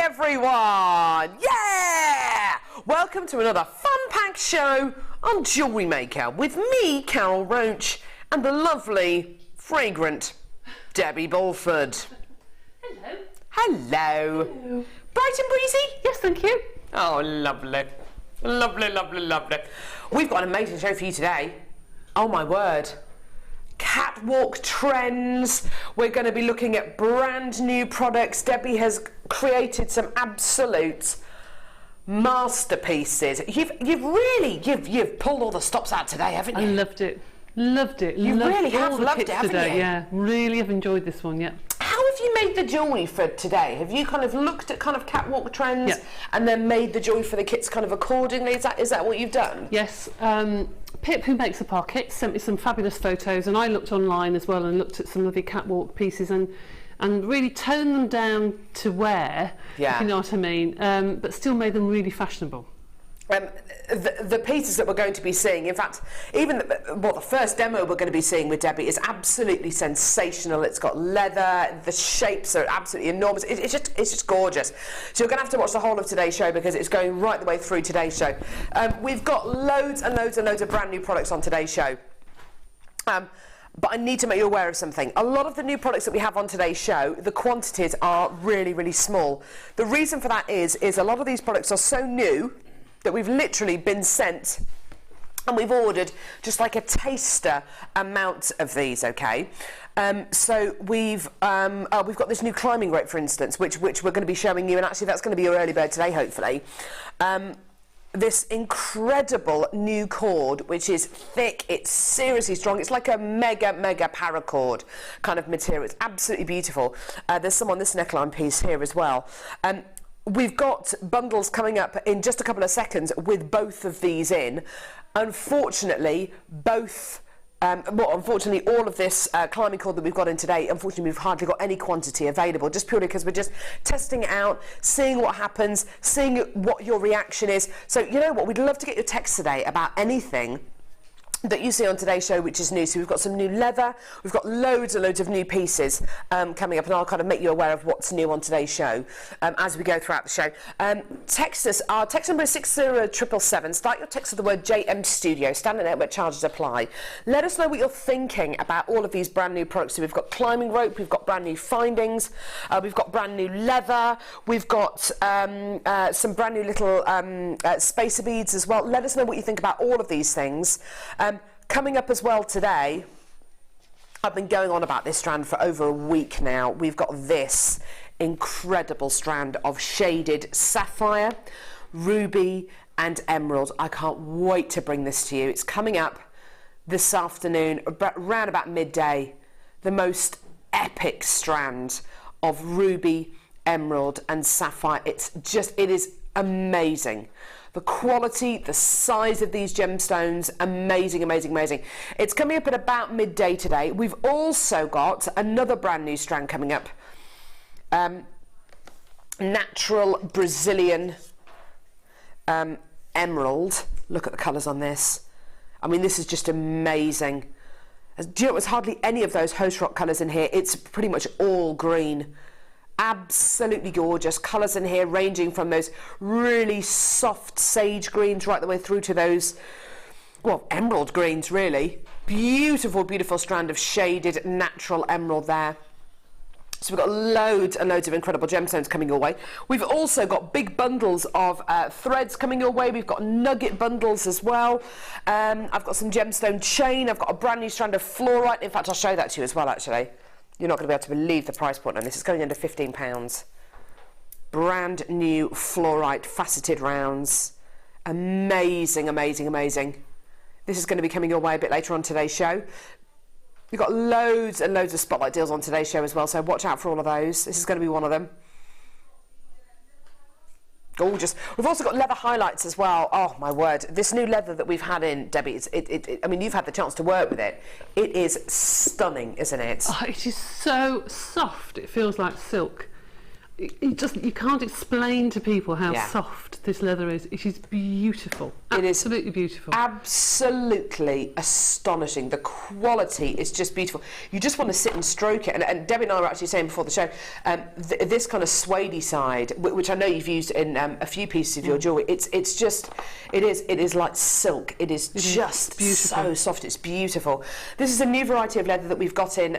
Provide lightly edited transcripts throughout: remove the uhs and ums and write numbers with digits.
everyone! Yeah! Welcome to another fun-packed show on Jewellery Maker with me, Carol Roache, and the lovely, fragrant Debbie Bulford. Hello. Hello. Hello. Bright and breezy? Yes, thank you. Oh, lovely. Lovely, lovely, lovely. We've got an amazing show for you today. Oh my word. Catwalk trends. We're going to be looking at brand new products. Debbie has created some absolute masterpieces. You've pulled all the stops out today, haven't you? I loved it. Loved it. You loved really have all the loved kits it, haven't today. you? Yeah, really have enjoyed this one. Yeah. How have you made the jewellery for today? Have you kind of looked at kind of catwalk trends Yeah. and then made the jewellery for the kits kind of accordingly? Is that what you've done? Yes. Pip, who makes up our kits, sent me some fabulous photos, and I looked online as well and looked at some of the catwalk pieces and really toned them down to wear, Yeah. if you know what I mean, but still made them really fashionable. The pieces that we're going to be seeing, in fact, even the first demo we're going to be seeing with Debbie is absolutely sensational. It's got leather, the shapes are absolutely enormous. It's just gorgeous. So you're going to have to watch the whole of today's show because it's going right the way through today's show. We've got loads and loads and loads of brand new products on today's show. But I need to make you aware of something. A lot of the new products that we have on today's show, the quantities are really, really small. The reason for that is a lot of these products are so new that we've literally been sent and we've ordered just like a taster amount of these, okay? So we've got this new climbing rope, for instance, which we're going to be showing you, and actually that's going to be your early bird today, hopefully. This incredible new cord, which is thick, it's seriously strong. It's like a mega paracord kind of material. It's absolutely beautiful. There's some on this neckline piece here as well. We've got bundles coming up in just a couple of seconds with both of these in. Unfortunately, unfortunately, all of this climbing cord that we've got in today, unfortunately, we've hardly got any quantity available, just purely because we're just testing it out, seeing what happens, seeing what your reaction is. So, you know what? We'd love to get your text today about anything that you see on today's show which is new. So we've got some new leather, we've got loads and loads of new pieces coming up, and I'll kind of make you aware of what's new on today's show as we go throughout the show. Text us, our text number is 60777. Start your text with the word JM Studio, standard network charges apply. Let us know what you're thinking about all of these brand new products. So we've got climbing rope, we've got brand new findings, we've got brand new leather, we've got some brand new little spacer beads as well. Let us know what you think about all of these things. Coming up as well today, I've been going on about this strand for over a week now. We've got this incredible strand of shaded sapphire, ruby and emerald. I can't wait to bring this to you. It's coming up this afternoon, around about midday. The most epic strand of ruby, emerald and sapphire. It is amazing. The quality, the size of these gemstones, amazing, amazing, amazing. It's coming up at about midday today. We've also got another brand new strand coming up. Natural Brazilian emerald. Look at the colours on this. I mean, this is just amazing. Do you know, there's hardly any of those host rock colours in here. It's pretty much all green. Absolutely gorgeous colours in here, ranging from those really soft sage greens right the way through to those, well, emerald greens really. Beautiful, beautiful strand of shaded natural emerald there. So we've got loads and loads of incredible gemstones coming your way. We've also got big bundles of threads coming your way. We've got nugget bundles as well. I've got some gemstone chain. I've got a brand new strand of fluorite. In fact, I'll show that to you as well, actually. You're not going to be able to believe the price point on this. It's going under £15. Brand new fluorite faceted rounds. Amazing, amazing, amazing. This is going to be coming your way a bit later on today's show. We've got loads and loads of spotlight deals on today's show as well, so watch out for all of those. This is going to be one of them. Gorgeous. We've also got leather highlights as well. Oh my word, this new leather that we've had in, Debbie, I mean, you've had the chance to work with it. It is stunning, isn't it? Oh, it is so soft, it feels like silk. you can't explain to people how Yeah. soft this leather is. It is beautiful. It is absolutely beautiful. Absolutely astonishing. The quality is just beautiful. You just want to sit and stroke it. And Debbie and I were actually saying before the show, this kind of suede side, which I know you've used in a few pieces of your jewellery, it is like silk. It is just so soft. It's beautiful. This is a new variety of leather that we've got in.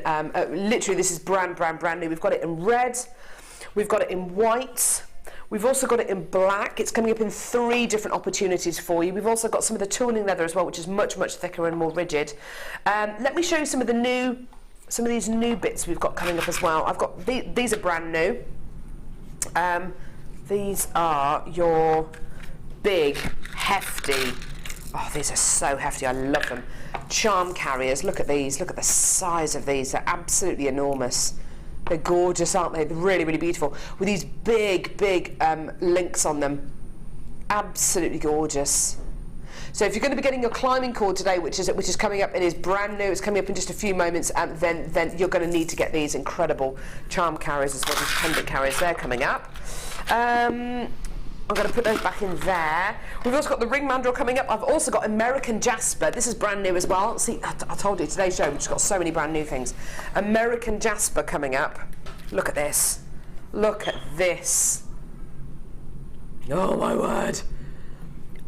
Literally, this is brand new. We've got it in red. We've got it in white. We've also got it in black. It's coming up in 3 different opportunities for you. We've also got some of the tooling leather as well, which is much thicker and more rigid. Let me show you some of these new bits we've got coming up as well. I've got these are brand new. These are your big, hefty. Oh, these are so hefty. I love them. Charm carriers. Look at these. Look at the size of these. They're absolutely enormous. They're gorgeous, aren't they? They're really beautiful. With these big links on them. Absolutely gorgeous. So if you're going to be getting your climbing cord today, which is coming up, it is brand new. It's coming up in just a few moments, and then you're going to need to get these incredible charm carriers as well as pendant carriers. They're coming up. I'm going to put those back in there. We've also got the ring mandrel coming up. I've also got American Jasper. This is brand new as well. See, I told you, today's show, we've just got so many brand new things. American Jasper coming up. Look at this. Look at this. Oh, my word.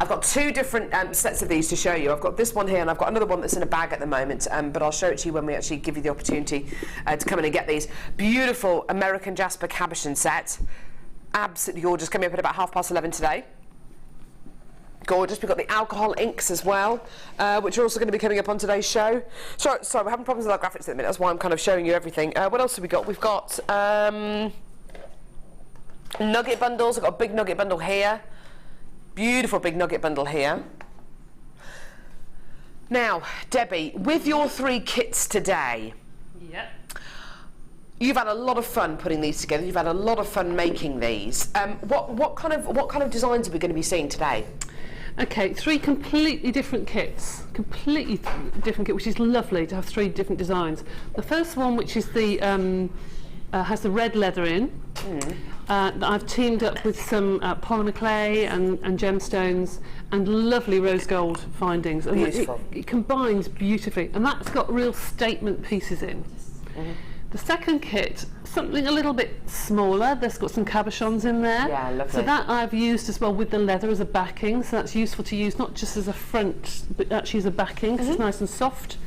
I've got 2 different sets of these to show you. I've got this one here, and I've got another one that's in a bag at the moment, but I'll show it to you when we actually give you the opportunity to come in and get these. Beautiful American Jasper Cabochon set. Absolutely gorgeous, coming up at about 11:30 today. Gorgeous. We've got the alcohol inks as well, which are also going to be coming up on today's show. Sorry, we're having problems with our graphics at the minute. That's why I'm kind of showing you everything. What else have we got? We've got nugget bundles. I've got a big nugget bundle here. Beautiful big nugget bundle here. Now, Debbie, with your 3 kits today. Yep. You've had a lot of fun putting these together. You've had a lot of fun making these. What kind of designs are we going to be seeing today? Okay, 3 completely different kits. Completely different kit, which is lovely to have 3 different designs. The first one, which is the has the red leather in. I've teamed up with some polymer clay and gemstones and lovely rose gold findings. And Beautiful. It combines beautifully, and that's got real statement pieces in. The second kit, something a little bit smaller. There's got some cabochons in there. Yeah, lovely. So that I've used as well with the leather as a backing. So that's useful to use not just as a front, but actually as a backing, because it's nice and soft.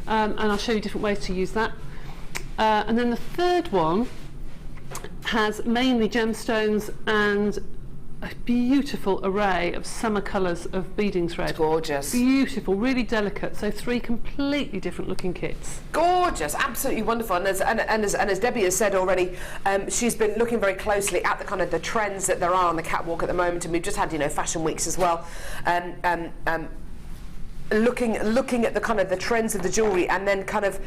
And I'll show you different ways to use that. And then the third one has mainly gemstones and a beautiful array of summer colours of beading thread. Gorgeous. Beautiful, really delicate. So 3 completely different looking kits. Gorgeous, absolutely wonderful. And as Debbie has said already, she's been looking very closely at the kind of the trends that there are on the catwalk at the moment, and we've just had fashion weeks as well. Looking at the kind of the trends of the jewellery, and then kind of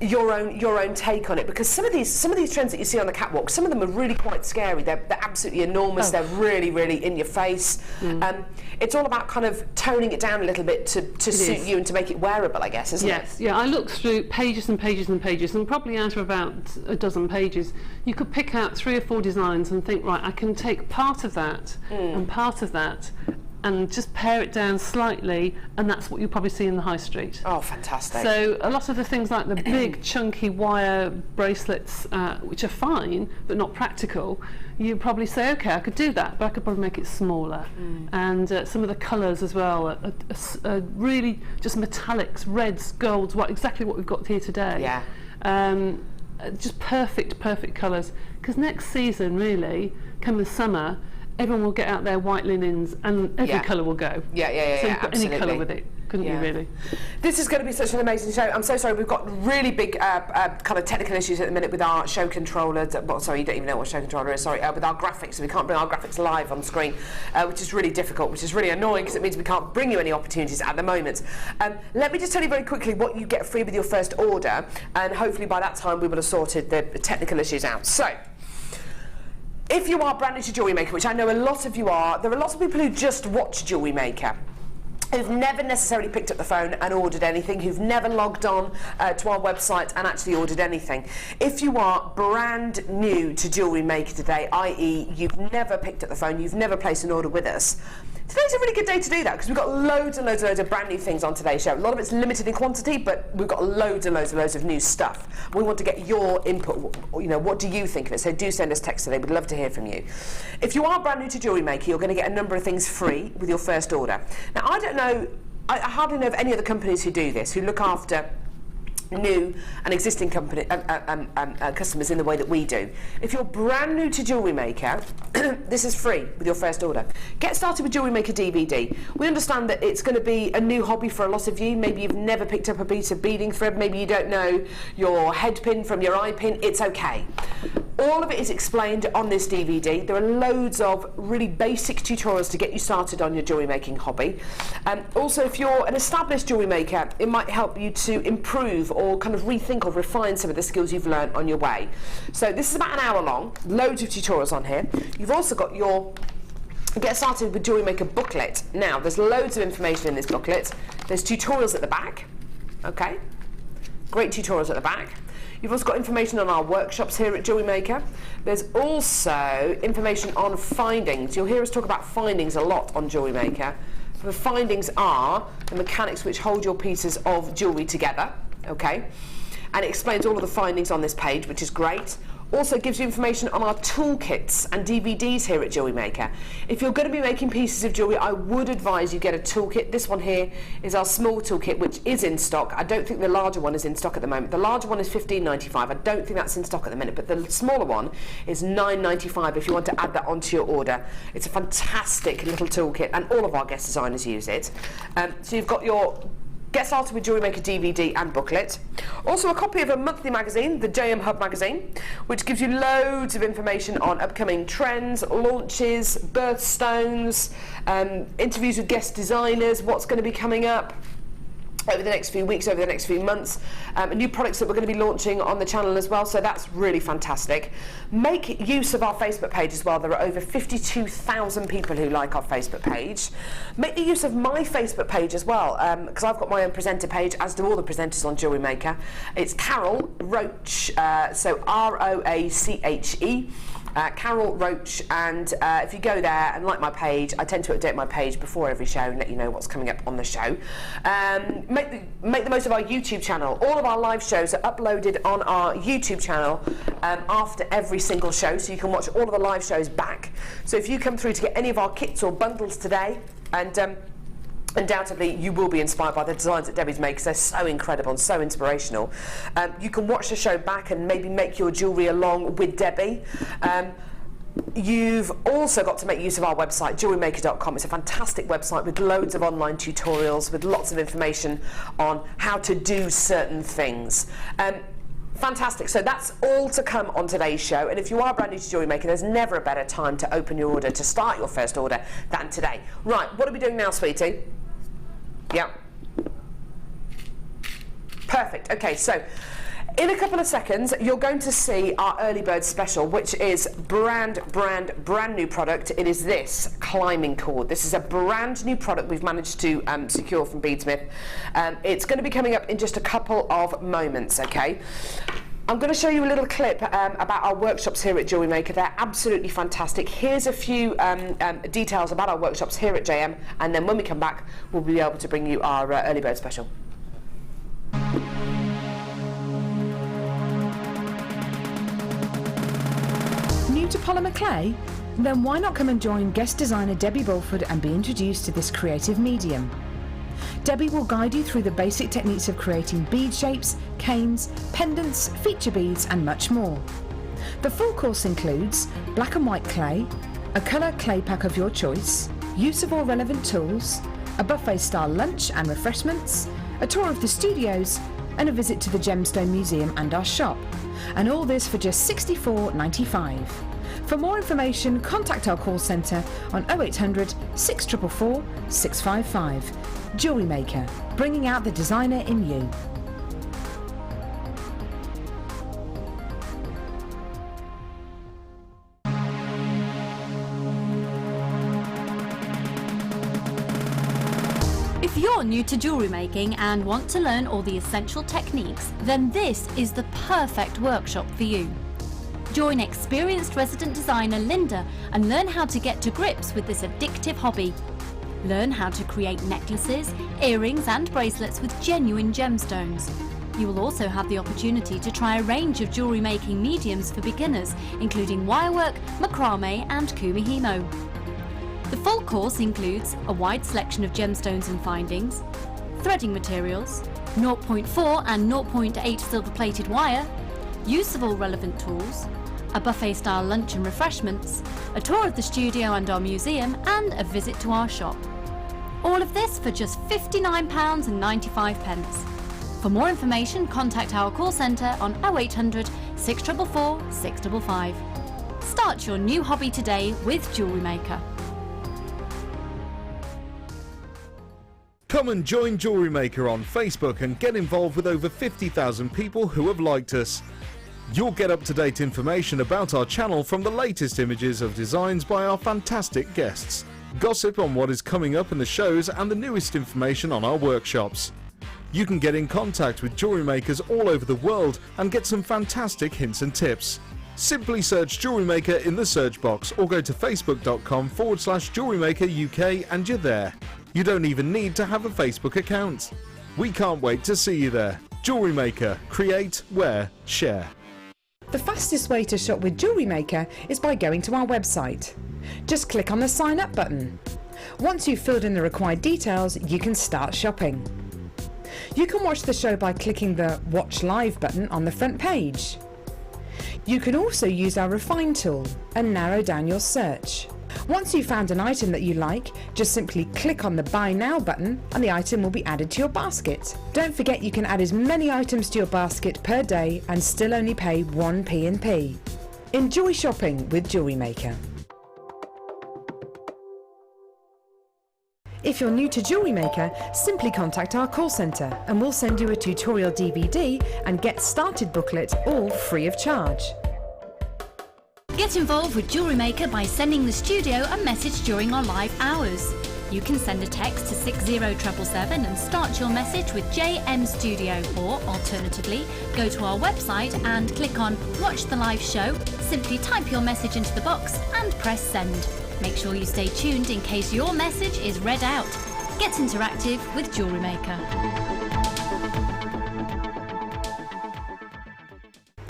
your own take on it, because some of these trends that you see on the catwalk, some of them are really quite scary. They're absolutely enormous. They're really in your face. It's all about kind of toning it down a little bit to suit you and to make it wearable, I guess, isn't it? Yes, yeah. I looked through pages and pages and pages, and probably out of about a dozen pages, you could pick out 3 or 4 designs and think, right, I can take part of that and part of that, and just pare it down slightly, and that's what you'll probably see in the high street. Oh, fantastic. So a lot of the things like the big chunky wire bracelets, which are fine but not practical, you probably say, okay, I could do that, but I could probably make it smaller. And some of the colours as well are really just metallics, reds, golds, exactly what we've got here today. Yeah. Just perfect colours, because next season, really, come the summer, everyone will get out their white linens and every colour will go. Yeah, so you've got absolutely. any colour with it, couldn't you really? This is going to be such an amazing show. I'm so sorry, we've got really big kind of technical issues at the minute with our show controller. Well, sorry, you don't even know what show controller is, sorry. With our graphics, so we can't bring our graphics live on screen, which is really difficult, which is really annoying, because it means we can't bring you any opportunities at the moment. Let me just tell you very quickly what you get free with your first order, and hopefully by that time we will have sorted the technical issues out. So, if you are brand new to Jewellery Maker, which I know a lot of you are, there are lots of people who just watch Jewellery Maker. who've never necessarily picked up the phone and ordered anything, who've never logged on to our website and actually ordered anything. If you are brand new to Jewellery Maker today, i.e. you've never picked up the phone, you've never placed an order with us, today's a really good day to do that because we've got loads and loads and loads of brand new things on today's show. A lot of it's limited in quantity, but we've got loads and loads and loads of new stuff. We want to get your input. You know, what do you think of it? So do send us text today. We'd love to hear from you. If you are brand new to Jewellery Maker, you're going to get a number of things free with your first order. Now, I don't know, I hardly know of any other companies who do this, who look after new and existing company customers in the way that we do. If you're brand new to Jewellery Maker, this is free with your first order. Get started with Jewellery Maker DVD. We understand that it's going to be a new hobby for a lot of you. Maybe you've never picked up a piece of beading thread, maybe you don't know your head pin from your eye pin. It's okay. All of it is explained on this DVD. There are loads of really basic tutorials to get you started on your jewellery making hobby. Also, if you're an established jewellery maker, it might help you to improve or kind of rethink or refine some of the skills you've learned on your way. So this is about an hour long, loads of tutorials on here. You've also got your Get Started with Jewellery Maker booklet. Now, there's loads of information in this booklet. There's tutorials at the back, okay? Great tutorials at the back. You've also got information on our workshops here at Jewellery Maker. There's also information on findings. You'll hear us talk about findings a lot on Jewellery Maker. The findings are the mechanics which hold your pieces of jewellery together, okay? And it explains all of the findings on this page, which is great. Also gives you information on our toolkits and DVDs here at Jewellery Maker. If you're going to be making pieces of jewellery, I would advise you get a toolkit. This one here is our small toolkit, which is in stock. I don't think the larger one is in stock at the moment. The larger one is $15.95. I don't think that's in stock at the minute, but the smaller one is $9.95 if you want to add that onto your order. It's a fantastic little toolkit, and all of our guest designers use it. So you've got your Get Started with Jewellery Maker DVD and booklet. Also a copy of a monthly magazine, the JM Hub magazine, which gives you loads of information on upcoming trends, launches, birthstones, interviews with guest designers, what's going to be coming up over the next few weeks, over the next few months, new products that we're going to be launching on the channel as well, so that's really fantastic. Make use of our Facebook page as well. There are over 52,000 people who like our Facebook page. Make the use of my Facebook page as well, because I've got my own presenter page, as do all the presenters on Jewellery Maker. It's Carol Roache, so R-O-A-C-H-E. Carol Roache, and if you go there and like my page, I tend to update my page before every show and let you know what's coming up on the show. Make the most of our YouTube channel. All of our live shows are uploaded on our YouTube channel after every single show, so you can watch all of the live shows back. So if you come through to get any of our kits or bundles today, and undoubtedly you will be inspired by the designs that Debbie's made, because they're so incredible and so inspirational. You can watch the show back and maybe make your jewellery along with Debbie. You've also got to make use of our website, JewelleryMaker.com. It's a fantastic website with loads of online tutorials, with lots of information on how to do certain things. Fantastic. So that's all to come on today's show. And if you are brand new to Jewellery Maker, there's never a better time to open your order, to start your first order, than today. Right, what are we doing now, sweetie? Yeah. Perfect. Okay, so in a couple of seconds, you're going to see our early bird special, which is brand new product. It is this climbing cord. This is a brand new product we've managed to secure from Beadsmith. It's going to be coming up in just a couple of moments, okay? I'm going to show you a little clip about our workshops here at Jewellery Maker. They're absolutely fantastic. Here's a few details about our workshops here at JM, and then when we come back, we'll be able to bring you our early bird special. New to polymer clay? Then why not come and join guest designer Debbie Bulford and be introduced to this creative medium? Debbie will guide you through the basic techniques of creating bead shapes, canes, pendants, feature beads and much more. The full course includes black and white clay, a colour clay pack of your choice, use of all relevant tools, a buffet style lunch and refreshments, a tour of the studios and a visit to the Gemstone Museum and our shop. And all this for just $64.95. For more information, contact our call centre on 0800 644 655. Jewellery Maker, bringing out the designer in you. If you're new to jewellery making and want to learn all the essential techniques, then this is the perfect workshop for you. Join experienced resident designer Linda and learn how to get to grips with this addictive hobby. Learn how to create necklaces, earrings and bracelets with genuine gemstones. You will also have the opportunity to try a range of jewellery making mediums for beginners, including wirework, macrame and kumihimo. The full course includes a wide selection of gemstones and findings, threading materials, 0.4 and 0.8 silver-plated wire, use of all relevant tools, a buffet-style lunch and refreshments, a tour of the studio and our museum, and a visit to our shop. All of this for just £59.95. For more information, contact our call centre on 0800 644 655. Start your new hobby today with Jewellery Maker. Come and join Jewellery Maker on Facebook and get involved with over 50,000 people who have liked us. You'll get up-to-date information about our channel from the latest images of designs by our fantastic guests, gossip on what is coming up in the shows and the newest information on our workshops. You can get in contact with jewellery makers all over the world and get some fantastic hints and tips. Simply search Jewellery Maker in the search box or go to facebook.com/Jewellery Maker UK and you're there. You don't even need to have a Facebook account. We can't wait to see you there. Jewellery Maker. Create, wear, share. The fastest way to shop with Jewellery Maker is by going to our website. Just click on the sign up button. Once you've filled in the required details, you can start shopping. You can watch the show by clicking the Watch Live button on the front page. You can also use our Refine tool and narrow down your search. Once you've found an item that you like, just simply click on the Buy Now button and the item will be added to your basket. Don't forget you can add as many items to your basket per day and still only pay 1p&p. Enjoy shopping with Jewellery Maker. If you're new to Jewellery Maker, simply contact our call centre and we'll send you a tutorial DVD and Get Started booklet, all free of charge. Get involved with Jewellery Maker by sending the studio a message during our live hours. You can send a text to 60777 and start your message with JM Studio, or alternatively, go to our website and click on Watch the Live Show, simply type your message into the box and press send. Make sure you stay tuned in case your message is read out. Get interactive with Jewellery Maker.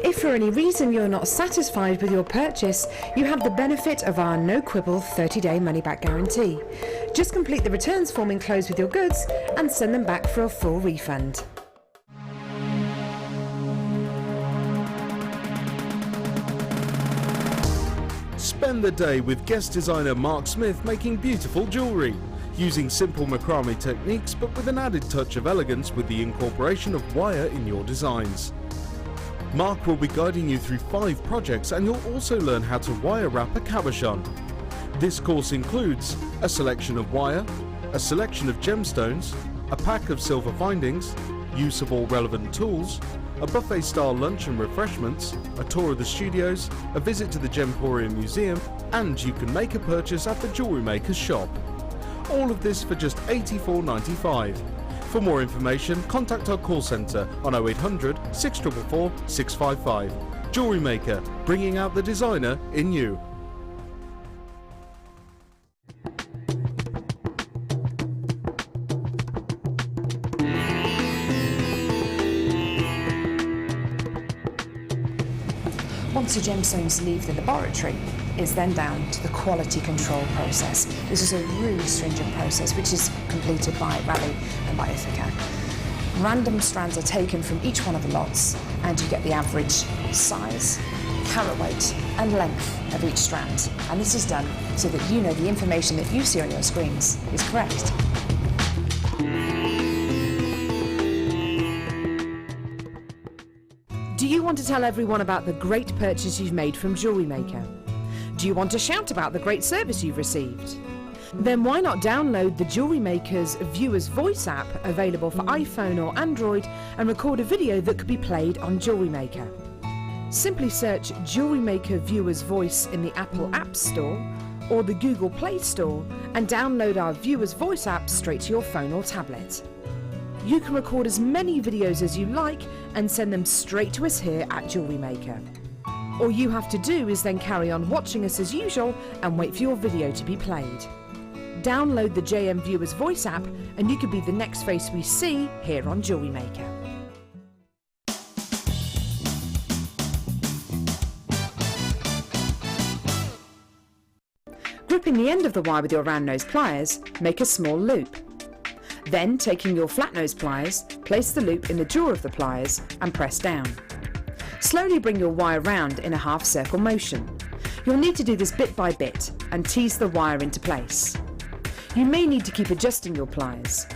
If for any reason you're not satisfied with your purchase, you have the benefit of our no quibble 30-day money-back guarantee. Just complete the returns form enclosed with your goods and send them back for a full refund. Spend the day with guest designer Mark Smith making beautiful jewellery, using simple macrame techniques but with an added touch of elegance with the incorporation of wire in your designs. Mark will be guiding you through 5 projects and you'll also learn how to wire wrap a cabochon. This course includes a selection of wire, a selection of gemstones, a pack of silver findings, use of all relevant tools, a buffet-style lunch and refreshments, a tour of the studios, a visit to the Gemporium Museum, and you can make a purchase at the Jewellery Maker's shop. All of this for just £84.95. For more information, contact our call centre on 0800 644 655. Jewellery Maker, bringing out the designer in you. Once your gemstones leave the laboratory, it's then down to the quality control process. This is a really stringent process which is completed by Raleigh and by Ithaca. Random strands are taken from each one of the lots and you get the average size, carat weight and length of each strand. And this is done so that you know the information that you see on your screens is correct. Do you want to tell everyone about the great purchase you've made from Jewellery Maker? Do you want to shout about the great service you've received? Then why not download the Jewellery Maker's Viewer's Voice app, available for iPhone or Android, and record a video that could be played on Jewellery Maker. Simply search Jewellery Maker Viewer's Voice in the Apple App Store or the Google Play Store and download our Viewer's Voice app straight to your phone or tablet. You can record as many videos as you like and send them straight to us here at Jewellery Maker. All you have to do is then carry on watching us as usual and wait for your video to be played. Download the JM Viewer's Voice app and you could be the next face we see here on Jewellery Maker. Gripping the end of the wire with your round nose pliers, make a small loop. Then, taking your flat nose pliers, place the loop in the jaw of the pliers and press down. Slowly bring your wire round in a half circle motion. You'll need to do this bit by bit and tease the wire into place. You may need to keep adjusting your pliers.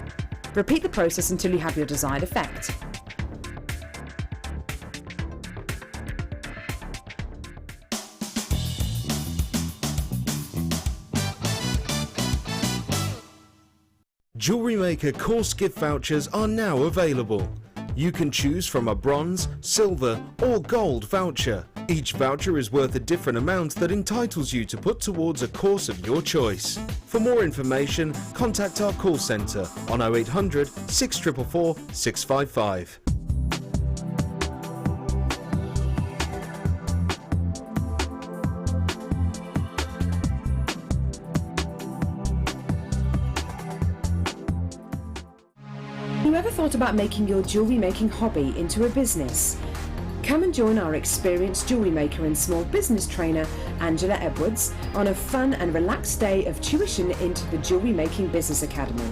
Repeat the process until you have your desired effect. Jewellery Maker course gift vouchers are now available. You can choose from a bronze, silver or gold voucher. Each voucher is worth a different amount that entitles you to put towards a course of your choice. For more information, contact our call centre on 0800 644 655. You ever thought about making your jewellery making hobby into a business? Come and join our experienced jewellery maker and small business trainer, Angela Edwards, on a fun and relaxed day of tuition into the Jewellery Making Business Academy.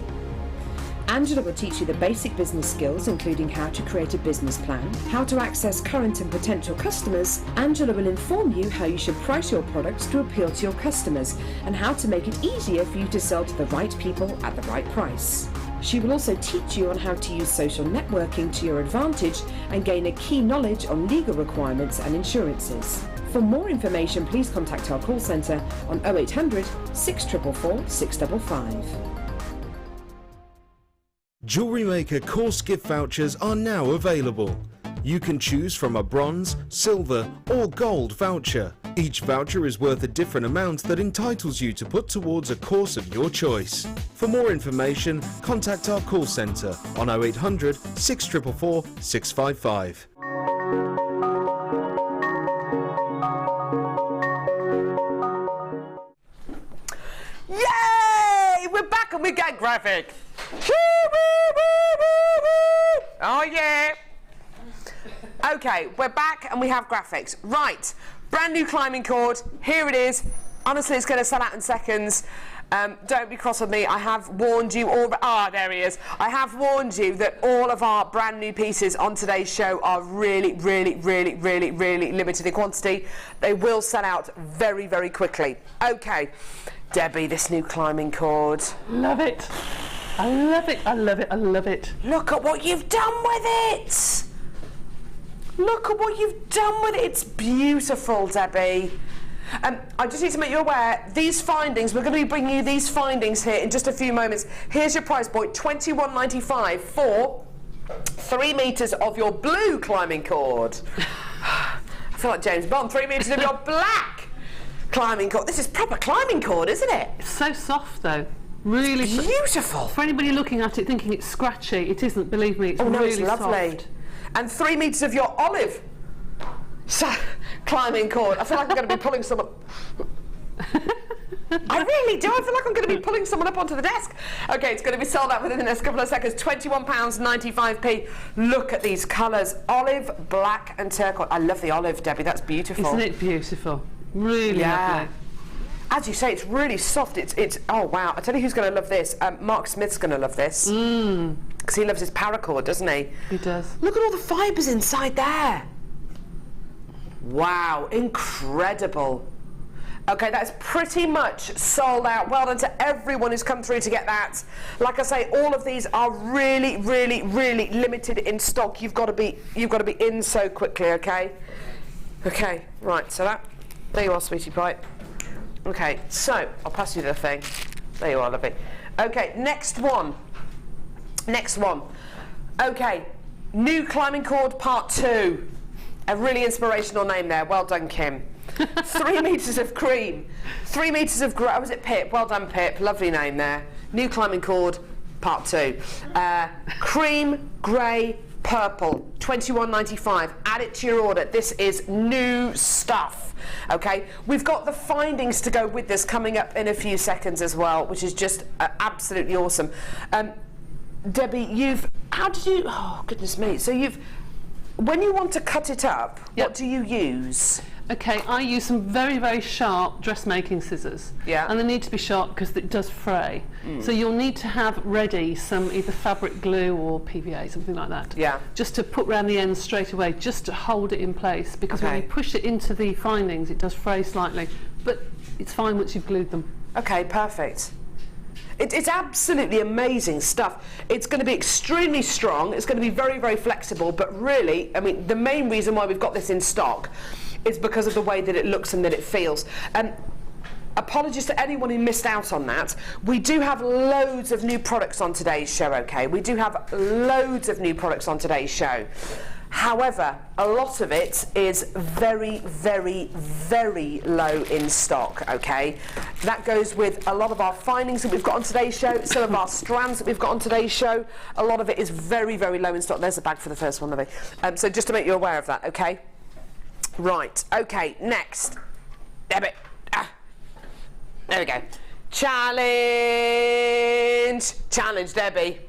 Angela will teach you the basic business skills, including how to create a business plan, how to access current and potential customers. Angela will inform you how you should price your products to appeal to your customers and how to make it easier for you to sell to the right people at the right price. She will also teach you on how to use social networking to your advantage and gain a key knowledge on legal requirements and insurances. For more information, please contact our call centre on 0800 644 655. Jewellery Maker course gift vouchers are now available. You can choose from a bronze, silver or gold voucher. Each voucher is worth a different amount that entitles you to put towards a course of your choice. For more information, contact our call centre on 0800 644 655. Yay! We're back and we get graphic. Woo, woo, woo, woo, woo. Oh yeah. Okay, we're back and we have graphics. Right, brand new climbing cord. Here it is. Honestly, it's going to sell out in seconds. Don't be cross with me. I have warned you all. There he is. I have warned you that all of our brand new pieces on today's show are really, really, really, really, really limited in quantity. They will sell out very, very quickly. Okay, Debbie, this new climbing cord. Love it. I love it. I love it. I love it. Look at what you've done with it. Look at what you've done with it. It's beautiful, Debbie. I just need to make you aware, these findings, we're going to be bringing you these findings here in just a few moments. Here's your price point, $21.95 for 3 metres of your blue climbing cord. I feel like James Bond, 3 metres of your black climbing cord. This is proper climbing cord, isn't it? It's so soft though. Really beautiful. For anybody looking at it thinking it's scratchy, it isn't, believe me, it's really it's lovely. soft. And 3 metres of your olive climbing cord. I feel like I'm going to be pulling someone. I really do. I feel like I'm going to be pulling someone up onto the desk. Okay, it's going to be sold out within the next couple of seconds. £21.95p. Look at these colours. Olive, black and turquoise. I love the olive, Debbie. That's beautiful. Isn't it beautiful? Really lovely. As you say, it's really soft. It's oh wow. I tell you who's going to love this. Mark Smith's going to love this. Because he loves his paracord, doesn't he? He does. Look at all the fibres inside there. Wow, incredible. Okay, that's pretty much sold out. Well done to everyone who's come through to get that. Like I say, all of these are really, really, really limited in stock. You've got to be in so quickly, okay? Okay, right, so there you are, sweetie pie. Okay, so I'll pass you the thing. There you are, lovely. Okay, next one. Okay, new climbing cord part 2. A really inspirational name there. Well done, Kim. 3 metres of cream. 3 metres of grey. Oh, was it Pip? Well done, Pip. Lovely name there. New climbing cord, part 2. Cream, grey, purple, £21.95. Add it to your order. This is new stuff. Okay, we've got the findings to go with this coming up in a few seconds as well, which is just absolutely awesome. Debbie, how did you? Oh goodness me! So when you want to cut it up, what do you use? Okay, I use some very, very sharp dressmaking scissors. Yeah. And they need to be sharp because it does fray. So you'll need to have ready some either fabric glue or PVA, something like that. Yeah. Just to put round the ends straight away, just to hold it in place. Because when you push it into the findings, it does fray slightly. But it's fine once you've glued them. Okay, perfect. It's absolutely amazing stuff. It's going to be extremely strong. It's going to be very, very flexible. But really, I mean, the main reason why we've got this in stock is because of the way that it looks and that it feels. Apologies to anyone who missed out on that. We do have loads of new products on today's show, okay? We do have loads of new products on today's show. However, a lot of it is very, very, very low in stock, okay? That goes with a lot of our findings that we've got on today's show, some of our strands that we've got on today's show. A lot of it is very, very low in stock. There's a bag for the first one, lovely. So just to make you aware of that, okay? Right, okay, next. Debbie. There we go. Challenge! Challenge, Debbie.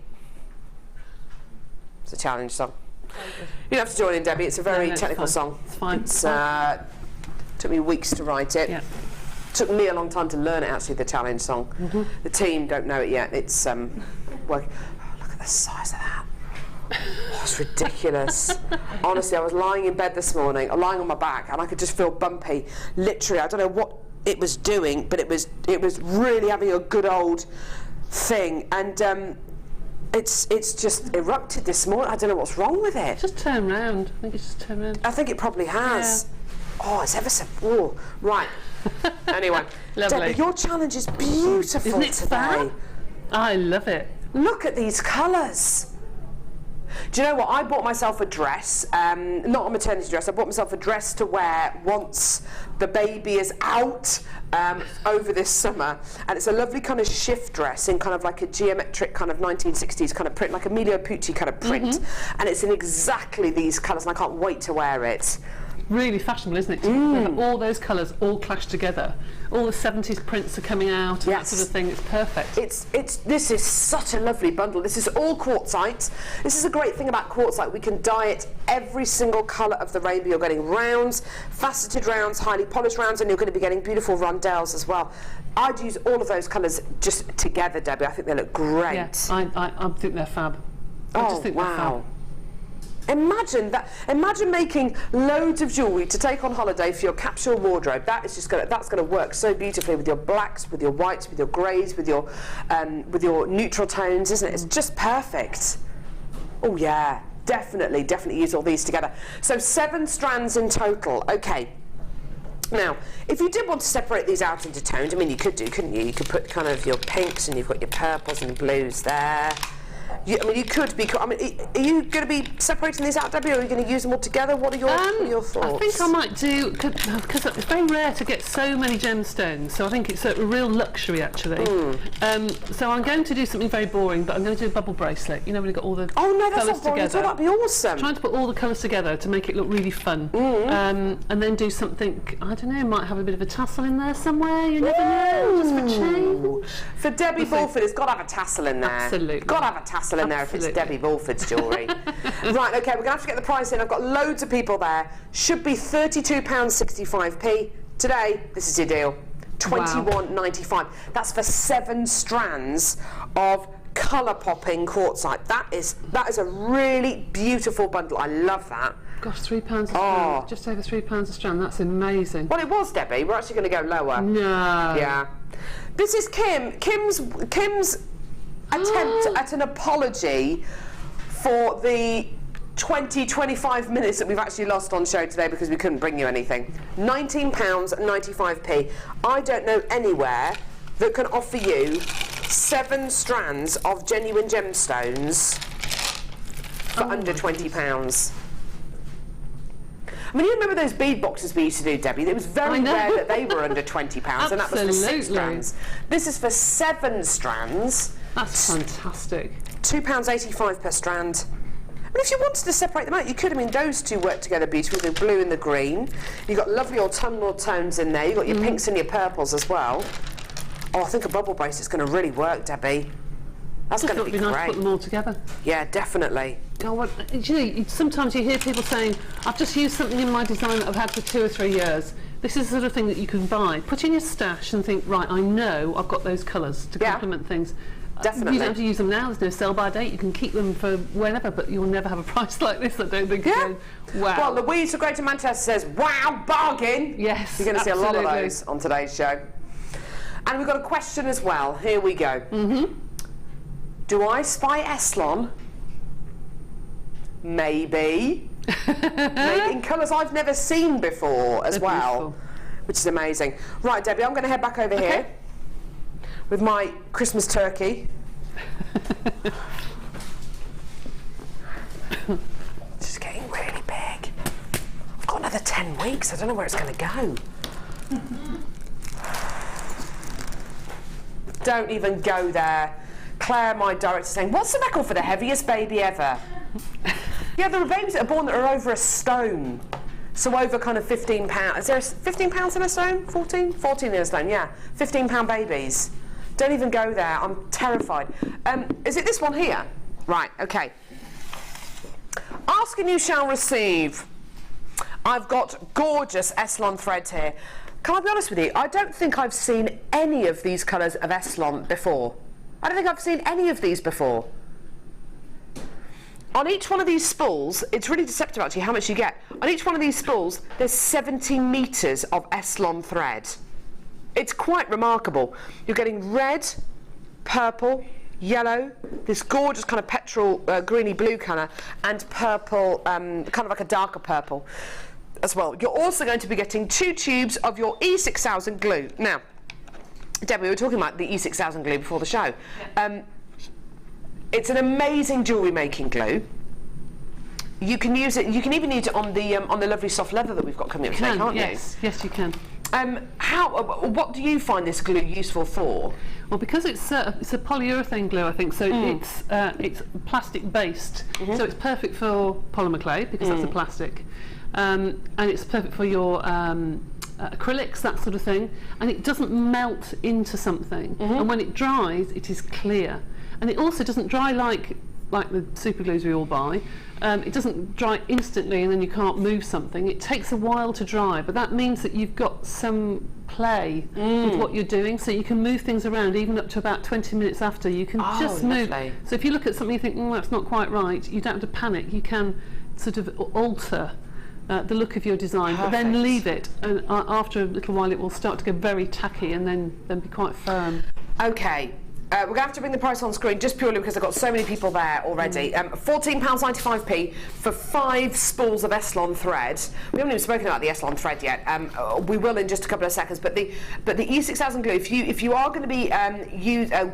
It's a challenge song. You don't have to join in, Debbie. It's a very technical song. It's fine. It's took me weeks to write it. Yeah. Took me a long time to learn it, actually, the challenge song. The team don't know it yet. It's working. Oh, look at the size of that. Oh, it's ridiculous. Honestly, I was lying in bed this morning, lying on my back, and I could just feel bumpy. Literally, I don't know what it was doing, but it was really having a good old thing, and it's just erupted this morning. I don't know what's wrong with it. Just turn round. I think it's just turn round. I think it probably has. Yeah. Oh, it's ever so. Oh, right. Anyway, Lovely. Debbie, your challenge is beautiful. Isn't it today. fab? I love it. Look at these colours. Do you know what? I bought myself a dress, not a maternity dress. I bought myself a dress to wear once the baby is out over this summer, and it's a lovely kind of shift dress in kind of like a geometric kind of 1960s kind of print, like Emilio Pucci kind of print, and it's in exactly these colours, and I can't wait to wear it. Really fashionable, isn't it? All those colours all clash together. All the 70s prints are coming out and that sort of thing. It's perfect. This is such a lovely bundle. This is all quartzite. This is a great thing about quartzite. We can dye it every single colour of the rainbow. You're getting rounds, faceted rounds, highly polished rounds, and you're going to be getting beautiful rondelles as well. I'd use all of those colours just together, Debbie. I think they look great. Yeah, I think they're fab. I just think they're fab. Imagine that! Imagine making loads of jewellery to take on holiday for your capsule wardrobe. That's going to work so beautifully with your blacks, with your whites, with your greys, with your neutral tones, isn't it? It's just perfect. Oh yeah, definitely use all these together. So 7 strands in total. Okay. Now, if you did want to separate these out into tones, I mean, you could do, couldn't you? You could put kind of your pinks and you've got your purples and blues there. I mean, you could be. I mean, are you going to be separating these out, Debbie, or are you going to use them all together? What are your thoughts? I think I might do, because it's very rare to get so many gemstones, so I think it's a real luxury, actually. So I'm going to do something very boring, but I'm going to do a bubble bracelet. You know, when you've got all the Oh no, that's colours not boring at all. That'd be awesome. Trying to put all the colours together to make it look really fun. And then do something, I don't know, might have a bit of a tassel in there somewhere, you never know, just for change. For Debbie Bulford, it's got to have a tassel in there. Absolutely. Got to have a tassel in there if it's Debbie Bulford's jewellery. Right, okay, we're going to have to get the price in. I've got loads of people there. Should be £32.65p. Today, this is your deal. £21.95. That's for 7 strands of colour popping quartzite. That is a really beautiful bundle. I love that. Gosh, £3 a strand. Just over £3 a strand. That's amazing. Well, it was, Debbie. We're actually going to go lower. No. Yeah. This is Kim's attempt at an apology for the 20-25 minutes that we've actually lost on show today because we couldn't bring you anything. £19.95p. I don't know anywhere that can offer you 7 strands of genuine gemstones for under £20. I mean, you remember those bead boxes we used to do, Debbie? It was very rare that they were under £20, and that was for 6 strands. This is for 7 strands. That's fantastic. £2.85 per strand. And if you wanted to separate them out, you could. I mean, those two work together beautifully, the blue and the green. You've got lovely autumnal tones in there. You've got your pinks and your purples as well. Oh, I think a bubble bracelet's going to really work, Debbie. That's going to be great. Nice to put them all together. Yeah, definitely. Oh, well, you know, sometimes you hear people saying, I've just used something in my design that I've had for 2 or 3 years. This is the sort of thing that you can buy, put in your stash and think, right, I know I've got those colours to complement things. Definitely. You don't have to use them now, there's no sell-by date, you can keep them for whenever, but you'll never have a price like this, I don't think. Yeah. Wow. Well, Louise of Greater Manchester says, wow, bargain! Yes, you're going to see a lot of those on today's show. And we've got a question as well. Here we go. Do I spy Eslon? Maybe. Maybe in colours I've never seen before as well, which is amazing. Right, Debbie, I'm going to head back over here with my Christmas turkey. This is getting really big. I've got another 10 weeks. I don't know where it's going to go. Don't even go there. Claire, my director, saying, what's the record for the heaviest baby ever? Yeah, there are babies that are born that are over a stone. So over kind of 15 pounds. Is there 15 pounds in a stone? 14? 14 in a stone, yeah. 15-pound babies. Don't even go there. I'm terrified. Is it this one here? Right, okay. Ask and you shall receive. I've got gorgeous Eslon thread here. Can I be honest with you? I don't think I've seen any of these colours of Eslon before. I don't think I've seen any of these before. On each one of these spools, it's really deceptive actually how much you get. On each one of these spools, there's 70 metres of Eslon thread. It's quite remarkable. You're getting red, purple, yellow, this gorgeous kind of petrol greeny blue colour, and purple, kind of like a darker purple as well. You're also going to be getting 2 tubes of your E6000 glue. Now, Debbie, we were talking about the E6000 glue before the show. It's an amazing jewellery making glue. You can use it. You can even use it on the lovely soft leather that we've got coming up today, can't you? Yes, you can. What do you find this glue useful for? Well, because it's a polyurethane glue, I think, so it's plastic based, so it's perfect for polymer clay because that's a plastic, and it's perfect for your acrylics, that sort of thing, and it doesn't melt into something, and when it dries, it is clear, and it also doesn't dry like the super glues we all buy. It doesn't dry instantly and then you can't move something. It takes a while to dry, but that means that you've got some play with what you're doing, so you can move things around even up to about 20 minutes after. You can just move. So if you look at something you think, that's not quite right, you don't have to panic. You can sort of alter the look of your design, but then leave it, and after a little while it will start to go very tacky and then be quite firm. Okay. We're going to have to bring the price on screen just purely because I've got so many people there already. £14.95p for 5 spools of Eslon thread. We haven't even spoken about the Eslon thread yet. We will in just a couple of seconds. But the E6000 glue, if you are going to be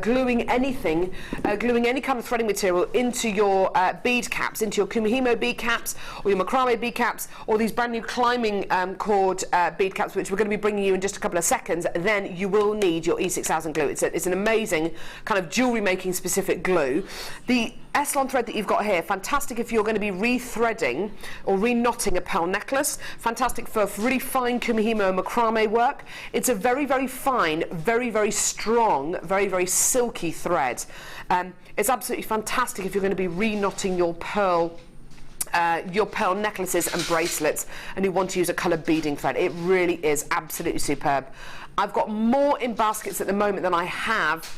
gluing anything, gluing any kind of threading material into your bead caps, into your Kumihimo bead caps or your macrame bead caps, or these brand new climbing cord bead caps, which we're going to be bringing you in just a couple of seconds, then you will need your E6000 glue. It's an amazing kind of jewellery making specific glue. The Eslon thread that you've got here, fantastic if you're going to be re-threading or re-knotting a pearl necklace, fantastic for really fine Kumihimo macrame work. It's a very, very fine, very, very strong, very, very silky thread. It's absolutely fantastic if you're going to be re-knotting your pearl necklaces and bracelets and you want to use a coloured beading thread. It really is absolutely superb. I've got more in baskets at the moment than I have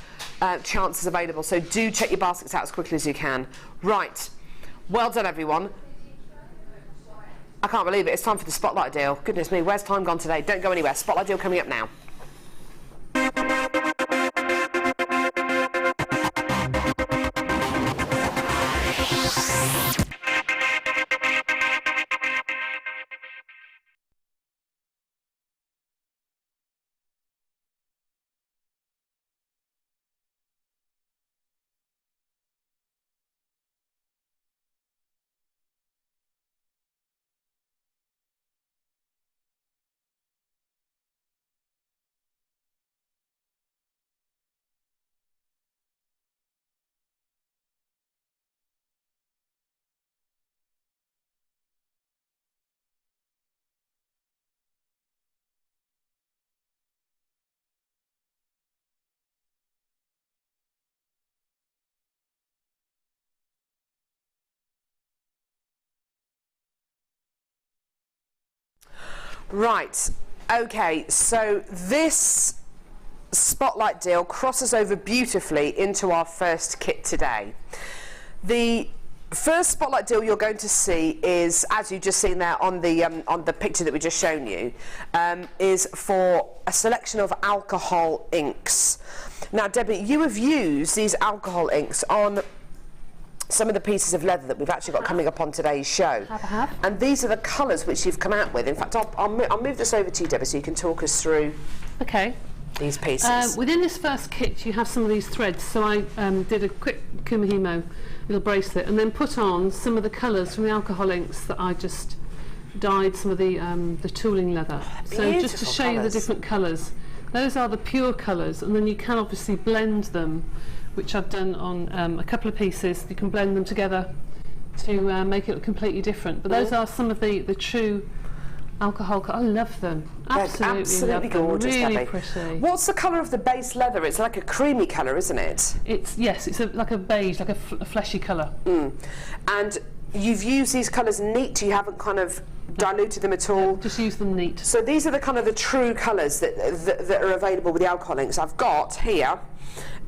chances available, so do check your baskets out as quickly as you can. Right, well done everyone. I can't believe it, it's time for the Spotlight deal. Goodness me, where's time gone today? Don't go anywhere, Spotlight deal coming up now. Right, okay, so this spotlight deal crosses over beautifully into our first kit today. The first spotlight deal you're going to see is, as you've just seen there on the picture that we just shown you, is for a selection of alcohol inks. Now, Debbie, you have used these alcohol inks on some of the pieces of leather that we've actually got coming up on today's show. I have. And these are the colours which you've come out with. In fact, I'll move this over to you, Debbie, so you can talk us through Okay. these pieces. Within this first kit, you have some of these threads. So I did a quick kumihimo little bracelet, and then put on some of the colours from the alcohol inks that I just dyed some of the tooling leather. So just to show you the different colours. Those are the pure colours, and then you can obviously blend them, which I've done on a couple of pieces. You can blend them together to make it look completely different. But those are some of the true alcohol. I love them. Absolutely gorgeous, really Debbie. pretty. What's the colour of the base leather? It's like a creamy colour, isn't it? It's like a beige, like a fleshy colour. And you've used these colours neat. You haven't kind of diluted them at all. Just use them neat. So these are the kind of the true colours that are available with the alcohol inks. I've got here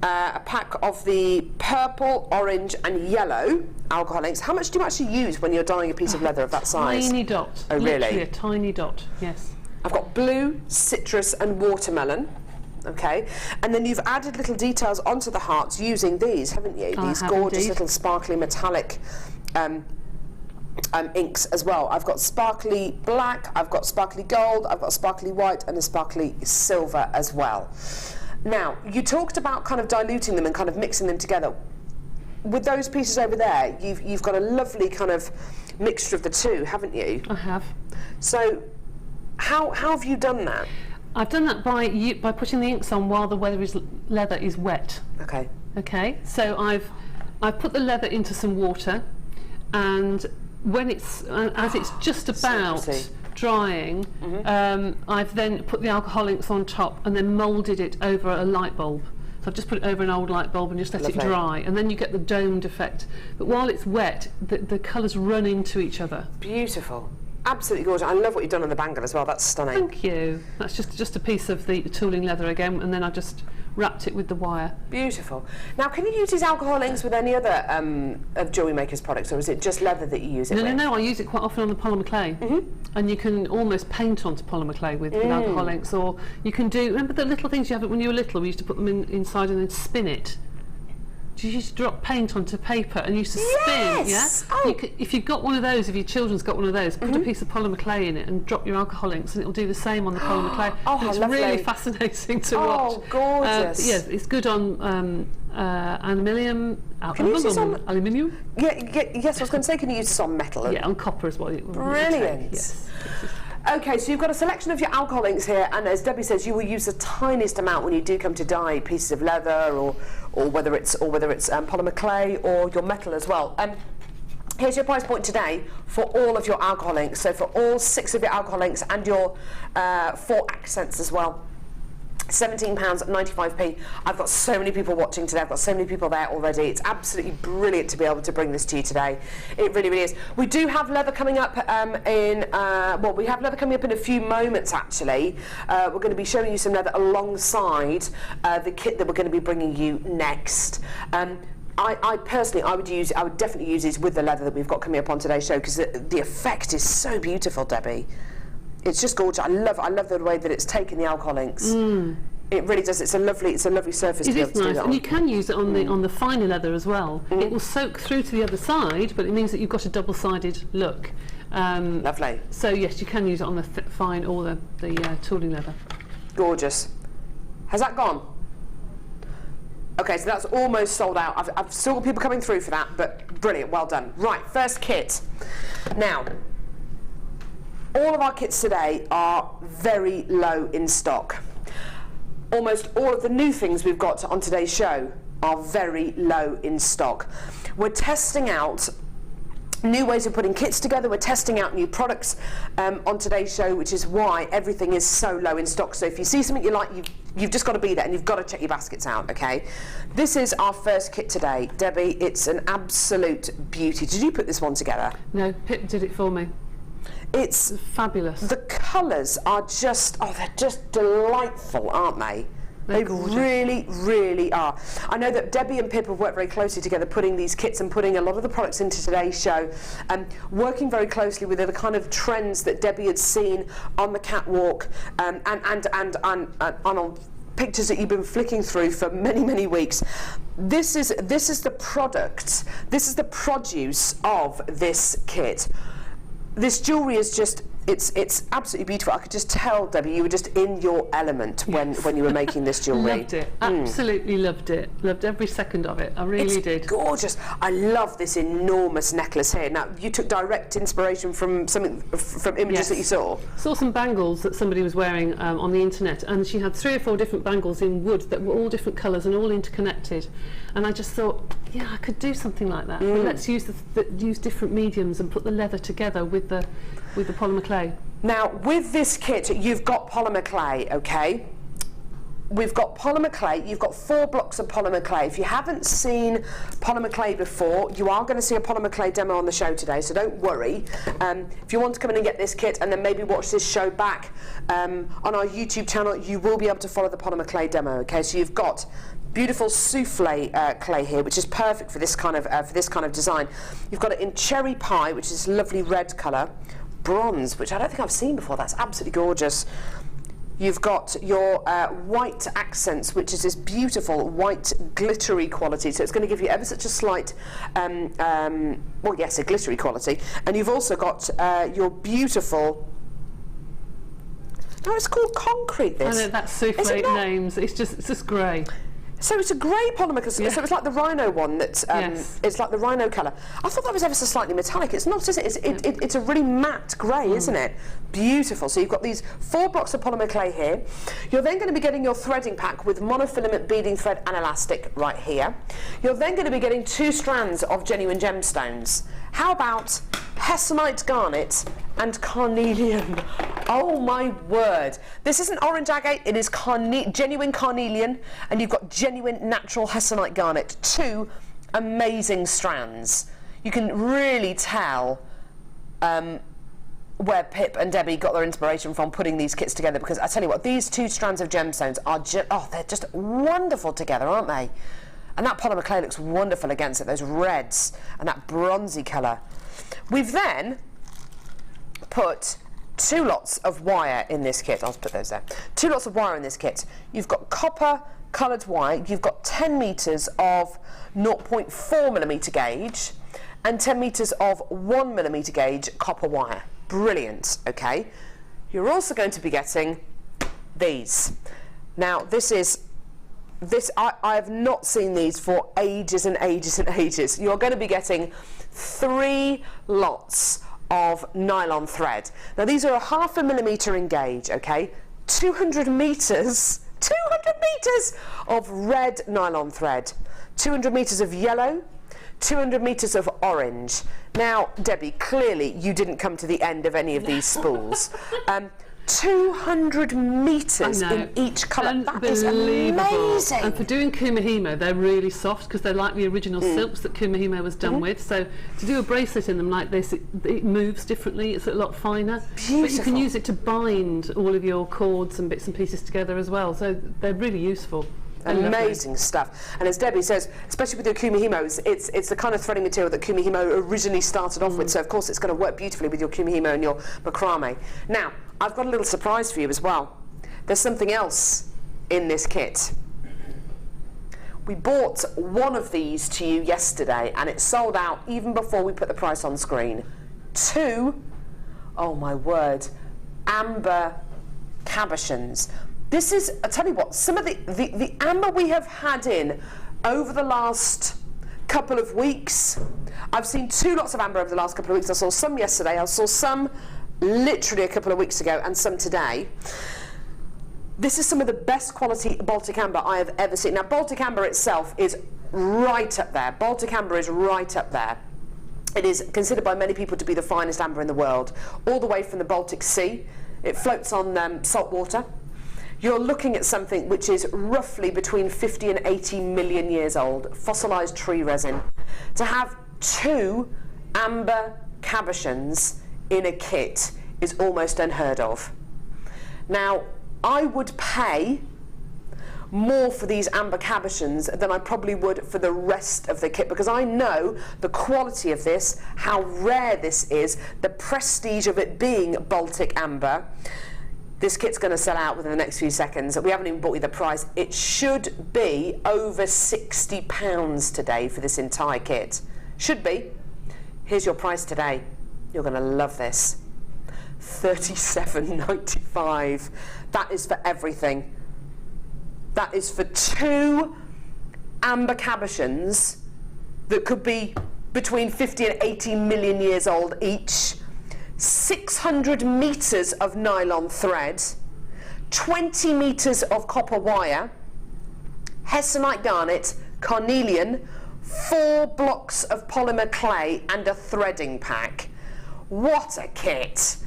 a pack of the purple, orange and yellow alcohol inks. How much do you actually use when you're dyeing a piece of leather of that size? Tiny dot. Oh, really? Literally a tiny dot, yes. I've got blue, citrus and watermelon. Okay, and then you've added little details onto the hearts using these, haven't you? These gorgeous little sparkly metallic inks as well. I've got sparkly black, I've got sparkly gold, I've got sparkly white and a sparkly silver as well. Now, you talked about kind of diluting them and kind of mixing them together. With those pieces over there, you've got a lovely kind of mixture of the two, haven't you? I have. So, how have you done that? I've done that by putting the inks on while the leather is wet. Okay. Okay, so I've put the leather into some water, and when it's as it's just about drying, I've then put the alcohol inks on top and then moulded it over a light bulb. So I've just put it over an old light bulb and just let it dry, and then you get the domed effect. But while it's wet, the colours run into each other. Beautiful. Absolutely gorgeous. I love what you've done on the bangle as well. That's stunning. Thank you. That's just a piece of the tooling leather again, and then I just wrapped it with the wire. Beautiful. Now, can you use these alcohol inks with any other of Jewellery Maker's products, or is it just leather that you use it with? No, I use it quite often on the polymer clay. And you can almost paint onto polymer clay with alcohol inks, or you can do, remember the little things you have when you were little, we used to put them inside and then spin it? You used to drop paint onto paper and used to spin, yeah? Oh. If you've got one of those, if your children's got one of those, put a piece of polymer clay in it and drop your alcohol inks and it'll do the same on the polymer clay. Oh, it's lovely. Really fascinating to watch. Oh, gorgeous. Yeah, it's good on aluminium. Can you use this on... Aluminium? Yes, I was going to say, can you use this on metal? Yeah, on copper as well. Brilliant. Yes. Okay, so you've got a selection of your alcohol inks here, and as Debbie says, you will use the tiniest amount when you do come to dye pieces of leather, or whether it's polymer clay or your metal as well. Here's your price point today for all of your alcohol inks. So for all 6 of your alcohol inks and your 4 accents as well. £17.95p. I've got so many people watching today. I've got so many people there already. It's absolutely brilliant to be able to bring this to you today. It really, really is. We do have leather coming up we have leather coming up in a few moments actually. We're going to be showing you some leather alongside the kit that we're going to be bringing you next. I personally, I would definitely use these with the leather that we've got coming up on today's show, because the effect is so beautiful, Debbie. It's just gorgeous. I love the way that it's taken the alcohol inks. It really does. It's a lovely surface to be able to do that on. And you can use it on the finer leather as well. It will soak through to the other side, but it means that you've got a double-sided look. Lovely. So yes, you can use it on the fine or the tooling leather. Gorgeous. Has that gone? Okay, so that's almost sold out. I've still got people coming through for that, but brilliant. Well done. Right, first kit. Now, all of our kits today are very low in stock. Almost all of the new things we've got on today's show are very low in stock. We're testing out new ways of putting kits together. We're testing out new products on today's show, which is why everything is so low in stock. So if you see something you like, you've just got to be there and you've got to check your baskets out, okay? This is our first kit today. Debbie, it's an absolute beauty. Did you put this one together? No, Pip did it for me. It's fabulous. The colours are just, oh, they're just delightful, aren't they? They really, really are. I know that Debbie and Pip have worked very closely together putting these kits and putting a lot of the products into today's show, working very closely with the kind of trends that Debbie had seen on the catwalk and on pictures that you've been flicking through for many, many weeks. This is the product, this is the produce of this kit. This jewellery is just, it's absolutely beautiful. I could just tell, Debbie, you were just in your element when you were making this jewellery. Loved it, absolutely loved it. Loved every second of it, I really did. It's gorgeous. I love this enormous necklace here. Now, you took direct inspiration from images that you saw? Saw some bangles that somebody was wearing on the internet, and she had 3 or 4 different bangles in wood that were all different colours and all interconnected. And I just thought, yeah, I could do something like that. But let's use use different mediums and put the leather together with the polymer clay. Now, with this kit, you've got polymer clay, okay? We've got polymer clay. You've got 4 blocks of polymer clay. If you haven't seen polymer clay before, you are going to see a polymer clay demo on the show today, so don't worry. If you want to come in and get this kit and then maybe watch this show back on our YouTube channel, you will be able to follow the polymer clay demo, okay? So you've got beautiful souffle clay here, which is perfect for this kind of design. You've got it in cherry pie, which is lovely red colour, bronze, which I don't think I've seen before. That's absolutely gorgeous. You've got your white accents, which is this beautiful white glittery quality. So it's going to give you ever such a slight, well, yes, a glittery quality. And you've also got your beautiful. No, it's called concrete. This. I know that's souffle names. It's just grey. So it's a grey polymer, so it's like the rhino one that's, yes. It's like the rhino colour. I thought that was ever so slightly metallic. It's not, is it? It's a really matte grey, isn't it? Beautiful. So you've got these 4 blocks of polymer clay here. You're then going to be getting your threading pack with monofilament beading thread and elastic right here. You're then going to be getting 2 strands of genuine gemstones. How about hessonite garnet and carnelian? Oh my word. This isn't orange agate, it is genuine carnelian, and you've got genuine natural hessonite garnet. 2 amazing strands. You can really tell where Pip and Debbie got their inspiration from putting these kits together, because I tell you what, these 2 strands of gemstones are they're just wonderful together, aren't they? And that polymer clay looks wonderful against it, those reds and that bronzy colour. We've then put 2 lots of wire in this kit. I'll put those there. 2 lots of wire in this kit. You've got copper coloured wire. You've got 10 metres of 0.4mm gauge and 10 metres of 1mm gauge copper wire. Brilliant, okay? You're also going to be getting these. Now, I have not seen these for ages and ages and ages. You're going to be getting 3 lots of nylon thread. Now these are a 0.5mm in gauge, okay? 200 metres of red nylon thread, 200 metres of yellow, 200 metres of orange. Now, Debbie, clearly you didn't come to the end of any of these spools. 200 metres in each colour. That is amazing. And for doing kumihimo, they're really soft because they're like the original silks that kumihimo was done with. So to do a bracelet in them like this, it moves differently. It's a lot finer. Beautiful. But you can use it to bind all of your cords and bits and pieces together as well. So they're really useful. Amazing stuff. And as Debbie says, especially with your kumihimos, it's the kind of threading material that kumihimo originally started off with, so of course it's going to work beautifully with your kumihimo and your macrame. Now, I've got a little surprise for you as well. There's something else in this kit. We bought one of these to you yesterday and it sold out even before we put the price on screen. 2, oh my word, amber cabochons. This is, I tell you what, some of the amber we have had in over the last couple of weeks. I've seen 2 lots of amber over the last couple of weeks. I saw some yesterday, I saw some literally a couple of weeks ago and some today. This is some of the best quality Baltic amber I have ever seen. Now Baltic amber itself is right up there. Baltic amber is right up there. It is considered by many people to be the finest amber in the world, all the way from the Baltic Sea. It floats on salt water. You're looking at something which is roughly between 50 and 80 million years old, fossilised tree resin. To have 2 amber cabochons in a kit is almost unheard of. Now, I would pay more for these amber cabochons than I probably would for the rest of the kit, because I know the quality of this, how rare this is, the prestige of it being Baltic amber. This kit's going to sell out within the next few seconds. We haven't even bought you the price. It should be over £60 today for this entire kit. Should be. Here's your price today. You're going to love this. £37.95. That is for everything. That is for 2 amber cabochons that could be between 50 and 80 million years old each, 600 metres of nylon thread, 20 metres of copper wire, hessonite garnet, carnelian, 4 blocks of polymer clay and a threading pack. What a kit!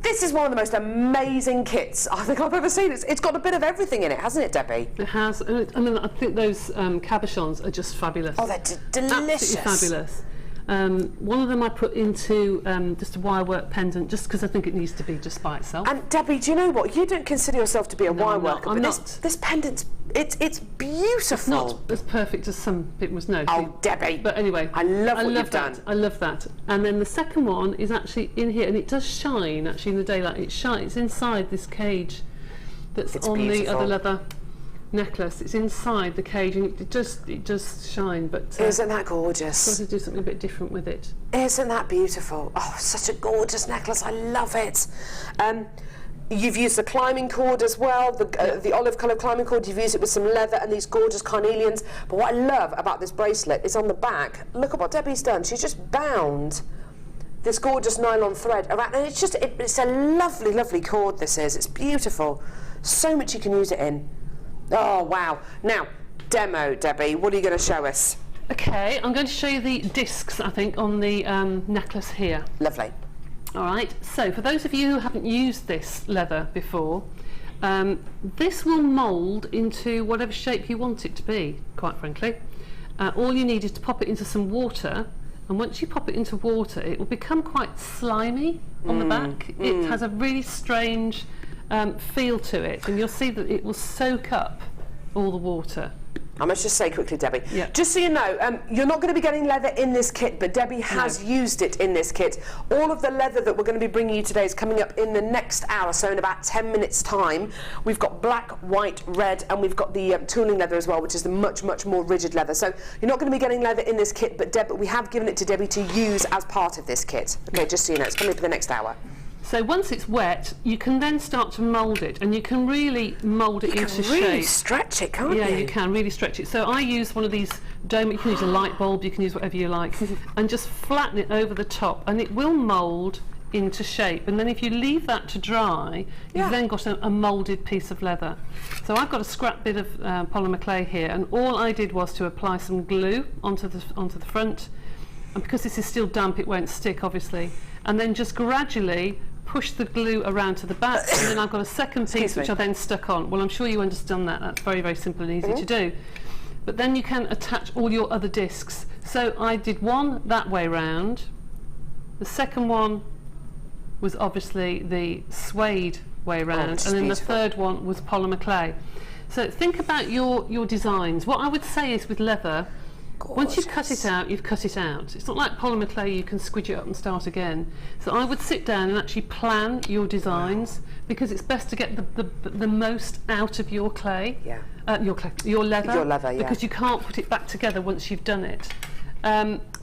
This is one of the most amazing kits I think I've ever seen. It's got a bit of everything in it, hasn't it, Debbie? It has. I mean, I think those cabochons are just fabulous. Oh, they're delicious. Absolutely fabulous. One of them I put into just a wire work pendant, just because I think it needs to be just by itself. And Debbie, do you know what? You don't consider yourself to be a wire worker, I'm but not. this pendant, it's beautiful. It's not as perfect as some people must know. Oh, Debbie. But anyway, I love what you've done. I love that. And then the second one is actually in here, and it does shine actually in the daylight. It shines. It's inside this cage that's on beautiful. the other leather necklace. It's inside the cage, and it does shine. But Isn't that gorgeous? got to do something a bit different with it. Isn't that beautiful? Oh, such a gorgeous necklace. I love it. You've used the climbing cord as well, the olive colour climbing cord. You've used it with some leather and these gorgeous carnelians. But what I love about this bracelet is on the back, look at what Debbie's done. She's just bound this gorgeous nylon thread around, and it's a lovely, lovely cord this is. It's beautiful. So much you can use it in. Oh, wow. Now, demo, Debbie. What are you going to show us? Okay, I'm going to show you the discs, I think, on the necklace here. Lovely. All right, so for those of you who haven't used this leather before, this will mould into whatever shape you want it to be, quite frankly. All you need is to pop it into some water, and once you pop it into water, it will become quite slimy on the back. It has a really strange feel to it, and you'll see that it will soak up all the water. I must just say quickly, Debbie, Yeah. just so you know, you're not going to be getting leather in this kit, but Debbie has used it in this kit. All of the leather that we're going to be bringing you today is coming up in the next hour, so in about 10 minutes' time. We've got black, white, red, and we've got the tooling leather as well, which is the much, much more rigid leather. So you're not going to be getting leather in this kit, but we have given it to Debbie to use as part of this kit. Okay, just so you know, it's coming up in the next hour. So once it's wet, you can then start to mould it, and you can really mould it into shape. Really stretch it, can't you? Yeah, you can really stretch it. So I use one of these dome. You can use a light bulb. You can use whatever you like, and just flatten it over the top, and it will mould into shape. And then if you leave that to dry, you've then got a moulded piece of leather. So I've got a scrap bit of polymer clay here, and all I did was to apply some glue onto the front, and because this is still damp, it won't stick, obviously. And then just gradually push the glue around to the back, and then I've got a second piece which I then stuck on. Well, I'm sure you understand that. That's very, very simple and easy to do. But then you can attach all your other discs. So I did one that way round. The second one was obviously the suede way round, and then the third one was polymer clay. So think about your designs. What I would say is with leather, once you've cut it out, you've cut it out. It's not like polymer clay, you can squidge it up and start again. So I would sit down and actually plan your designs, because it's best to get the most out of your clay. Your leather. Because you can't put it back together once you've done it.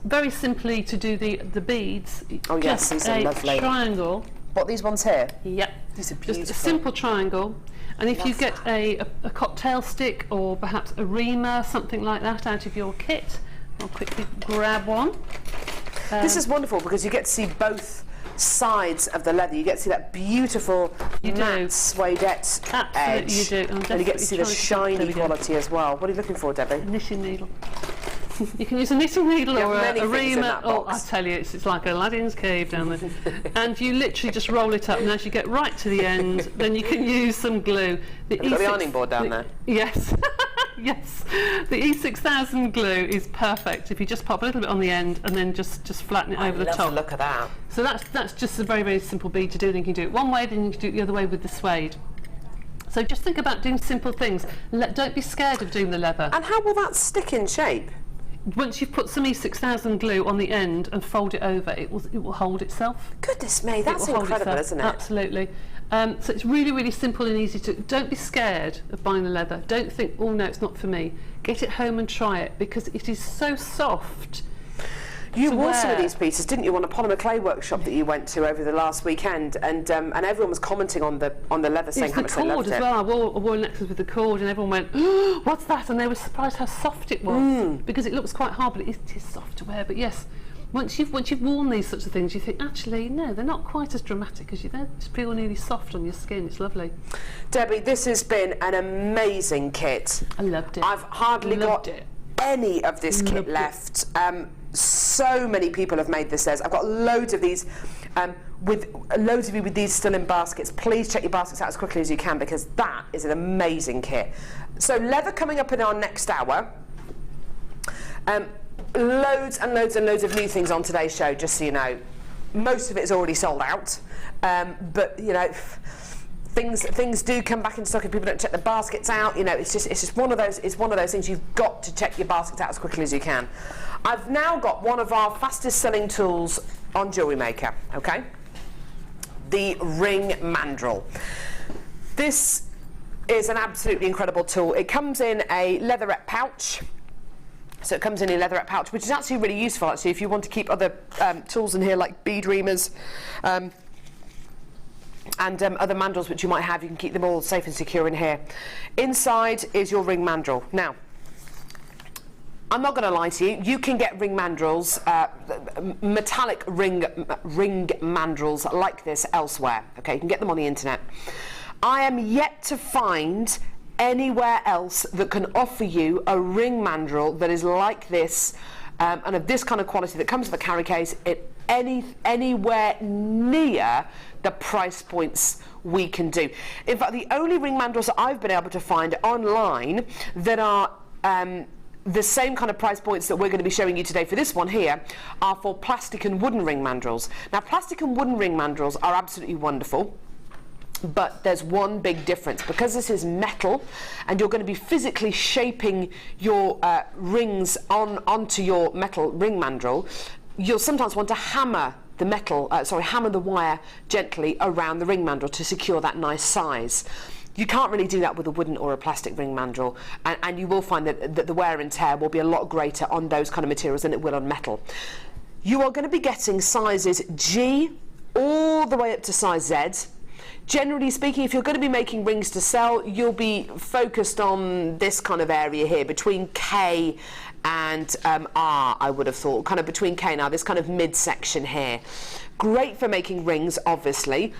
Very simply, to do the beads, yes, these are lovely. Triangle. What, these ones here? Yep. These are beautiful. Just a simple triangle. And if you get a cocktail stick, or perhaps a reamer, something like that, out of your kit, I'll quickly grab one. This is wonderful because you get to see both sides of the leather. You get to see that beautiful matte suedette edge. Absolutely, you do. And you get to see the shiny quality as well. What are you looking for, Debbie? A knitting needle. You can use a knitting needle or a reamer. Oh, I tell you, it's like Aladdin's cave down there. And you literally just roll it up, and as you get right to the end, then you can use some glue. Have you got the ironing board down there? Yes. Yes, the E6000 glue is perfect if you just pop a little bit on the end and then just flatten it over the top. Look at that. So that's just a very, very simple bead to do. Then you can do it one way, then you can do it the other way with the suede. So just think about doing simple things. Don't be scared of doing the leather. And how will that stick in shape? Once you've put some E6000 glue on the end and fold it over, it will hold itself. Goodness me, that's incredible, isn't it? Absolutely. So it's really, really simple and easy to. Don't be scared of buying the leather. Don't think, oh no, it's not for me. Get it home and try it because it is so soft. You wore some of these pieces, didn't you, on a polymer clay workshop that you went to over the last weekend, and everyone was commenting on the leather, saying how much they loved it. The cord as well. I wore necklaces with the cord, and everyone went, oh, "What's that?" And they were surprised how soft it was because it looks quite hard, but it is soft to wear. But yes, once you've worn these sorts of things, you think actually no, they're not quite as dramatic as you. They just feel really soft on your skin. It's lovely. Debbie, this has been an amazing kit. I loved it. I've hardly got any of this kit left. So many people have made this. I've got loads of these, with loads of you with these still in baskets. Please check your baskets out as quickly as you can because that is an amazing kit. So leather coming up in our next hour. Loads and loads and loads of new things on today's show, just so you know. Most of it is already sold out, but you know, things do come back in stock if people don't check the baskets out. You know, it's just one of those. It's one of those things you've got to check your baskets out as quickly as you can. I've now got one of our fastest selling tools on Jewellery Maker. Okay, the ring mandrel. This is an absolutely incredible tool. It comes in a leatherette pouch. So it comes in a leatherette pouch, which is actually really useful actually if you want to keep other tools in here like bead reamers and other mandrels which you might have. You can keep them all safe and secure in here. Inside is your ring mandrel. Now, I'm not going to lie to you, you can get ring mandrels, metallic ring mandrels like this elsewhere. Okay, you can get them on the internet. I am yet to find anywhere else that can offer you a ring mandrel that is like this and of this kind of quality that comes with a carry case anywhere near the price points we can do. In fact, the only ring mandrels that I've been able to find online that are the same kind of price points that we're going to be showing you today for this one here are for plastic and wooden ring mandrels. Now, plastic and wooden ring mandrels are absolutely wonderful. But there's one big difference. Because this is metal and you're going to be physically shaping your rings onto your metal ring mandrel, you'll sometimes want to hammer the wire gently around the ring mandrel to secure that nice size. You can't really do that with a wooden or a plastic ring mandrel, and you will find that the wear and tear will be a lot greater on those kind of materials than it will on metal. You are going to be getting sizes G all the way up to size Z. Generally speaking, if you're going to be making rings to sell, you'll be focused on this kind of area here, between K and R, I would have thought, kind of between K and R, this kind of midsection here. Great for making rings, obviously.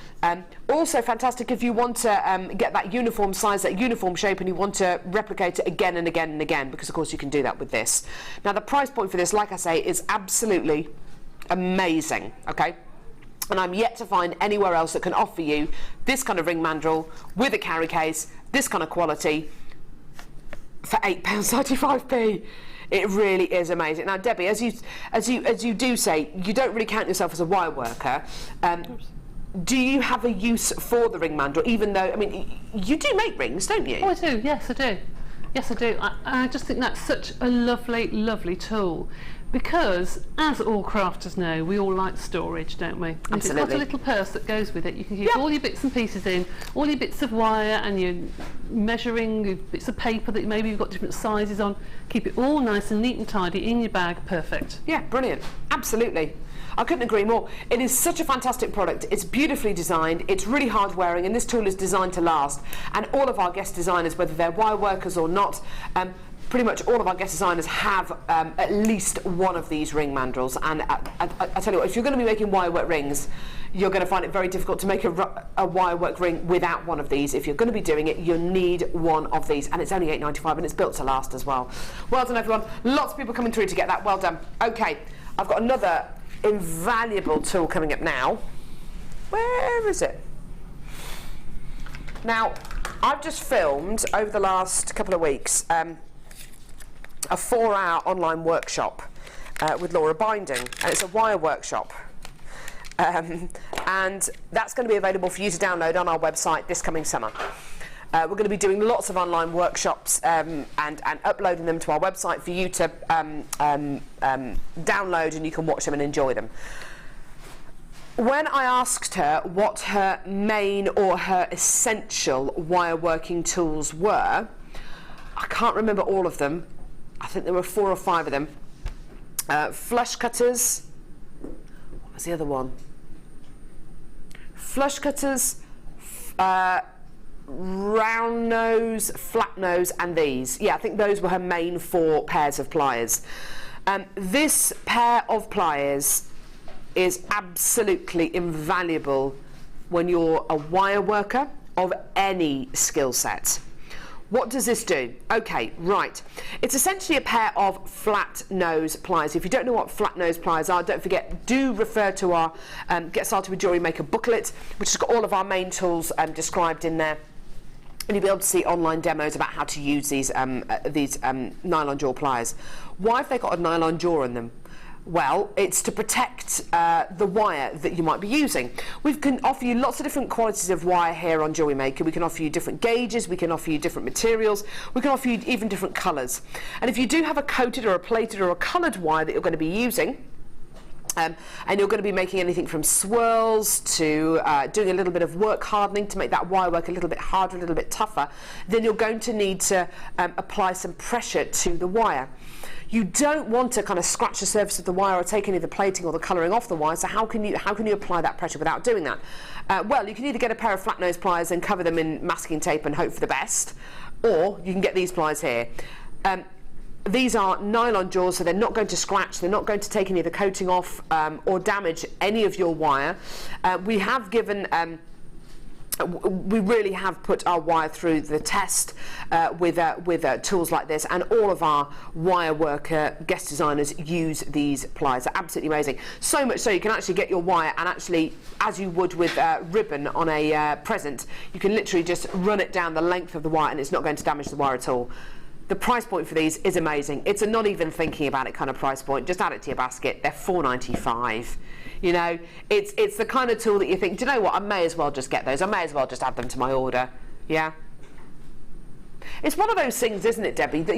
Also fantastic if you want to get that uniform size, that uniform shape, and you want to replicate it again and again and again, because of course you can do that with this. Now, the price point for this, like I say, is absolutely amazing, okay? And I'm yet to find anywhere else that can offer you this kind of ring mandrel with a carry case, this kind of quality, for £8.95p. It really is amazing. Now, Debbie, as you do say, you don't really count yourself as a wire worker. Do you have a use for the ring mandrel? Even though, I mean, you do make rings, don't you? Oh, I do. Yes, I do. Yes, I do. I just think that's such a lovely, lovely tool. Because, as all crafters know, we all like storage, don't we? Absolutely. If it's got a little purse that goes with it, you can keep all your bits and pieces in, all your bits of wire and your measuring bits of paper that maybe you've got different sizes on. Keep it all nice and neat and tidy in your bag. Perfect. Yeah, brilliant. Absolutely. I couldn't agree more. It is such a fantastic product. It's beautifully designed, it's really hard wearing, and this tool is designed to last. And all of our guest designers, whether they're wire workers or not, pretty much all of our guest designers have at least one of these ring mandrels. And I tell you what, if you're going to be making wire work rings, you're going to find it very difficult to make a wire work ring without one of these. If you're going to be doing it, you need one of these, and it's only £8.95, and it's built to last as well. Well done, everyone. Lots of people coming through to get that. Well done. Okay, I've got another invaluable tool coming up now. Where is it? Now, I've just filmed over the last couple of weeks a 4-hour online workshop with Laura Binding, and it's a wire workshop. And that's going to be available for you to download on our website this coming summer. We're going to be doing lots of online workshops and uploading them to our website for you to download, and you can watch them and enjoy them. When I asked her what her main or her essential wire working tools were, I can't remember all of them. I think there were 4 or 5 of them. Flush cutters. What was the other one? Flush cutters, round nose, flat nose, and these. Yeah, I think those were her main 4 pairs of pliers. This pair of pliers is absolutely invaluable when you're a wire worker of any skill set. What does this do? Okay, right. It's essentially a pair of flat nose pliers. If you don't know what flat nose pliers are, don't forget, do refer to our Get Started with Jewellery Maker booklet, which has got all of our main tools described in there. And you'll be able to see online demos about how to use these nylon jaw pliers. Why have they got a nylon jaw in them? Well, it's to protect the wire that you might be using. We can offer you lots of different qualities of wire here on Jewellery Maker. We can offer you different gauges, we can offer you different materials, we can offer you even different colours. And if you do have a coated or a plated or a coloured wire that you're going to be using, and you're going to be making anything from swirls to doing a little bit of work hardening to make that wire work a little bit harder, a little bit tougher, then you're going to need to apply some pressure to the wire. You don't want to kind of scratch the surface of the wire or take any of the plating or the colouring off the wire, so how can you apply that pressure without doing that? Well, you can either get a pair of flat nose pliers and cover them in masking tape and hope for the best, or you can get these pliers here. These are nylon jaws, so they're not going to scratch, they're not going to take any of the coating off or damage any of your wire. We have given we really have put our wire through the test with tools like this, and all of our wire worker guest designers use these pliers. They're absolutely amazing. So much so you can actually get your wire and actually, as you would with ribbon on a present, you can literally just run it down the length of the wire and it's not going to damage the wire at all. The price point for these is amazing. It's a not even thinking about it kind of price point. Just add it to your basket. They're $4.95. You know, it's the kind of tool that you think, do you know what, I may as well just get those. I may as well just add them to my order. Yeah. It's one of those things, isn't it, Debbie, that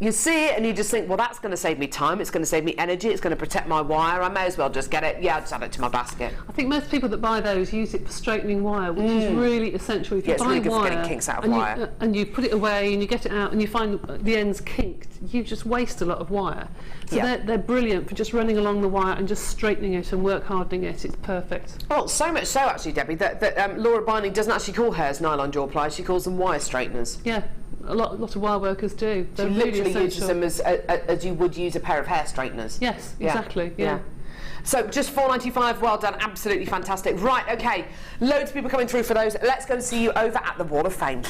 you see it and you just think, well, that's going to save me time, it's going to save me energy, it's going to protect my wire, I may as well just get it. Yeah, I'll just add it to my basket. I think most people that buy those use it for straightening wire, which is really essential. If you buy really good wire for getting kinks out of wire. And you put it away and you get it out and you find the ends kinked, you just waste a lot of wire. So they're brilliant for just running along the wire and just straightening it and work hardening it. It's perfect. Well, so much so actually, Debbie, that Laura Binding doesn't actually call hers nylon jaw pliers, she calls them wire straighteners. Yeah. A lot of wire workers do. She literally uses them as you would use a pair of hair straighteners. Yes, exactly. Yeah. So just $4.95, well done, absolutely fantastic. Right, okay, loads of people coming through for those. Let's go and see you over at the Wall of Fame.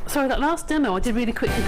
Sorry, that last demo I did really quickly.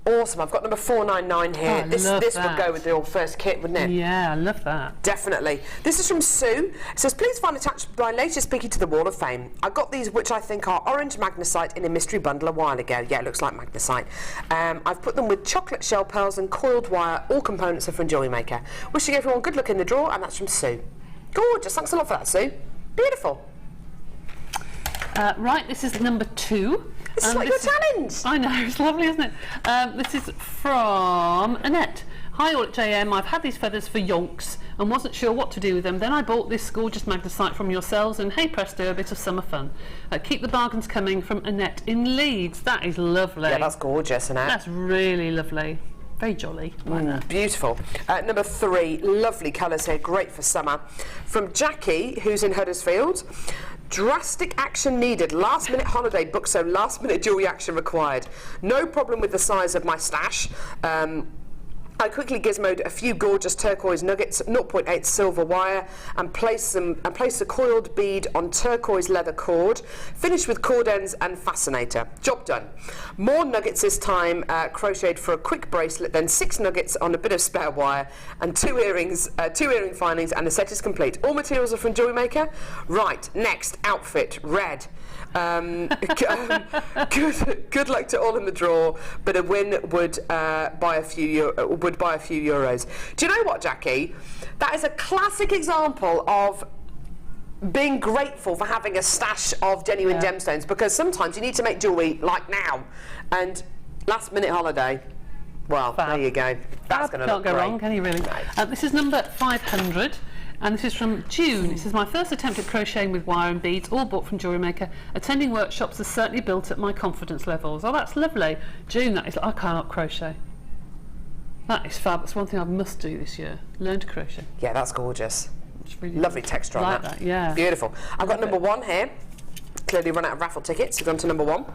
Awesome, I've got number 499 here. Oh, this would go with your first kit, wouldn't it? Yeah, I love that. Definitely. This is from Sue. It says, please find attached my latest picky to the Wall of Fame. I got these, which I think are orange magnesite in a mystery bundle a while ago. Yeah, it looks like magnesite. I've put them with chocolate shell pearls and coiled wire. All components are from Jewellery Maker. Wishing everyone good luck in the draw, and that's from Sue. Gorgeous, thanks a lot for that, Sue. Beautiful. Right, this is number 2. This is like your challenge. I know, it's lovely, isn't it? This is from Annette. Hi all at JM, I've had these feathers for yonks and wasn't sure what to do with them. Then I bought this gorgeous magnesite from yourselves and hey presto, a bit of summer fun. Keep the bargains coming, from Annette in Leeds. That is lovely. Yeah, that's gorgeous, Annette. That's really lovely. Very jolly. Beautiful. Number 3, lovely colours here, great for summer. From Jackie, who's in Huddersfield. Drastic action needed, last minute holiday book, so last minute jewellery action required. No problem with the size of my stash. I quickly gizmoed a few gorgeous turquoise nuggets, 0.8 silver wire, and placed the coiled bead on turquoise leather cord, finished with cord ends and fascinator. Job done. More nuggets this time, crocheted for a quick bracelet, then 6 nuggets on a bit of spare wire, and 2 earring findings, and the set is complete. All materials are from Jewellery Maker. Right, next outfit, red. Good luck to all in the draw, but a win would buy a few euros. Do you know what, Jackie? That is a classic example of being grateful for having a stash of genuine gemstones, because sometimes you need to make jewellery like now, and last minute holiday. Well, there you go. That's going to look great. Can't go wrong, can you really? This is number 500. And this is from June. It says, my first attempt at crocheting with wire and beads, all bought from Jewellery Maker. Attending workshops has certainly built up my confidence levels. Oh, that's lovely. June, that is, I cannot crochet. That is fab. That's one thing I must do this year. Learn to crochet. Yeah, that's gorgeous. It's really lovely texture on that. Yeah. Beautiful. I've got number 1 here. Clearly run out of raffle tickets. We've gone to number 1.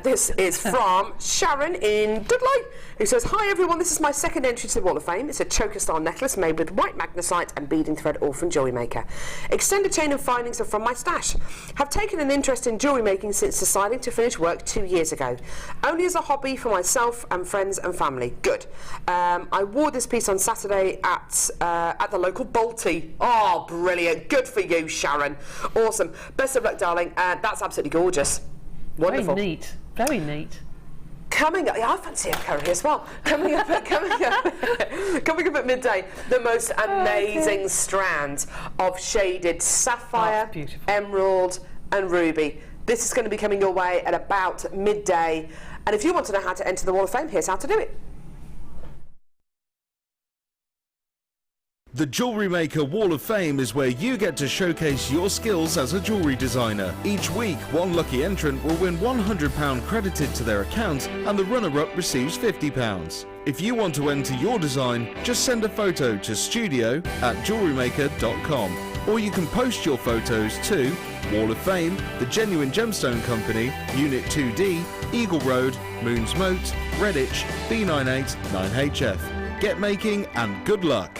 This is from Sharon in Dudley, who says, hi everyone, this is my second entry to the Wall of Fame. It's a choker style necklace made with white magnesite and beading thread, all from Jewellery Maker. Extended chain and findings are from my stash. Have taken an interest in jewellery making since deciding to finish work 2 years ago. Only as a hobby for myself and friends and family. Good. I wore this piece on Saturday at the local Balti. Oh, brilliant. Good for you, Sharon. Awesome. Best of luck, darling. That's absolutely gorgeous. Wonderful. Very neat. Very neat. Coming up, yeah, I fancy a curry as well. Coming up at midday, the most amazing strands of shaded sapphire, emerald, and ruby. This is going to be coming your way at about midday. And if you want to know how to enter the Wall of Fame, here's how to do it. The Jewellery Maker Wall of Fame is where you get to showcase your skills as a jewellery designer. Each week, one lucky entrant will win £100 credited to their account, and the runner-up receives £50. If you want to enter your design, just send a photo to studio@jewellerymaker.com, or you can post your photos to Wall of Fame, The Genuine Gemstone Company, Unit 2D, Eagle Road, Moons Moat, Redditch, B98 9HF. Get making and good luck!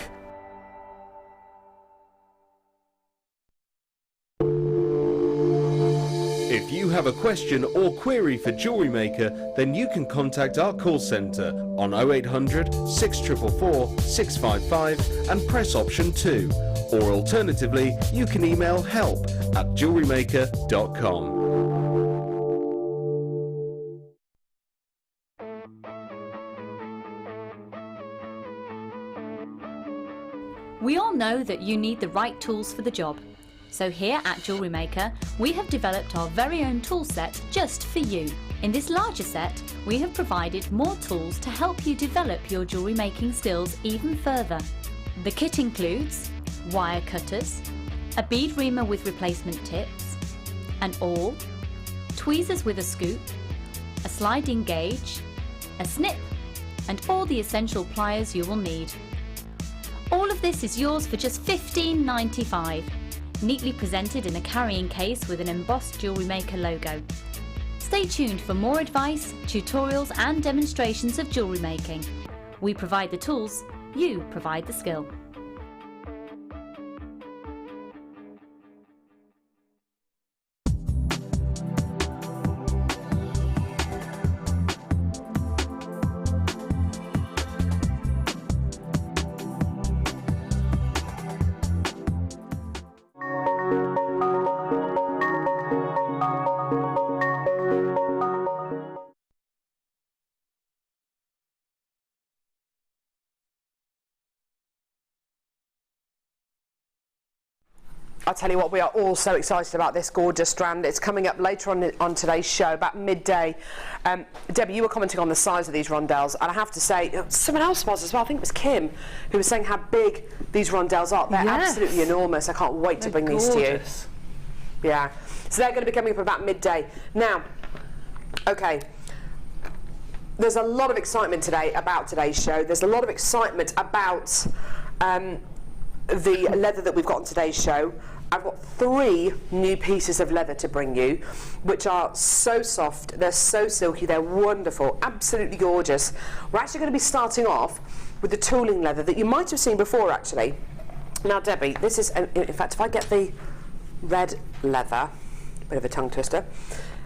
If you have a question or query for Jewellery Maker, then you can contact our call centre on 0800 644 655 and press option 2. Or alternatively, you can email help@jewellerymaker.com. We all know that you need the right tools for the job. So here at Jewellery Maker, we have developed our very own tool set just for you. In this larger set, we have provided more tools to help you develop your jewellery making skills even further. The kit includes wire cutters, a bead reamer with replacement tips, an awl, tweezers with a scoop, a sliding gauge, a snip, and all the essential pliers you will need. All of this is yours for just $15.95. Neatly presented in a carrying case with an embossed Jewellery Maker logo. Stay tuned for more advice, tutorials and demonstrations of jewellery making. We provide the tools, you provide the skill. I'll tell you what, we are all so excited about this gorgeous strand. It's coming up later on today's show, about midday. Debbie, you were commenting on the size of these rondelles, and I have to say, someone else was as well, I think it was Kim, who was saying how big these rondelles are. They're absolutely enormous. I can't wait to bring these to you. Yeah, so they're going to be coming up about midday. Now, okay, there's a lot of excitement today about today's show. There's a lot of excitement about the leather that we've got on today's show. I've got 3 new pieces of leather to bring you, which are so soft, they're so silky, they're wonderful, absolutely gorgeous. We're actually going to be starting off with the tooling leather that you might have seen before, actually. Now, Debbie, this is, in fact, if I get the red leather, bit of a tongue twister,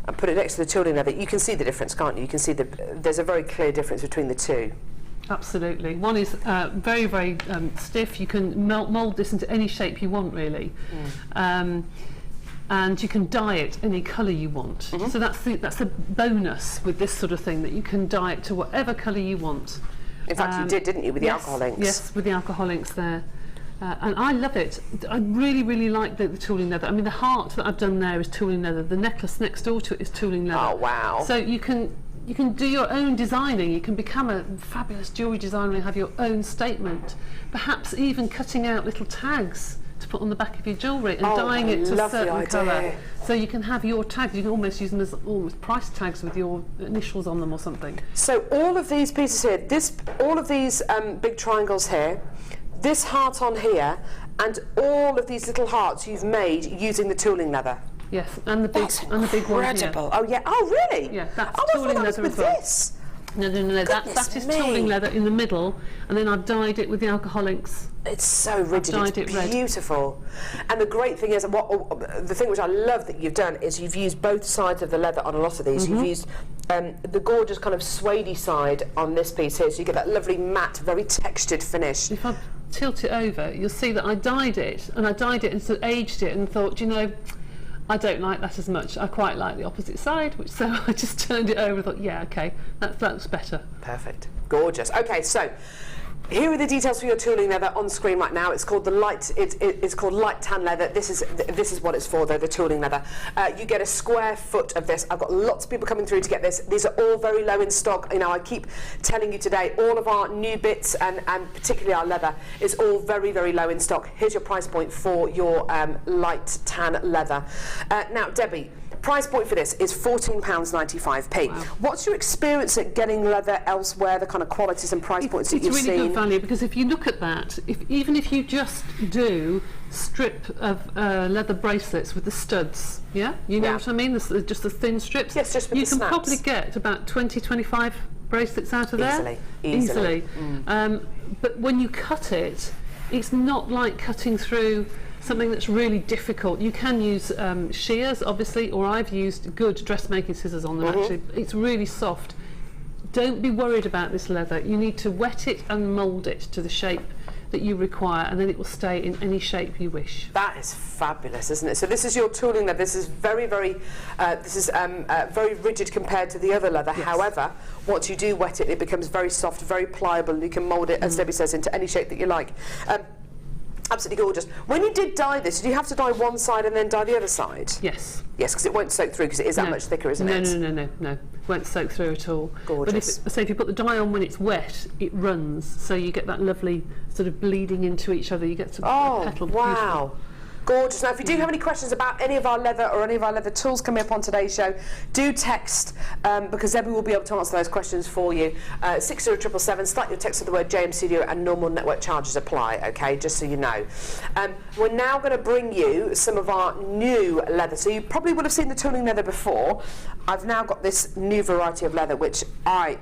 and put it next to the tooling leather, you can see the difference, can't you? You can see there's a very clear difference between the two. Absolutely. One is very, very stiff. You can mould this into any shape you want, really. And you can dye it any colour you want. So that's the bonus with this sort of thing, that you can dye it to whatever colour you want. In fact, you did, didn't you, with the alcohol inks? Yes, with the alcohol inks there. And I love it. I really, really like the tooling leather. I mean, the heart that I've done there is tooling leather. The necklace next door to it is tooling leather. Oh, wow. So you can do your own designing. You can become a fabulous jewellery designer and have your own statement. Perhaps even cutting out little tags to put on the back of your jewellery and dyeing it to a certain colour. So you can have your tags. You can almost use them as almost price tags with your initials on them or something. So all of these pieces here, all of these big triangles here, this heart on here, and all of these little hearts you've made using the tooling leather. Yes, and the big one here. Incredible. Oh yeah. Oh really? Yeah, that's tooling leather as well. This. No. That is tooling leather in the middle, and then I've dyed it with the alcohol inks. It's so rigid. It's beautiful. And the great thing is, the thing which I love that you've done is you've used both sides of the leather on a lot of these. You've used the gorgeous kind of suede side on this piece here, so you get that lovely matte, very textured finish. If I tilt it over, you'll see that I dyed it, and sort of aged it, and thought, you know, I don't like that as much. I quite like the opposite side, so I just turned it over and thought, yeah, okay, that looks better. Perfect. Gorgeous. Okay, so here are the details for your tooling leather on screen right now. It's called the it's called light tan leather. This is what it's for, though, the tooling leather. You get a square foot of this. I've got lots of people coming through to get this. These are all very low in stock. You know, I keep telling you today, all of our new bits and particularly our leather is all very, very low in stock. Here's your price point for your light tan leather. Now, Debbie, price point for this is £14.95p. Wow. What's your experience at getting leather elsewhere, the kind of qualities and price points that you've seen? It's really good value, because if you look at that, even if you just do strip of leather bracelets with the studs, you know what I mean? Just the thin strips. Yes, just with you the can snaps. Probably get about 20-25 bracelets out of there. Easily. But when you cut it, it's not like cutting through something that's really difficult. You can use shears, obviously, or I've used good dressmaking scissors on them. Actually, it's really soft. Don't be worried about this leather. You need to wet it and mould it to the shape that you require, and then it will stay in any shape you wish. That is fabulous, isn't it? So this is your tooling leather. This is very, very, very rigid compared to the other leather. Yes. However, once you do wet it, it becomes very soft, very pliable, and you can mould it, as Debbie says, into any shape that you like. Absolutely gorgeous. When you did dye this, did you have to dye one side and then dye the other side? Yes. Yes, because it won't soak through, because it is that much thicker, isn't it? No. Won't soak through at all. Gorgeous. But if you put the dye on when it's wet, it runs, so you get that lovely sort of bleeding into each other. You get some petal. Wow. Beautiful. Gorgeous. Now, if you do have any questions about any of our leather or any of our leather tools coming up on today's show, do text, because Debbie will be able to answer those questions for you. 60777, start your text with the word JM Studio, and normal network charges apply, okay, just so you know. We're now going to bring you some of our new leather. So you probably would have seen the tooling leather before. I've now got this new variety of leather, which I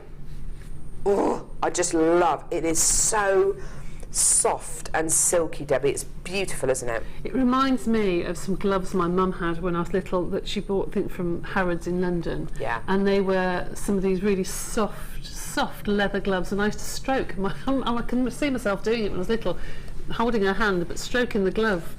just love. It is so soft and silky, Debbie. It's beautiful, isn't it? It reminds me of some gloves my mum had when I was little that she bought, I think, from Harrods in London. Yeah. And they were some of these really soft leather gloves, and I used to stroke my mum. I can see myself doing it when I was little, holding her hand but stroking the glove.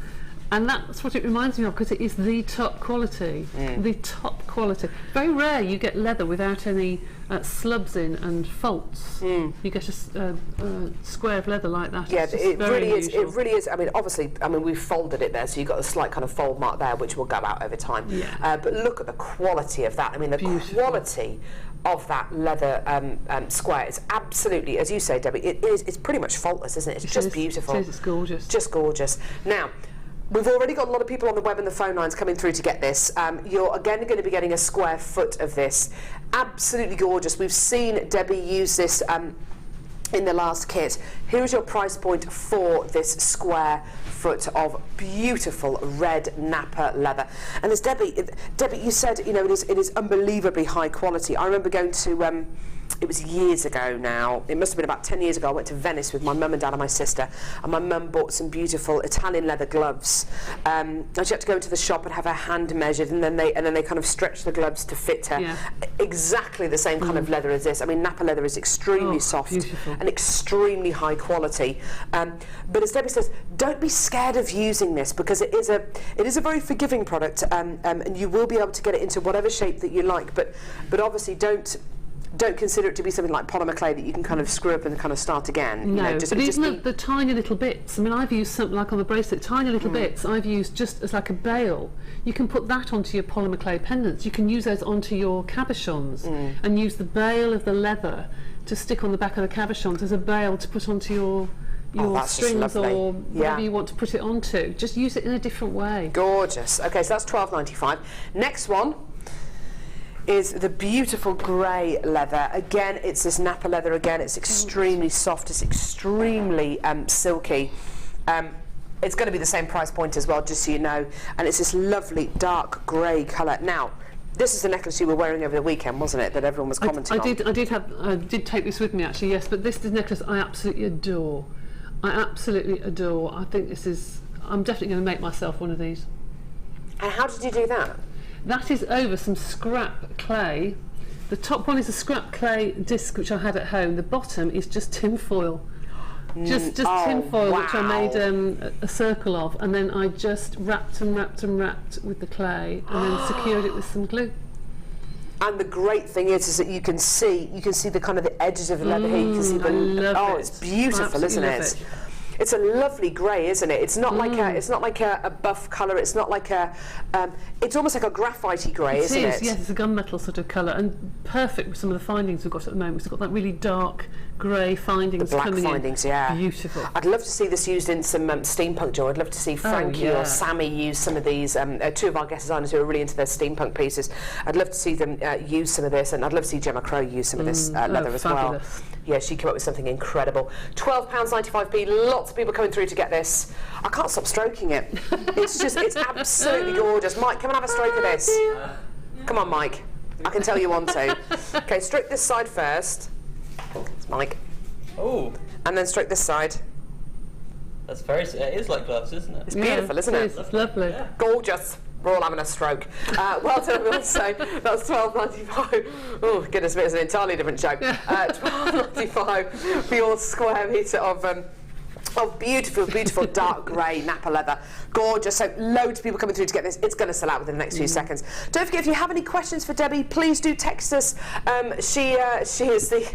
And that's what it reminds me of, because it is the top quality. The top quality. Very rare you get leather without any slubs in and faults. You get a square of leather like that. Yeah, it really is. It really is. I mean, obviously, we've folded it there, so you've got a slight kind of fold mark there, which will go out over time. Yeah. But look at the quality of that. I mean, the quality of that leather square is absolutely, as you say, Debbie, it's pretty much faultless, isn't it? It's just beautiful. It is, it's gorgeous. Just gorgeous. Now, we've already got a lot of people on the web and the phone lines coming through to get this. You're again going to be getting a square foot of this. Absolutely gorgeous. We've seen Debbie use this in the last kit. Here is your price point for this square foot of beautiful red Napa leather. And as Debbie, you said, you know, it is unbelievably high quality. I remember going to, it was years ago now, it must have been about 10 years ago, I went to Venice with my mum and dad and my sister, and my mum bought some beautiful Italian leather gloves. And she had to go into the shop and have her hand measured, and then they kind of stretched the gloves to fit her. Yeah. Exactly the same kind of leather as this. I mean, Napa leather is extremely soft beautiful. and extremely high quality. But as Debbie says, don't be scared of using this, because it is a very forgiving product, and you will be able to get it into whatever shape that you like. But obviously don't consider it to be something like polymer clay that you can kind of screw up and kind of start again. No, you know, but even the tiny little bits. I mean, I've used something like on the bracelet, tiny little bits. I've used just as like a bail. You can put that onto your polymer clay pendants. You can use those onto your cabochons and use the bail of the leather to stick on the back of the cabochons as a bail to put onto your strings or whatever you want to put it onto. Just use it in a different way. Gorgeous. Okay, so that's £12.95. Next one is the beautiful grey leather. Again, it's this Napa leather again. It's extremely soft. It's extremely silky. It's going to be the same price point as well, just so you know. And it's this lovely dark grey colour. Now, this is the necklace you were wearing over the weekend, wasn't it? That everyone was commenting on. I did take this with me actually. Yes, but this necklace I absolutely adore. I absolutely adore. I think this is. I'm definitely going to make myself one of these. And how did you do that? That is over some scrap clay. The top one is a scrap clay disc which I had at home. The bottom is just tin foil. Just tin foil, which I made a circle of, and then I just wrapped and wrapped and wrapped with the clay, and then secured it with some glue. And the great thing is that you can see the kind of the edges of the leather here. You can see the it's beautiful, isn't it? It's a lovely grey, isn't it? It's not like a buff colour. It's not like a. It's almost like a graphite-y grey, isn't it? Yes, it's a gunmetal sort of colour, and perfect with some of the findings we've got at the moment. We've got that really dark grey findings the black coming findings, in. Yeah. Beautiful. I'd love to see this used in some steampunk jewellery. I'd love to see Frankie or Sammy use some of these. Two of our guest designers who are really into their steampunk pieces. I'd love to see them use some of this, and I'd love to see Gemma Crow use some of this leather as well. Yeah, she came up with something incredible. £12.95p. Lots of people coming through to get this. I can't stop stroking it. It's absolutely gorgeous. Mike, come and have a stroke of this. Come on, Mike. I can tell you want to. Okay, stroke this side first. It's Mike. Oh. And then stroke this side. That's it is like gloves, isn't it? It's beautiful, isn't it? It's lovely. Yeah. Gorgeous. We're all having a stroke. Well done, everyone. So that's £12.95. Oh goodness me, it's an entirely different joke. £12.95 for your square metre of beautiful, beautiful dark grey Napa leather. Gorgeous. So loads of people coming through to get this. It's going to sell out within the next few seconds. Don't forget, if you have any questions for Debbie, please do text us. She is the.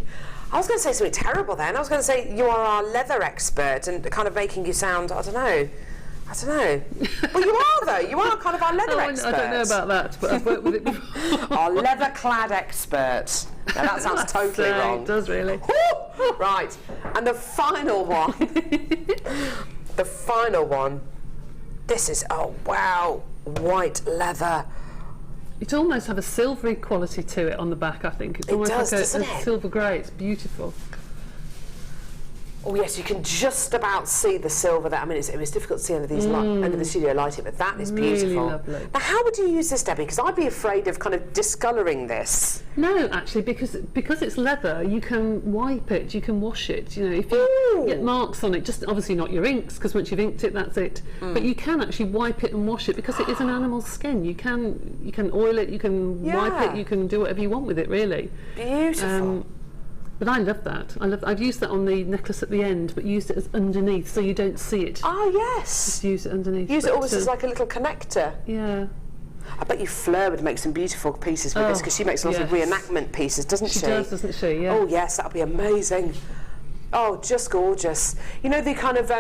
I was going to say something terrible then. I was going to say you are our leather expert and kind of making you sound, I don't know. Well, you are though. You are kind of our leather expert. I don't know about that, but I've worked with it before. Our leather-clad expert. Now that sounds totally wrong. It does really. Right, and the final one. The final one. This is white leather. It almost have a silvery quality to it on the back. I think it's almost like a silver grey. It's beautiful. Oh yes, you can just about see the silver there. I mean, it was difficult to see under these under the studio lighting, but that is beautiful. Really lovely. Now, how would you use this, Debbie? Because I'd be afraid of kind of discolouring this. No, actually, because it's leather, you can wipe it, you can wash it. You know, if you get marks on it, just obviously not your inks, because once you've inked it, that's it. But you can actually wipe it and wash it because it is an animal's skin. You can oil it, you can wipe it, you can do whatever you want with it, really. Beautiful. But I love that. I've used that on the necklace at the end, but used it as underneath, so you don't see it. Oh yes. Just use it underneath. Use it almost as like a little connector. Yeah. I bet you Fleur would make some beautiful pieces with this, because she makes lots of reenactment pieces, doesn't she? She does, doesn't she? Yeah. Oh yes, that would be amazing. Oh, just gorgeous. You know, the kind of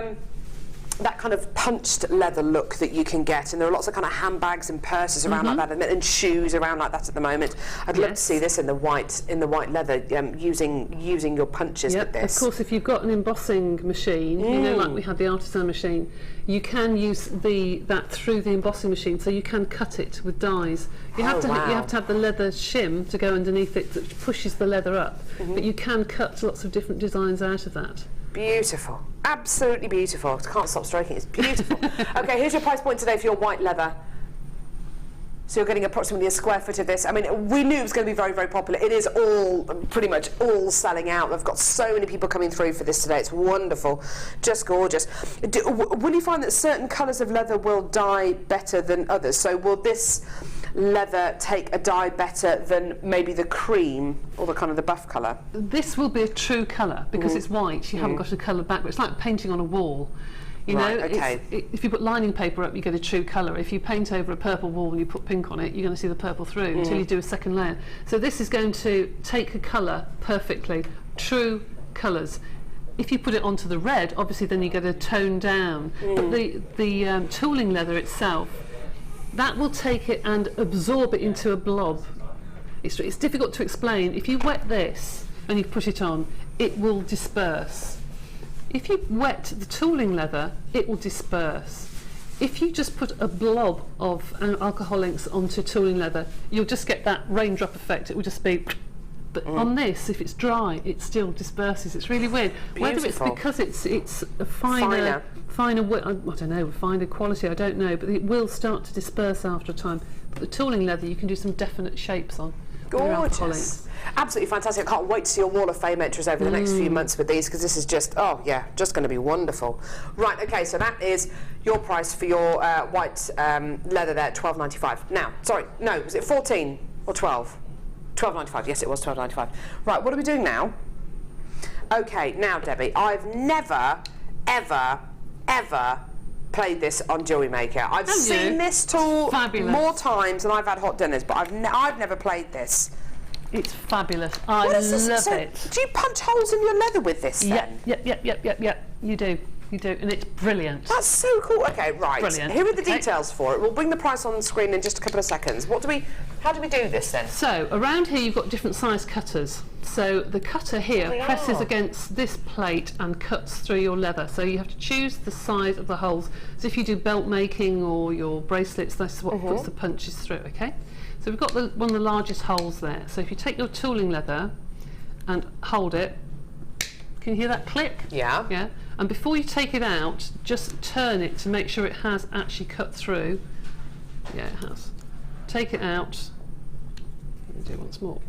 that kind of punched leather look that you can get, and there are lots of kind of handbags and purses around like that, and shoes around like that at the moment. I'd love to see this in the white leather, using your punches with this. Of course, if you've got an embossing machine, you know, like we had the artisan machine, you can use that through the embossing machine, so you can cut it with dies. You have to have the leather shim to go underneath it, which pushes the leather up, but you can cut lots of different designs out of that. Beautiful. Absolutely beautiful. I can't stop stroking it. It's beautiful. Okay, here's your price point today for your white leather. So you're getting approximately a square foot of this. I mean, we knew it was going to be very, very popular. It is all, pretty much all selling out. I've got so many people coming through for this today. It's wonderful. Just gorgeous. Will you find that certain colours of leather will dye better than others? So will this leather take a dye better than maybe the cream or the kind of the buff colour? This will be a true colour because it's white. You haven't got a colour back. It's like painting on a wall. You know, okay. If you put lining paper up, you get a true colour. If you paint over a purple wall and you put pink on it, you're going to see the purple through until you do a second layer. So this is going to take a colour perfectly, true colours. If you put it onto the red, obviously then you get a tone down. But the tooling leather itself, that will take it and absorb it into a blob. It's difficult to explain. If you wet this and you put it on, it will disperse. If you wet the tooling leather, it will disperse. If you just put a blob of alcohol inks onto tooling leather, you'll just get that raindrop effect. It will just be... But on this, if it's dry, it still disperses. It's really weird. Beautiful. Whether it's because it's a finer, I don't know, finer quality, I don't know, but it will start to disperse after a time. But the tooling leather, you can do some definite shapes on. Gorgeous. Absolutely fantastic. I can't wait to see your Wall of Fame entries over the next few months with these, because this is just, oh yeah, just going to be wonderful. Right, okay, so that is your price for your white leather there, $12.95. Now, sorry, no, was it 14 or 12? $12.95, yes it was $12.95. Right, what are we doing now? Okay, now Debbie, I've never, ever, ever played this on Jewellery Maker. I've seen this tool more times than I've had hot dinners, but I've never played this. It's fabulous. I love it. Do you punch holes in your leather with this then? Yep. You do, and it's brilliant. That's so cool. Okay, right. Brilliant. Here are the details for it. We'll bring the price on the screen in just a couple of seconds. How do we do this then? So around here you've got different size cutters. So the cutter here presses against this plate and cuts through your leather. So you have to choose the size of the holes. So if you do belt making or your bracelets, that's what puts the punches through. Okay. So we've got one of the largest holes there. So if you take your tooling leather and hold it, can you hear that click? Yeah. Yeah. And before you take it out, just turn it to make sure it has actually cut through. Yeah, it has. Take it out. Let me do it once more.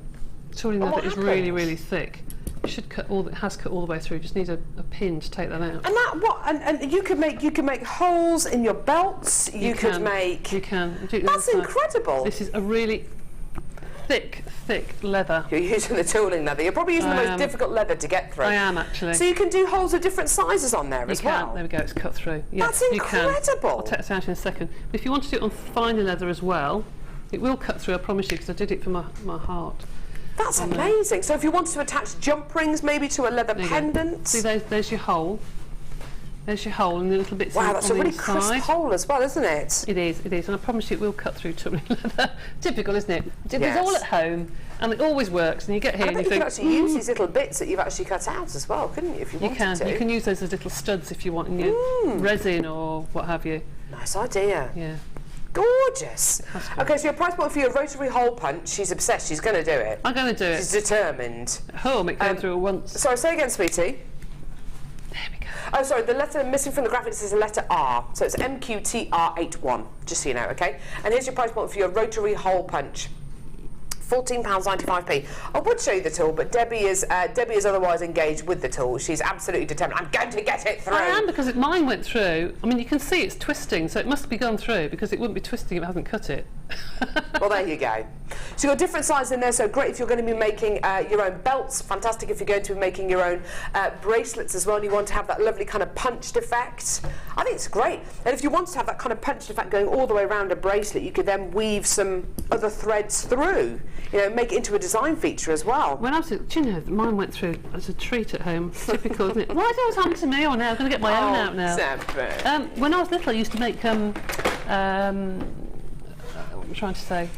Tooling leather is really, really thick. It should cut all. It has cut all the way through. Just need a pin to take that out. And that what? And you could make holes in your belts. You can. That's incredible. This is a really thick leather. You're using the tooling leather. You're probably using the most difficult leather to get through. I am actually. So you can do holes of different sizes on there as well. There we go. It's cut through. Yes, that's incredible. You can. I'll take this out in a second. But if you want to do it on finer leather as well, it will cut through. I promise you, because I did it for my heart. That's amazing. So if you wanted to attach jump rings maybe to a leather pendant. See, there's your hole. There's your hole and the little bits on the inside. Wow, that's a really crisp hole as well, isn't it? It is, and I promise you it will cut through tooling leather. Typical, isn't it? It's all at home, and it always works, and you get here and you think... you can actually use these little bits that you've actually cut out as well, couldn't you, if you wanted to? You can use those as little studs if you want in your resin or what have you. Nice idea. Yeah. Gorgeous. Okay, so your price point for your rotary hole punch, she's obsessed, she's going to do it. I'm going to do it. She's determined. Home, it came through it once. Sorry, say again, sweetie. There we go. Oh, sorry, the letter missing from the graphics is a letter R, so it's MQTR81, just so you know, okay? And here's your price point for your rotary hole punch. £14.95p. I would show you the tool, but Debbie is otherwise engaged with the tool. She's absolutely determined. I'm going to get it through. I am, because mine went through. I mean, you can see it's twisting, so it must be gone through, because it wouldn't be twisting if it hasn't cut it. Well, there you go. So you've got different sizes in there, so great if you're going to be making your own belts, fantastic if you're going to be making your own bracelets as well, and you want to have that lovely kind of punched effect. I think it's great. And if you want to have that kind of punched effect going all the way around a bracelet, you could then weave some other threads through. You know, make it into a design feature as well. When I was, do you know, mine went through as a treat at home. Typical, isn't it? Why does it always happen to me? Oh, now I'm going to get my own out now. Sapphire. When I was little, I used to make what am I trying to say?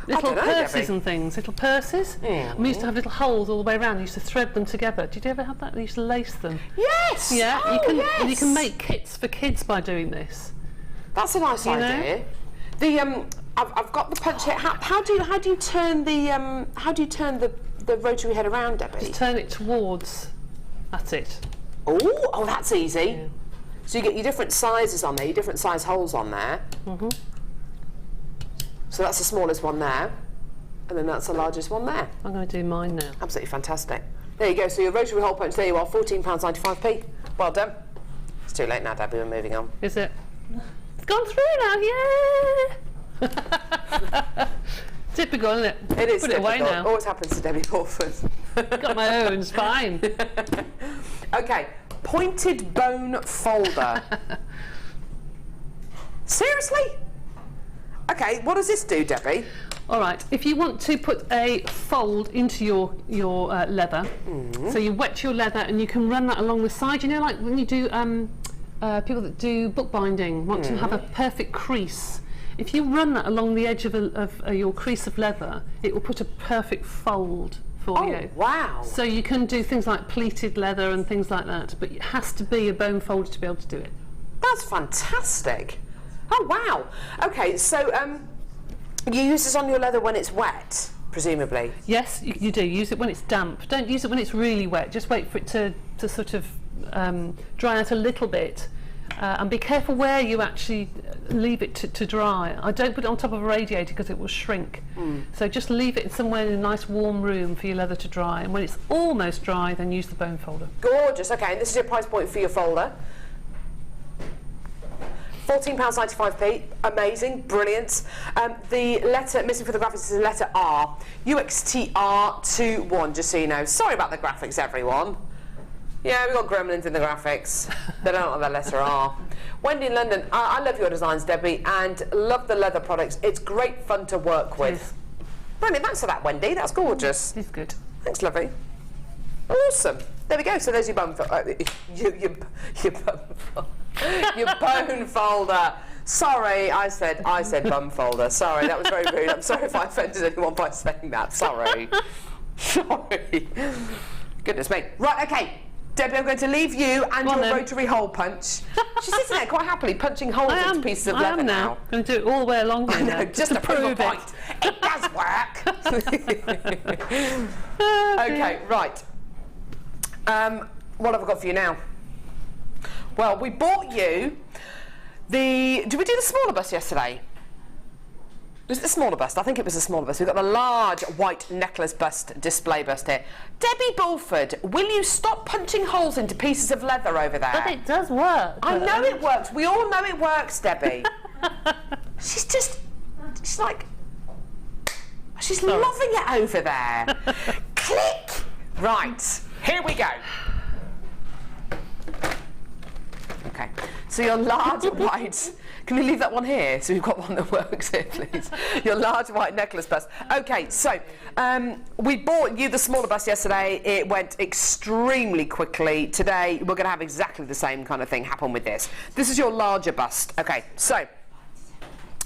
Little purses and things. Little purses. And we used to have little holes all the way around. You used to thread them together. Did you ever have that? You used to lace them. Yes. Yeah. Oh, and you can make kits for kids by doing this. That's a nice idea. The I've got the punch here. How do you turn the rotary head around, Debbie? Just turn it towards. That's it. Oh, that's easy. Yeah. So you get your different sizes on there, your different size holes on there. So that's the smallest one there, and then that's the largest one there. I'm going to do mine now. Absolutely fantastic. There you go, so your rotary hole punch, there you are, £14.95p. Well done. It's too late now, Debbie, we're moving on. Is it? It's gone through now, yeah! Typical, isn't it? It is Put typical. it away now. Always happens to Debbie Bulford. Got my own, it's fine. Okay, pointed bone folder. Seriously? Okay, what does this do, Debbie? All right, if you want to put a fold into your leather, so you wet your leather and you can run that along the side, you know, like when you do, people that do bookbinding want to have a perfect crease. If you run that along the edge of your crease of leather, it will put a perfect fold for you. Oh, wow. So you can do things like pleated leather and things like that, but it has to be a bone folder to be able to do it. That's fantastic. Oh, wow. Okay, so you use this on your leather when it's wet, presumably? Yes, you do. Use it when it's damp. Don't use it when it's really wet. Just wait for it to sort of dry out a little bit. And be careful where you actually leave it to dry. I don't put it on top of a radiator because it will shrink. So just leave it somewhere in a nice warm room for your leather to dry. And when it's almost dry, then use the bone folder. Gorgeous. Okay, and this is your price point for your folder. £14.95p, amazing, brilliant. The letter missing for the graphics is the letter R. UXTR21, just so you know. Sorry about the graphics, everyone. Yeah, we've got gremlins in the graphics. They don't like that letter R. Wendy in London, I love your designs, Debbie, and love the leather products. It's great fun to work with. Brilliant, thanks for that, Wendy. That's gorgeous. It's good. Thanks, lovely. Awesome. There we go. So there's your bone your bone folder. Sorry, I said bum folder. Sorry, that was very rude. I'm sorry if I offended anyone by saying that. Sorry. Sorry. Goodness me. Right, okay. Debbie, I'm going to leave you and your rotary hole punch. She's sitting there quite happily punching holes into pieces of leather now. I'm going to do it all the way along here now. Just to prove it. It does work. Okay, right. What have I got for you now? Well, we bought you did we do the smaller bust yesterday? Was it the smaller bust? I think it was the smaller bust. We've got the large white necklace bust, display bust here. Debbie Bulford, will you stop punching holes into pieces of leather over there? But it does work. I know it works. We all know it works, Debbie. she's like, she's loving it over there. Click. Right, here we go. Okay, so your large white, can we leave that one here? So we've got one that works here, please. Your large white necklace bust. Okay, so we bought you the smaller bust yesterday. It went extremely quickly. Today, we're going to have exactly the same kind of thing happen with this. This is your larger bust. Okay, so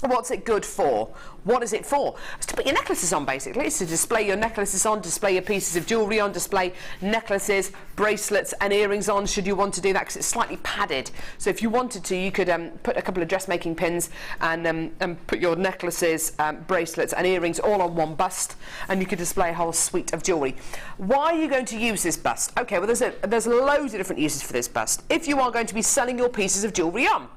what's it good for? What is it for? It's to put your necklaces on, basically. It's to display your necklaces on, display your pieces of jewellery on, display necklaces, bracelets and earrings on, should you want to do that, because it's slightly padded. So if you wanted to, you could put a couple of dressmaking pins and put your necklaces, bracelets and earrings all on one bust, and you could display a whole suite of jewellery. Why are you going to use this bust? Okay, well there's loads of different uses for this bust. If you are going to be selling your pieces of jewellery on,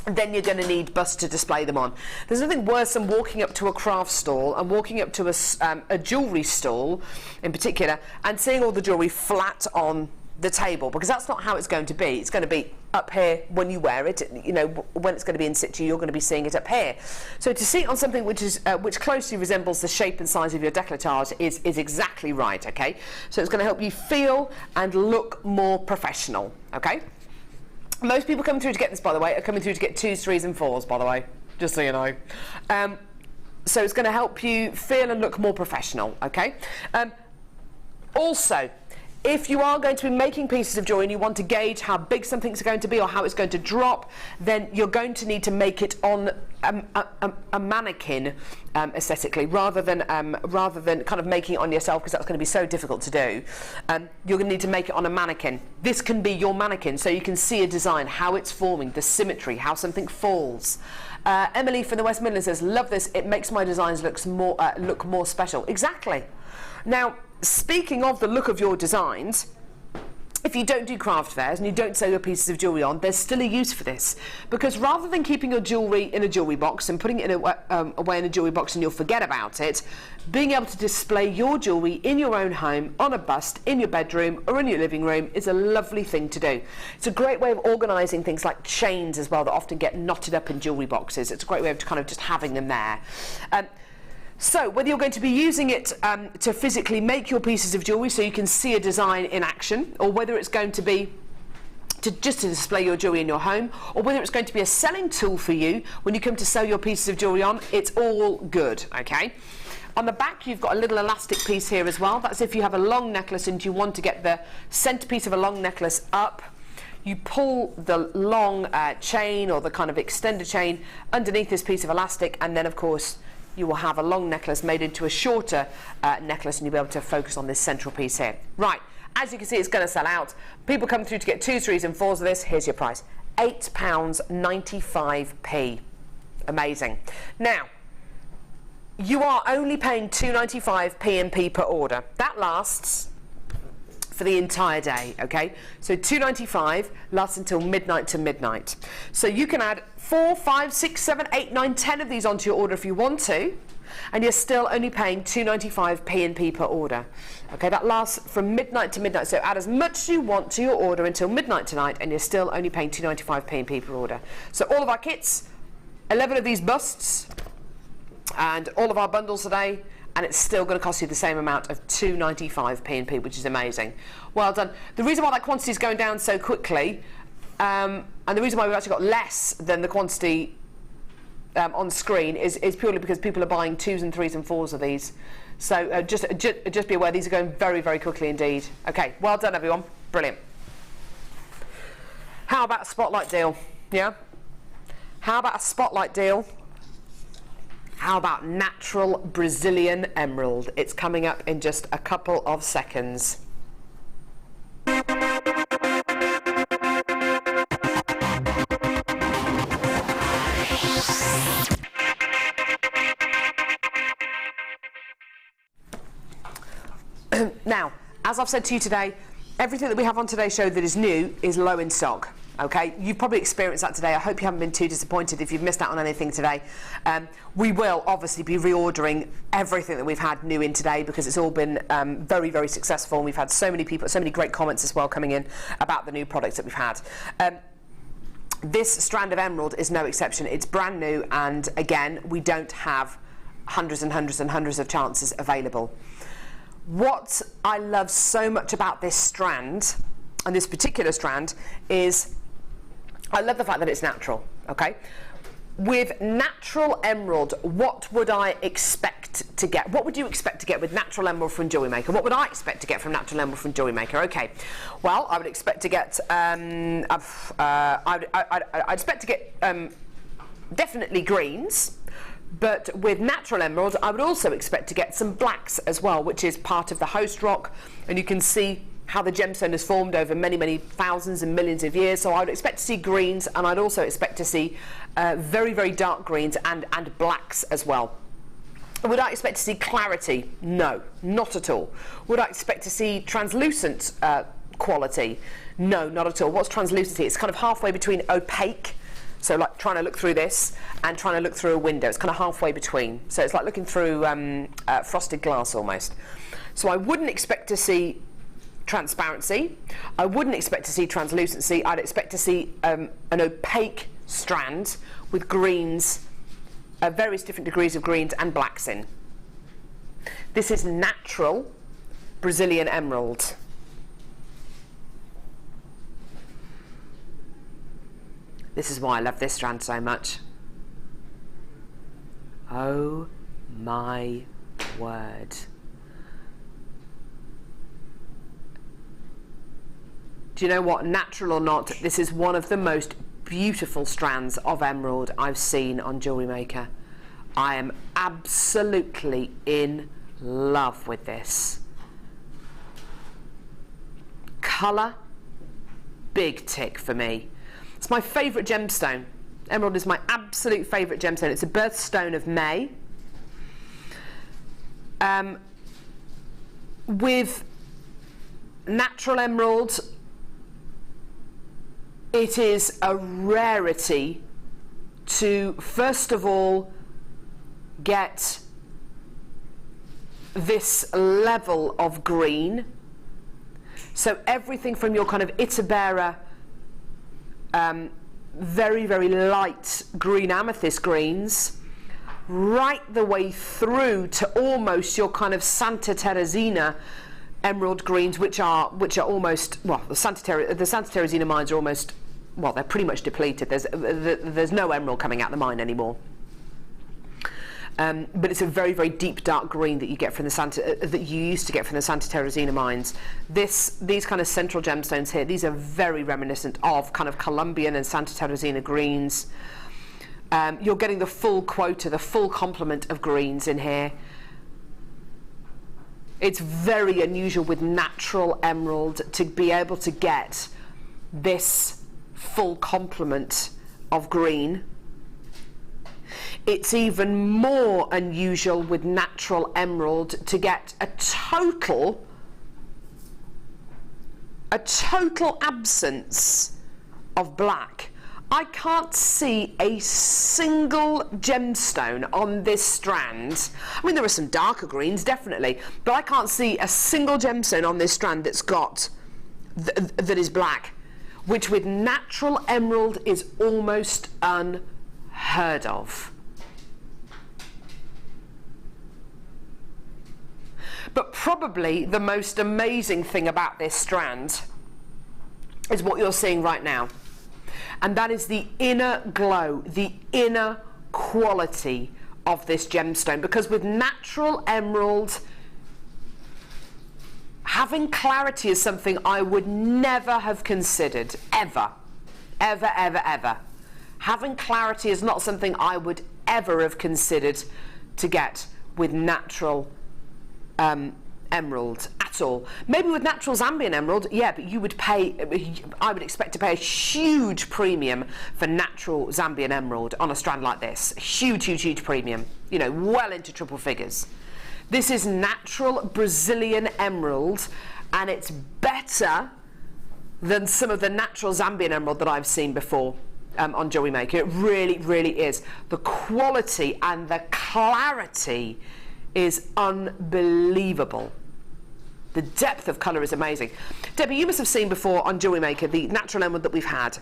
then you're going to need busts to display them on. There's nothing worse than walking up to a craft stall and walking up to a jewellery stall in particular and seeing all the jewellery flat on the table, because that's not how it's going to be. It's going to be up here when you wear it. You know, when it's going to be in situ, you're going to be seeing it up here. So to see it on something which closely resembles the shape and size of your décolletage is exactly right, okay? So it's going to help you feel and look more professional, okay? Most people coming through to get this, by the way, are coming through to get 2s, 3s and 4s, by the way, just so you know. So it's going to help you feel and look more professional, okay? Also, if you are going to be making pieces of jewellery and you want to gauge how big something's going to be or how it's going to drop, then you're going to need to make it on a mannequin aesthetically, rather than kind of making it on yourself, because that's going to be so difficult to do. You're going to need to make it on a mannequin. This can be your mannequin, so you can see a design, how it's forming, the symmetry, how something falls. Emily from the West Midlands says, love this, it makes my designs look more special. Exactly. Now, speaking of the look of your designs, if you don't do craft fairs and you don't sell your pieces of jewellery on, there's still a use for this, because rather than keeping your jewellery in a jewellery box and putting it away in a jewellery box and you'll forget about it, being able to display your jewellery in your own home, on a bust, in your bedroom or in your living room is a lovely thing to do. It's a great way of organising things like chains as well that often get knotted up in jewellery boxes. It's a great way of kind of just having them there. So whether you're going to be using it to physically make your pieces of jewellery so you can see a design in action, or whether it's going to be just to display your jewellery in your home, or whether it's going to be a selling tool for you when you come to sell your pieces of jewellery on, it's all good, okay? On the back you've got a little elastic piece here as well. That's if you have a long necklace and you want to get the centrepiece of a long necklace up. You pull the long chain or the kind of extender chain underneath this piece of elastic, and then of course you will have a long necklace made into a shorter necklace, and you'll be able to focus on this central piece here. Right, as you can see, it's going to sell out. People come through to get 2s, 3s and 4s of this. Here's your price, £8.95p. Amazing. Now, you are only paying £2.95 P&P per order. That lasts for the entire day, okay? So £2.95 lasts until midnight to midnight. So you can add 4, 5, 6, 7, 8, 9, 10 of these onto your order if you want to, and you're still only paying £2.95 P&P per order. Okay, that lasts from midnight to midnight. So add as much as you want to your order until midnight tonight, and you're still only paying £2.95 P&P per order. So all of our kits, 11 of these busts, and all of our bundles today, and it's still going to cost you the same amount of £2.95 P&P, which is amazing. Well done. The reason why that quantity is going down so quickly, and the reason why we've actually got less than the quantity on screen is purely because people are buying 2s and 3s and 4s of these. So just be aware, these are going very, very quickly indeed. Okay, well done everyone. Brilliant. How about a spotlight deal? Yeah? How about a spotlight deal? How about natural Brazilian emerald? It's coming up in just a couple of seconds. Now, as I've said to you today, everything that we have on today's show that is new is low in stock. Okay, you've probably experienced that today. I hope you haven't been too disappointed if you've missed out on anything today. We will obviously be reordering everything that we've had new in today, because it's all been very, very successful, and we've had so many people, so many great comments as well coming in about the new products that we've had. This strand of emerald is no exception. It's brand new, and again, we don't have hundreds and hundreds and hundreds of chances available. What I love so much about this strand, and this particular strand, is I love the fact that it's natural, okay? With natural emerald, what would I expect to get? What would you expect to get with natural emerald from Jewellery Maker? What would I expect to get from natural emerald from Jewellery Maker? Okay, well, I would expect to get, I'd expect to get definitely greens, but with natural emerald, I would also expect to get some blacks as well, which is part of the host rock, and you can see how the gemstone has formed over many, many thousands and millions of years. So I would expect to see greens, and I'd also expect to see very, very dark greens and blacks as well. Would I expect to see clarity? No, not at all. Would I expect to see translucent quality? No, not at all. What's translucency? It's kind of halfway between opaque, so like trying to look through this, and trying to look through a window. It's kind of halfway between. So it's like looking through frosted glass almost. So I wouldn't expect to see transparency. I wouldn't expect to see translucency. I'd expect to see an opaque strand with greens, various different degrees of greens and blacks in. This is natural Brazilian emerald. This is why I love this strand so much. Oh my word. Do you know what, natural or not, this is one of the most beautiful strands of emerald I've seen on Jewellery Maker. I am absolutely in love with this. Colour, big tick for me. It's my favourite gemstone. Emerald is my absolute favourite gemstone. It's a birthstone of May. With natural emerald, it is a rarity to, first of all, get this level of green. So everything from your kind of Itabera, very, very light green amethyst greens, right the way through to almost your kind of Santa Teresina emerald greens, which are almost, well, the Santa Teresina mines are almost, well, they're pretty much depleted. There's no emerald coming out the mine anymore. But it's a very, very deep dark green that you get from the that you used to get from the Santa Teresina mines. These kind of central gemstones here, these are very reminiscent of kind of Colombian and Santa Teresina greens. You're getting the full quota, the full complement of greens in here. It's very unusual with natural emerald to be able to get this full complement of green. It's even more unusual with natural emerald to get a total absence of black. I can't see a single gemstone on this strand. I mean, there are some darker greens, definitely, but I can't see a single gemstone on this strand that's got that is black, which with natural emerald is almost unheard of. But probably the most amazing thing about this strand is what you're seeing right now. And that is the inner glow, the inner quality of this gemstone. Because with natural emerald, having clarity is something I would never have considered, ever. Ever, ever, ever. Having clarity is not something I would ever have considered to get with natural emerald at all. Maybe with natural Zambian emerald, yeah, but you would pay, I would expect to pay a huge premium for natural Zambian emerald on a strand like this. Huge, huge, huge premium, you know, well into triple figures. This is natural Brazilian emerald, and it's better than some of the natural Zambian emerald that I've seen before on Jewellery Maker. It really, really is. The quality and the clarity is unbelievable. The depth of colour is amazing. Debbie, you must have seen before on Jewellery Maker the natural emerald that we've had,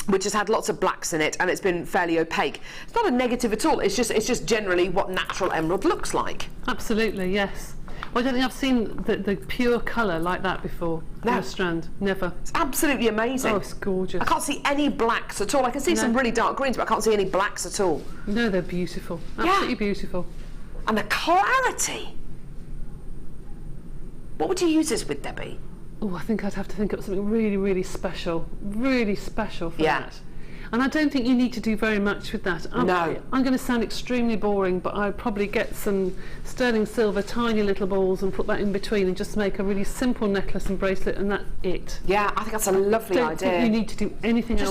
which has had lots of blacks in it, and it's been fairly opaque. It's not a negative at all. It's just generally what natural emerald looks like. Absolutely, yes. Well, I don't think I've seen the pure colour like that before on a strand. Never. It's absolutely amazing. Oh, it's gorgeous. I can't see any blacks at all. I can see some really dark greens, but I can't see any blacks at all. No, they're beautiful. Absolutely beautiful. And the clarity. What would you use this with, Debbie? Oh, I think I'd have to think up something really, really special for that. And I don't think you need to do very much with that. No. I'm going to sound extremely boring, but I'd probably get some sterling silver, tiny little balls, and put that in between and just make a really simple necklace and bracelet, and that's it. Yeah, I think that's a lovely idea. I don't think you need to do anything else.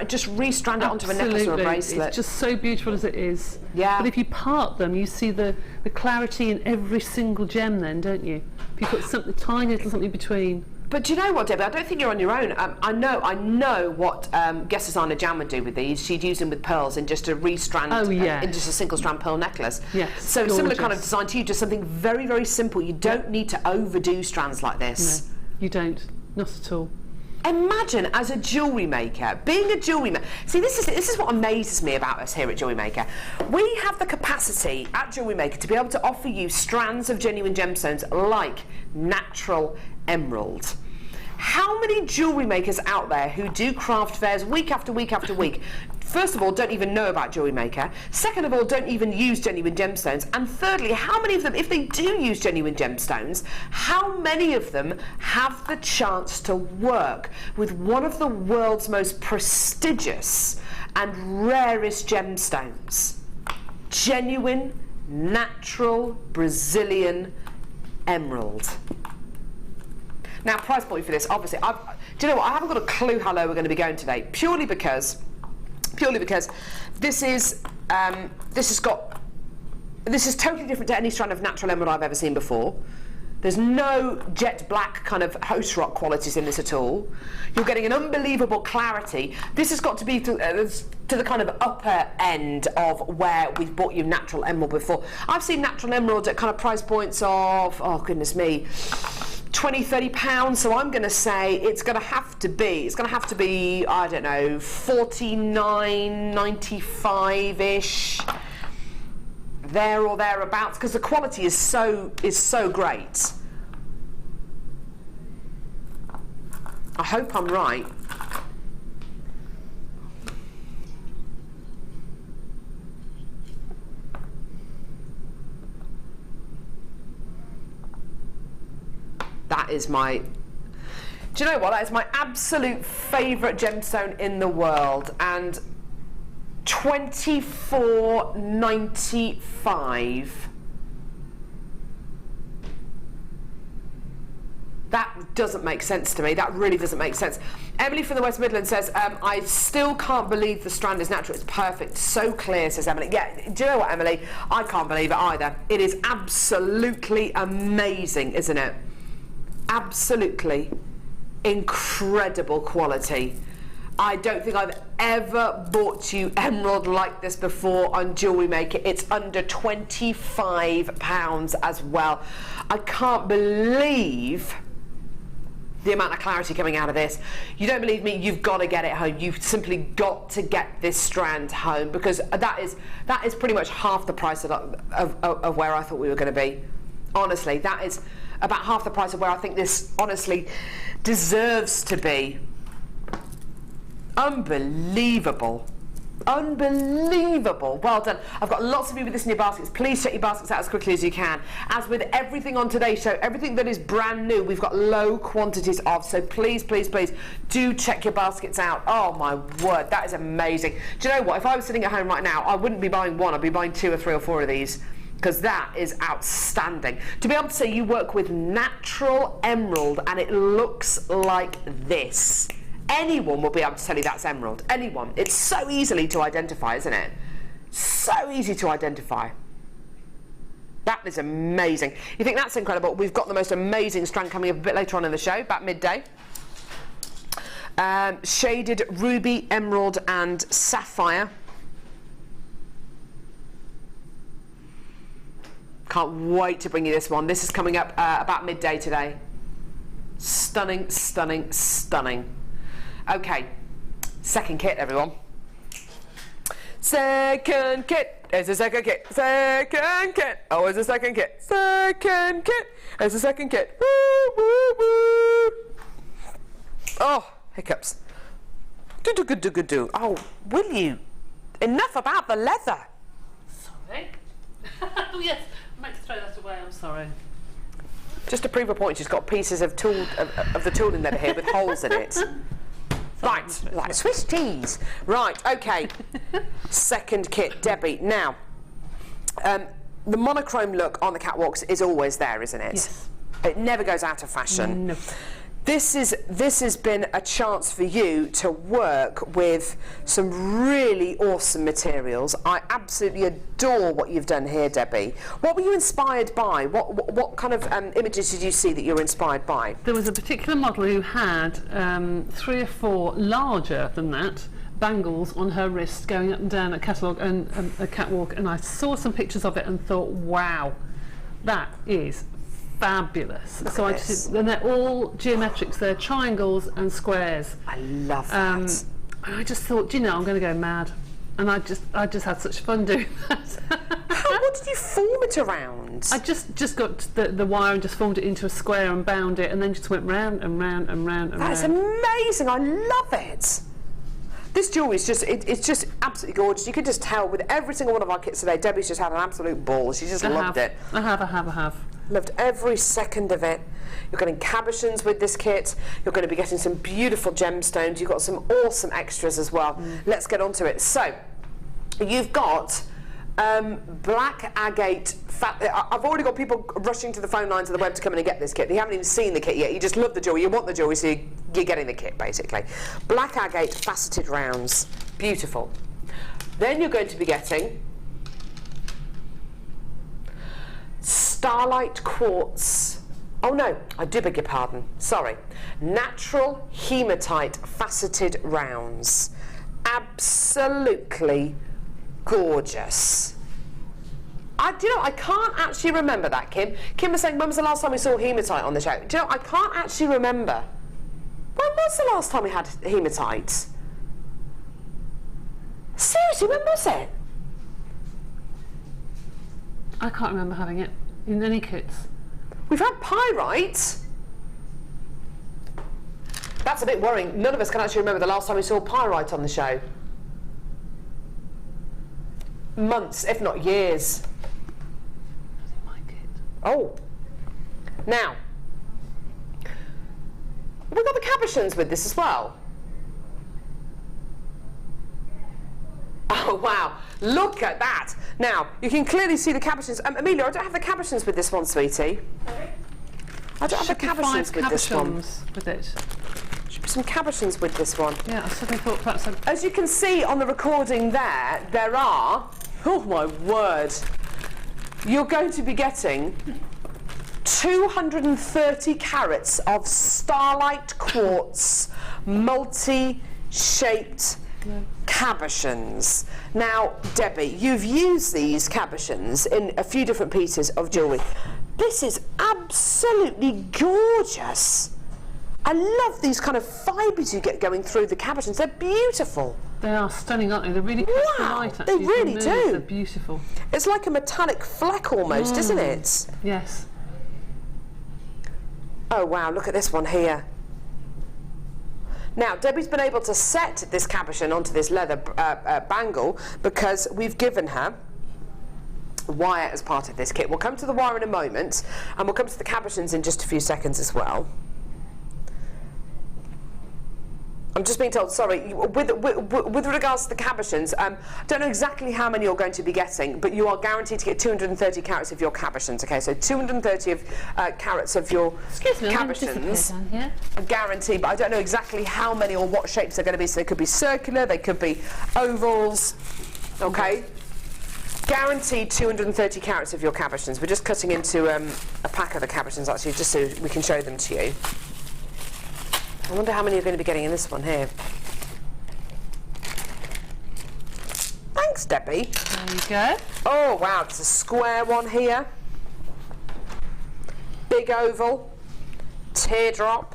Just restrand it onto a necklace or a bracelet. It's just so beautiful as it is. Yeah. But if you part them, you see the clarity in every single gem then, don't you? If you put something tiny little something between. But do you know what, Debbie? I don't think you're on your own. I know what guest designer Jan would do with these. She'd use them with pearls in just a restrand, in just a single strand pearl necklace. Yes, so gorgeous. Similar kind of design to you, just something very, very simple. You don't need to overdo strands like this. No, you don't. Not at all. Imagine as a jewellery maker, being a jewellery maker. See, this is what amazes me about us here at Jewellery Maker. We have the capacity at Jewellery Maker to be able to offer you strands of genuine gemstones like natural emerald. How many jewellery makers out there who do craft fairs week after week after week, first of all, don't even know about Jewellery Maker, second of all, don't even use genuine gemstones, and thirdly, how many of them, if they do use genuine gemstones, how many of them have the chance to work with one of the world's most prestigious and rarest gemstones? Genuine, natural, Brazilian emerald. Now, price point for this, obviously, do you know what? I haven't got a clue how low we're going to be going today, purely because this is totally different to any strand of natural emerald I've ever seen before. There's no jet black kind of host rock qualities in this at all. You're getting an unbelievable clarity. This has got to be to the kind of upper end of where we've bought you natural emerald before. I've seen natural emerald at kind of price points of, oh goodness me, 20, 30 pounds. So I'm going to say it's going to have to be, I don't know, 49.95-ish. There or thereabouts, because the quality is so great. I hope I'm right. That is my, do you know what, that is my absolute favourite gemstone in the world, and $24.95. That doesn't make sense to me. That really doesn't make sense. Emily from the West Midlands says, I still can't believe the strand is natural. It's perfect. So clear, says Emily. Yeah, do you know what, Emily? I can't believe it either. It is absolutely amazing, isn't it? Absolutely incredible quality. I don't think I've ever bought you emerald like this before on Jewellery Maker. It's under £25 as well. I can't believe the amount of clarity coming out of this. You don't believe me? You've got to get it home. You've simply got to get this strand home, because that is pretty much half the price of where I thought we were going to be. Honestly, that is about half the price of where I think this honestly deserves to be. Unbelievable. Unbelievable. Well done. I've got lots of you with this in your baskets. Please check your baskets out as quickly as you can. As with everything on today's show, everything that is brand new, we've got low quantities of. So please, please, please do check your baskets out. Oh my word, that is amazing. Do you know what? If I was sitting at home right now, I wouldn't be buying one. I'd be buying 2 or 3 or 4 of these, because that is outstanding. To be able to say you work with natural emerald and it looks like this. Anyone will be able to tell you that's emerald. Anyone. It's so easily to identify, isn't it? So easy to identify. That is amazing. You think that's incredible? We've got the most amazing strand coming up a bit later on in the show, about midday. Shaded ruby, emerald and sapphire. Can't wait to bring you this one. This is coming up about midday today. Stunning, stunning, stunning. Okay, second kit, everyone. Second kit. It's a second kit. Second kit. Oh, it's a second kit. Second kit. It's a second kit. Woo, woo, woo. Oh, hiccups. Do do do do do. Oh, will you? Enough about the leather. Sorry. Oh yes, I meant to throw that away. I'm sorry. Just to prove a point, she's got pieces of tool of the tooling leather here with holes in it. Right, like Swiss cheese. Right, okay. Second kit, Debbie. Now, the monochrome look on the catwalks is always there, isn't it? Yes. It never goes out of fashion. No. This has been a chance for you to work with some really awesome materials. I absolutely adore what you've done here, Debbie. What were you inspired by? What kind of images did you see that you were inspired by? There was a particular model who had 3 or 4 larger than that bangles on her wrist going up and down a catwalk, and I saw some pictures of it and thought, wow, that is fabulous. So and they're all geometrics. They're triangles and squares. I love that. And I just thought, do you know, I'm going to go mad. And I just had such fun doing that. What did you form it around? I just got the wire and just formed it into a square and bound it, and then just went round and round and round and round. That's amazing. I love it. This jewellery is just, it's just absolutely gorgeous. You can just tell with every single one of our kits today, Debbie's just had an absolute ball. She just loved it. I have. Loved every second of it. You're getting cabochons with this kit. You're going to be getting some beautiful gemstones. You've got some awesome extras as well. Let's get on to it. So, you've got black agate. I've already got people rushing to the phone lines of the web to come in and get this kit. You haven't even seen the kit yet. You just love the jewellery. You want the jewellery, so you're getting the kit, basically. Black agate faceted rounds. Beautiful. Then you're going to be getting starlight quartz Oh no, I do beg your pardon, sorry. Natural hematite faceted rounds. Absolutely gorgeous. Do you know, I can't actually remember that, Kim. Kim was saying, when was the last time we saw hematite on the show? Do you know, I can't actually remember. When was the last time we had hematite? Seriously, when was it? I can't remember having it in any kits. We've had pyrite. That's a bit worrying. None of us can actually remember the last time we saw pyrite on the show. Months, if not years. My kit. Oh. Now, we've got the cabochons with this as well. Oh wow, look at that. Now, you can clearly see the cabochons. Amelia, I don't have the cabochons with this one, sweetie. I don't have the cabochons with this one. With it. Should be some cabochons with this one. Yeah, I suddenly thought perhaps I'd... As you can see on the recording there are, oh my word, you're going to be getting 230 carats of starlight quartz multi-shaped cabochons. Now, Debbie, you've used these cabochons in a few different pieces of jewellery. This is absolutely gorgeous. I love these kind of fibres you get going through the cabochons. They're beautiful. They are stunning, aren't they? They're really catch the light, actually. They really do. They're beautiful. It's like a metallic fleck almost, isn't it? Yes. Oh wow, look at this one here. Now, Debbie's been able to set this cabochon onto this leather bangle because we've given her wire as part of this kit. We'll come to the wire in a moment, and we'll come to the cabochons in just a few seconds as well. I'm just being told, sorry, with regards to the cabochons, I don't know exactly how many you're going to be getting, but you are guaranteed to get 230 carats of your cabochons, okay? So 230 carats of your cabochons are guaranteed, but I don't know exactly how many or what shapes they're going to be. So they could be circular, they could be ovals, okay? Guaranteed 230 carats of your cabochons. We're just cutting into a pack of the cabochons, actually, just so we can show them to you. I wonder how many you're going to be getting in this one here. Thanks, Debbie. There you go. Oh, wow, there's a square one here. Big oval. Teardrop.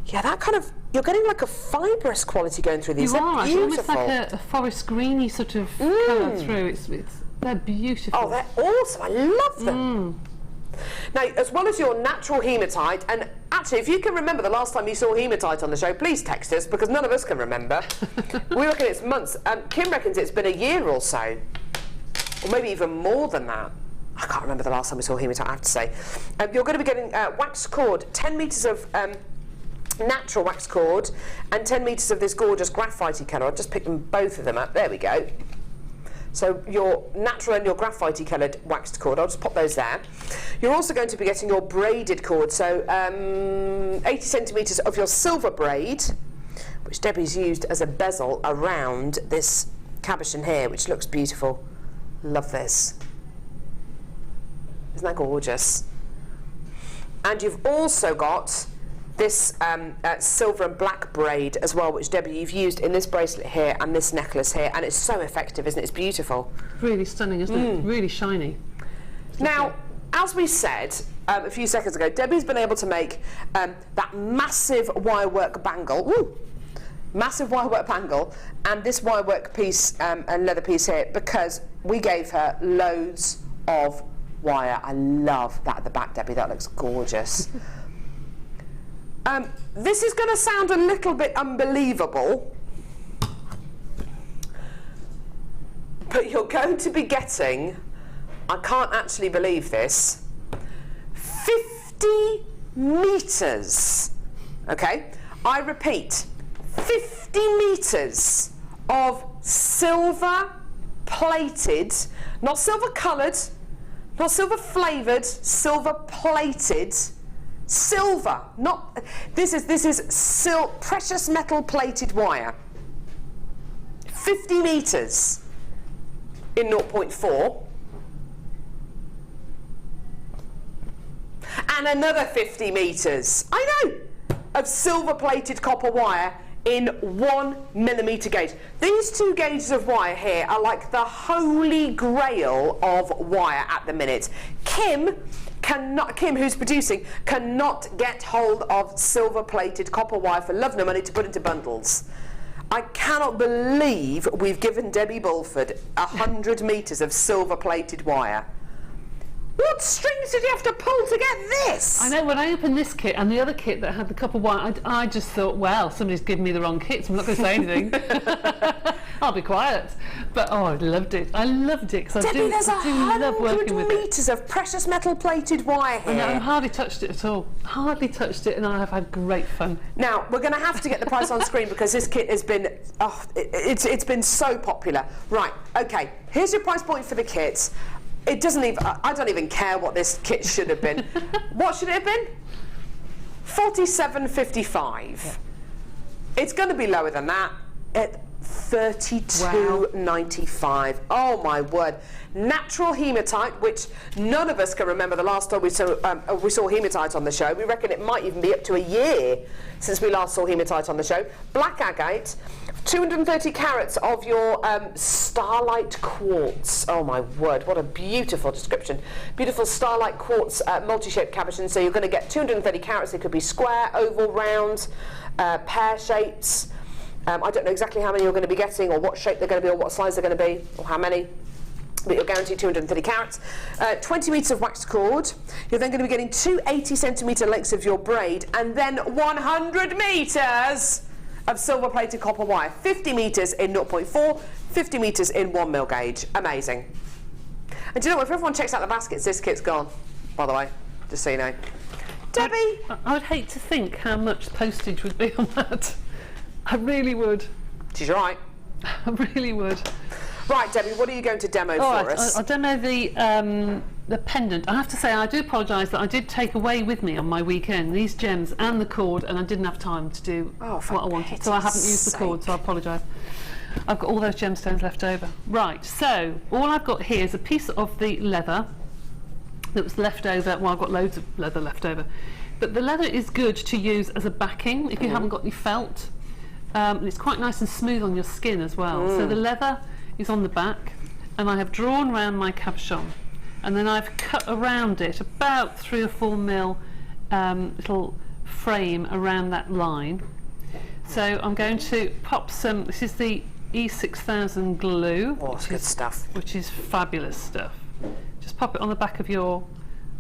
Yeah, that kind of, you're getting like a fibrous quality going through these. You They're are. beautiful. Almost like a forest greeny sort of colour through. They're beautiful. Oh, they're awesome. I love them. Now, as well as your natural hematite, and actually, if you can remember the last time you saw hematite on the show, please text us, because none of us can remember. We reckon it's months. Kim reckons it's been a year or so, or maybe even more than that. I can't remember the last time we saw hematite, I have to say. You're going to be getting wax cord, 10 metres of natural wax cord, and 10 metres of this gorgeous graphite colour. I've just picked them, both of them up. There we go. So your natural and your graphite coloured waxed cord, I'll just pop those there. You're also going to be getting your braided cord, so 80 centimetres of your silver braid, which Debbie's used as a bezel around this cabochon here, which looks beautiful. Love this. Isn't that gorgeous? And you've also got this silver and black braid as well, which Debbie, you've used in this bracelet here and this necklace here, and it's so effective, isn't it? It's beautiful. Really stunning, isn't it? Really shiny. Now, as we said a few seconds ago, Debbie's been able to make that massive wirework bangle. Woo! Massive wirework bangle, and this wirework piece and leather piece here, because we gave her loads of wire. I love that at the back, Debbie. That looks gorgeous. This is going to sound a little bit unbelievable, but you're going to be getting, I can't actually believe this, 50 metres, okay? I repeat, 50 metres of silver plated, not silver coloured, not silver flavoured, silver plated, silver, not, this is precious metal plated wire. 50 metres in 0.4. and another 50 metres. I know, of silver-plated copper wire in 1mm gauge. These two gauges of wire here are like the holy grail of wire at the minute. Kim, who's producing, cannot get hold of silver-plated copper wire for love nor money to put into bundles. I cannot believe we've given Debbie Bulford 100 metres of silver-plated wire. What strings did you have to pull to get this? I know, when I opened this kit and the other kit that had the copper wire, I just thought, well, somebody's given me the wrong kit, so I'm not going to say anything. I'll be quiet. But, oh, I loved it. I loved it, because I do love working with it. 100 metres of precious metal plated wire here. I know, I've hardly touched it at all. Hardly touched it, and I have had great fun. Now, we're going to have to get the price on screen because this kit has been, it's been so popular. Right, okay, here's your price point for the kits. It doesn't even, I don't even care what this kit should have been. What should it have been? $47.55. Yeah. It's going to be lower than that at $32.95. Wow. Oh my word. Natural hematite, which none of us can remember the last time we saw hematite on the show. We reckon it might even be up to a year since we last saw hematite on the show. Black agate, 230 carats of your starlight quartz. Oh my word, what a beautiful description. Beautiful starlight quartz multi-shaped cabochon. So you're going to get 230 carats. They could be square, oval, round, pear shapes. I don't know exactly how many you're going to be getting, or what shape they're going to be, or what size they're going to be, or how many. But you're guaranteed 230 carats. 20 metres of waxed cord. You're then going to be getting 2 80cm lengths of your braid, and then 100 metres of silver-plated copper wire. 50 metres in 0.4, 50 metres in 1mm gauge. Amazing. And do you know what? If everyone checks out the baskets, this kit's gone, by the way, just so you know. Debbie? I would hate to think how much postage would be on that. I really would. She's right. I really would. Right, Debbie, what are you going to demo for us? I'll demo the pendant. I have to say, I do apologise that I did take away with me on my weekend these gems and the cord, and I didn't have time to do what I wanted, so I haven't used the cord, so I apologise. I've got all those gemstones left over. Right, so all I've got here is a piece of the leather that was left over. Well, I've got loads of leather left over, but the leather is good to use as a backing if you haven't got any felt. And it's quite nice and smooth on your skin as well. So the leather is on the back, and I have drawn around my cabochon, and then I've cut around it about 3 or 4 mil little frame around that line. So I'm going to pop some, this is the E6000 glue. Oh, it's good stuff. Which is fabulous stuff. Just pop it on the back of your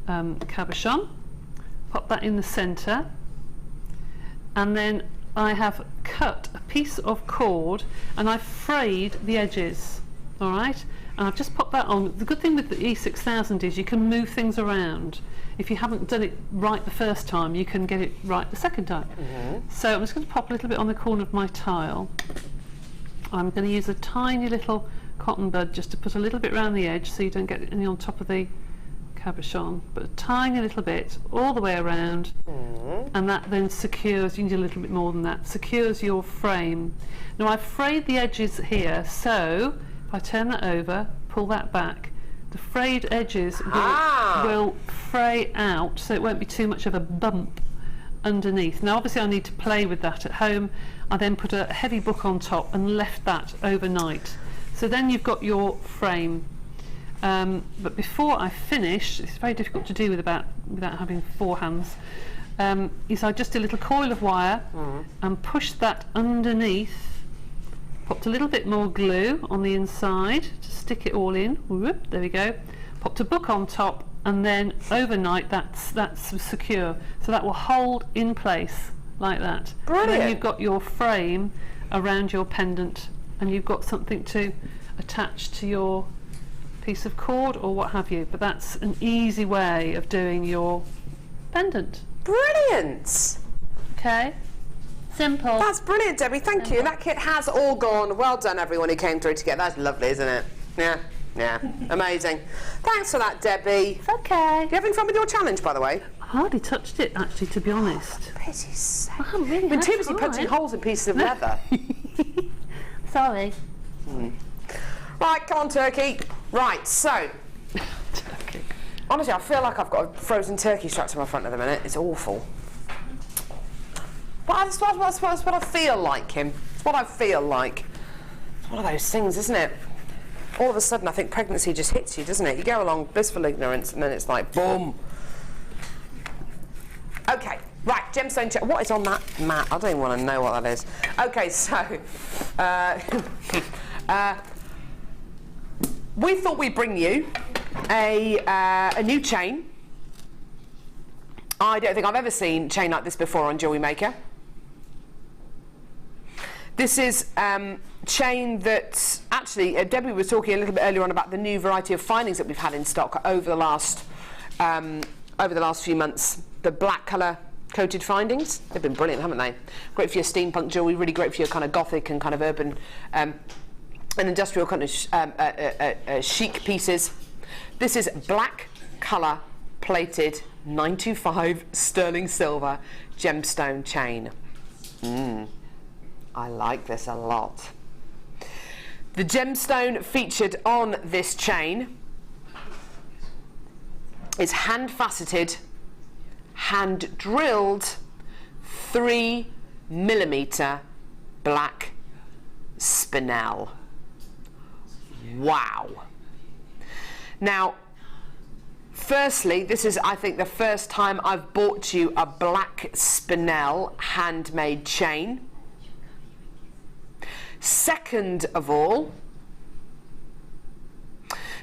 cabochon, pop that in the centre, and then I have cut a piece of cord and I've frayed the edges, all right? And I've just popped that on. The good thing with the E6000 is you can move things around. If you haven't done it right the first time, you can get it right the second time. So I'm just going to pop a little bit on the corner of my tile. I'm going to use a tiny little cotton bud just to put a little bit around the edge so you don't get any on top of the cabochon, but a tiny little bit all the way around, and that then secures, you need a little bit more than that, secures your frame. Now I've frayed the edges here, so if I turn that over, pull that back, the frayed edges will fray out, so it won't be too much of a bump underneath. Now obviously I need to play with that at home. I then put a heavy book on top and left that overnight. So then you've got your frame. But before I finish, it's very difficult to do without having 4 hands, is I just do a little coil of wire and push that underneath, popped a little bit more glue on the inside to stick it all in. Whoop, there we go. Popped a book on top, and then overnight that's secure. So that will hold in place like that. Brilliant. And then you've got your frame around your pendant, and you've got something to attach to your piece of cord or what have you. But that's an easy way of doing your pendant. Brilliant. Okay. Simple. That's brilliant, Debbie. Thank you. That kit has all gone. Well done, everyone who came through to get that. That's lovely, isn't it? Yeah. Amazing. Thanks for that, Debbie. It's okay. You having fun with your challenge, by the way? I hardly touched it, actually, to be honest. Pity sake. I haven't really Been too busy punching holes in pieces of leather. Sorry. Right, come on, turkey. Right, so. Turkey. Honestly, I feel like I've got a frozen turkey strapped to my front at the minute. It's awful. But that's what I feel like, Kim. It's what I feel like. It's one of those things, isn't it? All of a sudden, I think pregnancy just hits you, doesn't it? You go along blissful ignorance, and then it's like, boom. Okay, right, gemstone check. What is on that mat? I don't even want to know what that is. Okay, so we thought we'd bring you a new chain. I don't think I've ever seen a chain like this before on Jewellery Maker. This is chain that actually Debbie was talking a little bit earlier on about the new variety of findings that we've had in stock over the last few months. The black colour coated findings, they've been brilliant, haven't they? Great for your steampunk jewellery, really great for your kind of gothic and kind of urban and industrial kind of chic pieces. This is black colour plated 925 sterling silver gemstone chain. I like this a lot. The gemstone featured on this chain is hand faceted, hand drilled 3mm black spinel. Wow. Now, firstly, this is, I think, the first time I've bought you a black spinel handmade chain. Second of all,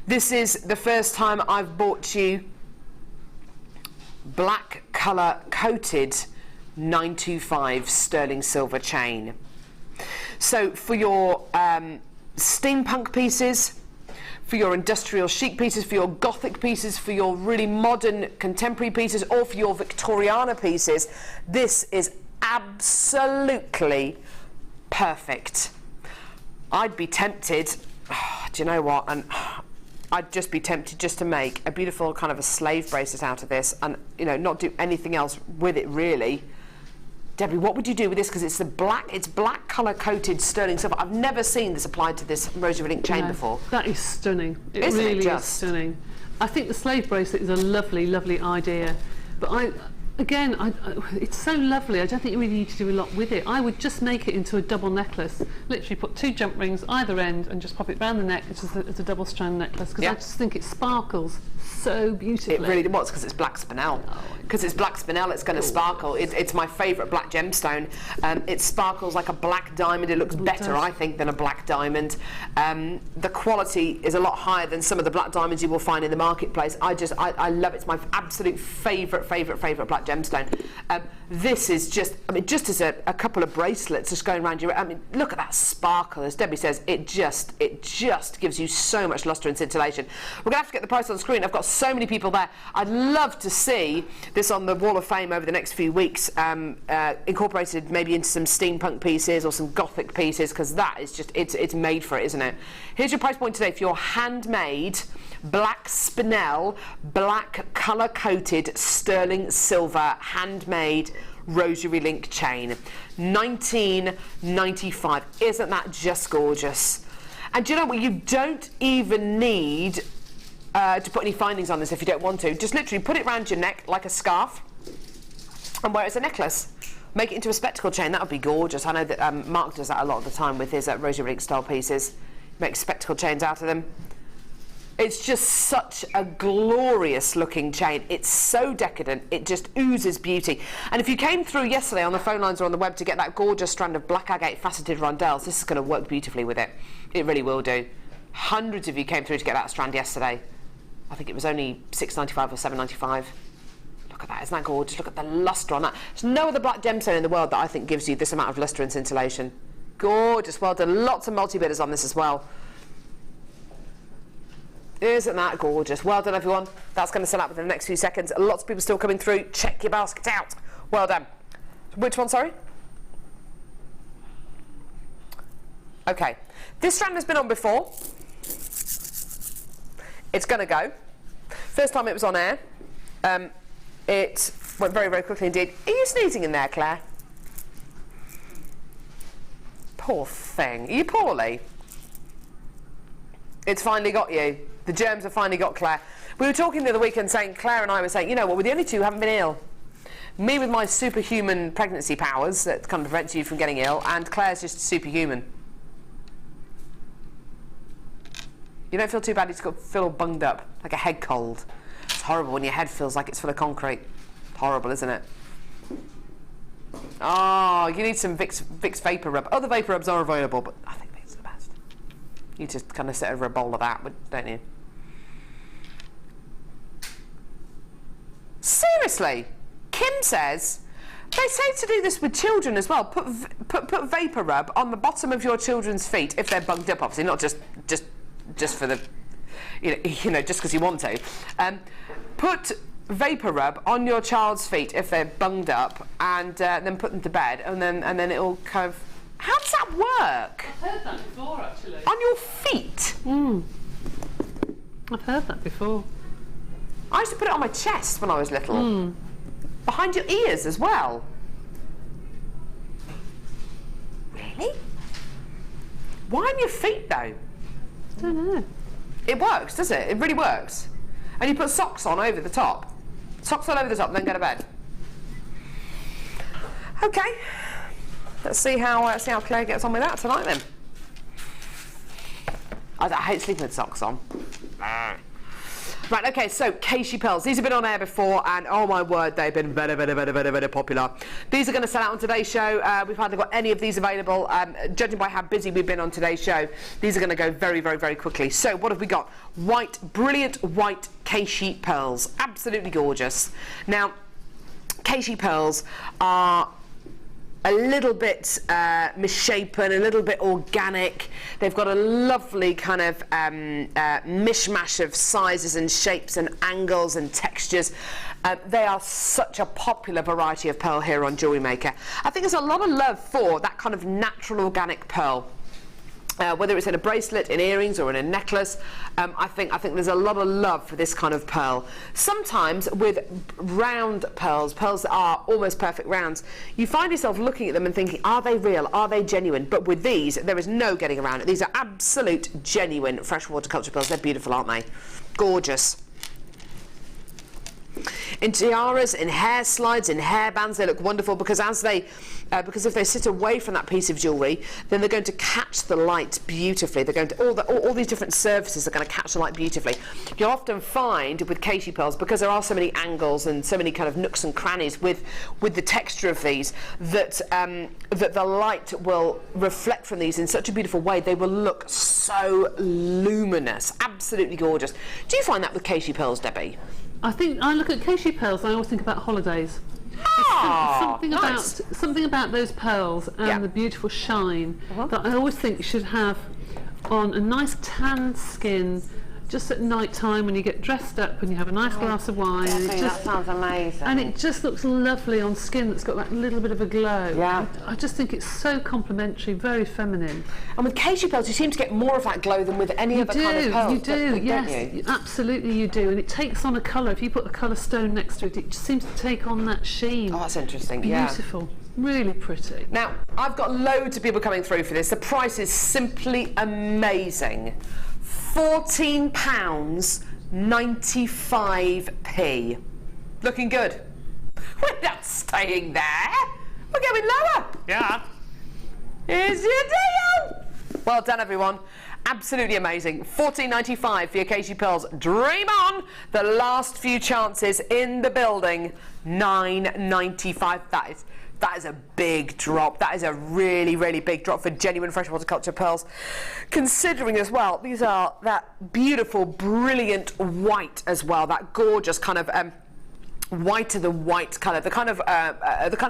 this is the first time I've bought you black colour coated 925 sterling silver chain. So for your steampunk pieces, for your industrial chic pieces, for your gothic pieces, for your really modern contemporary pieces, or for your Victoriana pieces, this is absolutely perfect. I'd be tempted, do you know what, and I'd just be tempted just to make a beautiful kind of a slave bracelet out of this and, you know, not do anything else with it really. Debbie, what would you do with this? Because it's black colour coated sterling silver. I've never seen this applied to this rosary link chain before. That is stunning. It Isn't really it just? is stunning. I think the slave bracelet is a lovely, lovely idea. But it's so lovely. I don't think you really need to do a lot with it. I would just make it into a double necklace. Literally put 2 jump rings either end and just pop it round the neck as a double strand necklace, because I just think it sparkles so beautifully. It really was, because it's black spinel. Because it's black spinel, it's going to sparkle. It's my favourite black gemstone. It sparkles like a black diamond. It looks better, I think, than a black diamond. The quality is a lot higher than some of the black diamonds you will find in the marketplace. I love it. It's my absolute favourite black gemstone. This is just, I mean, just as a couple of bracelets just going around your, I mean, look at that sparkle. As Debbie says, it just gives you so much lustre and scintillation. We're going to have to get the price on screen. I've got so many people there. I'd love to see this on the Wall of Fame over the next few weeks, incorporated maybe into some steampunk pieces or some gothic pieces, because that is just, it's made for it, isn't it? Here's your price point today for your handmade black spinel, black colour coated sterling silver handmade rosary link chain, $19.95. Isn't that just gorgeous? And do you know what, you don't even need to put any findings on this if you don't want to. Just literally put it around your neck like a scarf and wear it as a necklace. Make it into a spectacle chain. That would be gorgeous. I know that Mark does that a lot of the time with his rosary link style pieces. Makes spectacle chains out of them. It's just such a glorious looking chain. It's so decadent. It just oozes beauty. And if you came through yesterday on the phone lines or on the web to get that gorgeous strand of black agate faceted rondelles, this is going to work beautifully with it. It really will do. Hundreds of you came through to get that strand yesterday. I think it was only $6.95 or $7.95. Look at that, isn't that gorgeous? Look at the lustre on that. There's no other black gemstone in the world that I think gives you this amount of lustre and scintillation. Gorgeous, well done. Lots of multi-bidders on this as well. Isn't that gorgeous? Well done, everyone. That's going to sell out within the next few seconds. Lots of people still coming through. Check your basket out. Well done. Which one, sorry? Okay. This strand has been on before. It's going to go. First time it was on air. It went very, very quickly indeed. Are you sneezing in there, Claire? Poor thing. Are you poorly? It's finally got you. The germs have finally got Claire. We were talking the other weekend saying, Claire and I were saying, you know what, we're the only two who haven't been ill. Me with my superhuman pregnancy powers that kind of prevents you from getting ill, and Claire's just superhuman. You don't feel too bad, you just feel all bunged up, like a head cold. It's horrible when your head feels like it's full of concrete. It's horrible, isn't it? Oh, you need some Vicks Vapor Rub. Other Vapor Rubs are available, but I think Vicks are the best. You just kind of sit over a bowl of that, don't you? Seriously, Kim says they say to do this with children as well. Put Vapor Rub on the bottom of your children's feet if they're bunged up, obviously, not just for the, you know, just because you want to. Put Vapor Rub on your child's feet if they're bunged up, and then put them to bed, and then it'll kind of. How does that work? I've heard that before, actually. On your feet? I've heard that before. I used to put it on my chest when I was little. Behind your ears as well. Really? Why on your feet though? I don't know. It works, does it? It really works. And you put socks on over the top. Socks on over the top, then go to bed. Okay. Let's see how Claire gets on with that tonight then. I hate sleeping with socks on. Right, okay, so Cabochon pearls. These have been on air before, and oh my word, they've been very popular. These are going to sell out on today's show. We've hardly got any of these available. Judging by how busy we've been on today's show, these are going to go very, very, very quickly. So what have we got? White, brilliant white Cabochon pearls. Absolutely gorgeous. Now, Cabochon pearls are a little bit misshapen, a little bit organic. They've got a lovely kind of mishmash of sizes and shapes and angles and textures. They are such a popular variety of pearl here on Jewellery Maker. I think there's a lot of love for that kind of natural organic pearl. Whether it's in a bracelet, in earrings, or in a necklace, I think there's a lot of love for this kind of pearl. Sometimes with round pearls that are almost perfect rounds, you find yourself looking at them and thinking, are they real? Are they genuine? But with these, there is no getting around it. These are absolute, genuine freshwater culture pearls. They're beautiful, aren't they? Gorgeous. In tiaras, in hair slides, in hair bands, they look wonderful because because if they sit away from that piece of jewellery, then they're going to catch the light beautifully. They're going to all these different surfaces are going to catch the light beautifully. You'll often find with Cabochon pearls, because there are so many angles and so many kind of nooks and crannies with the texture of these, that that the light will reflect from these in such a beautiful way. They will look so luminous, absolutely gorgeous. Do you find that with Cabochon pearls, Debbie? I think I look at Cabochon pearls and I always think about holidays. Something about those pearls and the beautiful shine that I always think you should have on a nice tan skin just at night time when you get dressed up and you have a nice glass of wine. And that sounds amazing. And it just looks lovely on skin that's got that little bit of a glow. Yeah. I just think it's so complimentary, very feminine. And with Cabochon pearls, you seem to get more of that glow than with any other kind of pearls. You do, yes, don't you? absolutely you do. And it takes on a colour. If you put a colour stone next to it, it just seems to take on that sheen. Oh, that's interesting, Beautiful. Really pretty. Now, I've got loads of people coming through for this. The price is simply amazing. £14.95p. Looking good. We're not staying there. We're going lower. Yeah. Here's your deal. Well done, everyone. Absolutely amazing. £14.95 for your Cabochon pearls. Dream on. The last few chances in the building. £9.95. That is a big drop. That is a really, really big drop for genuine freshwater culture pearls. Considering as well, these are that beautiful, brilliant white as well. That gorgeous kind of whiter than white colour. The kind of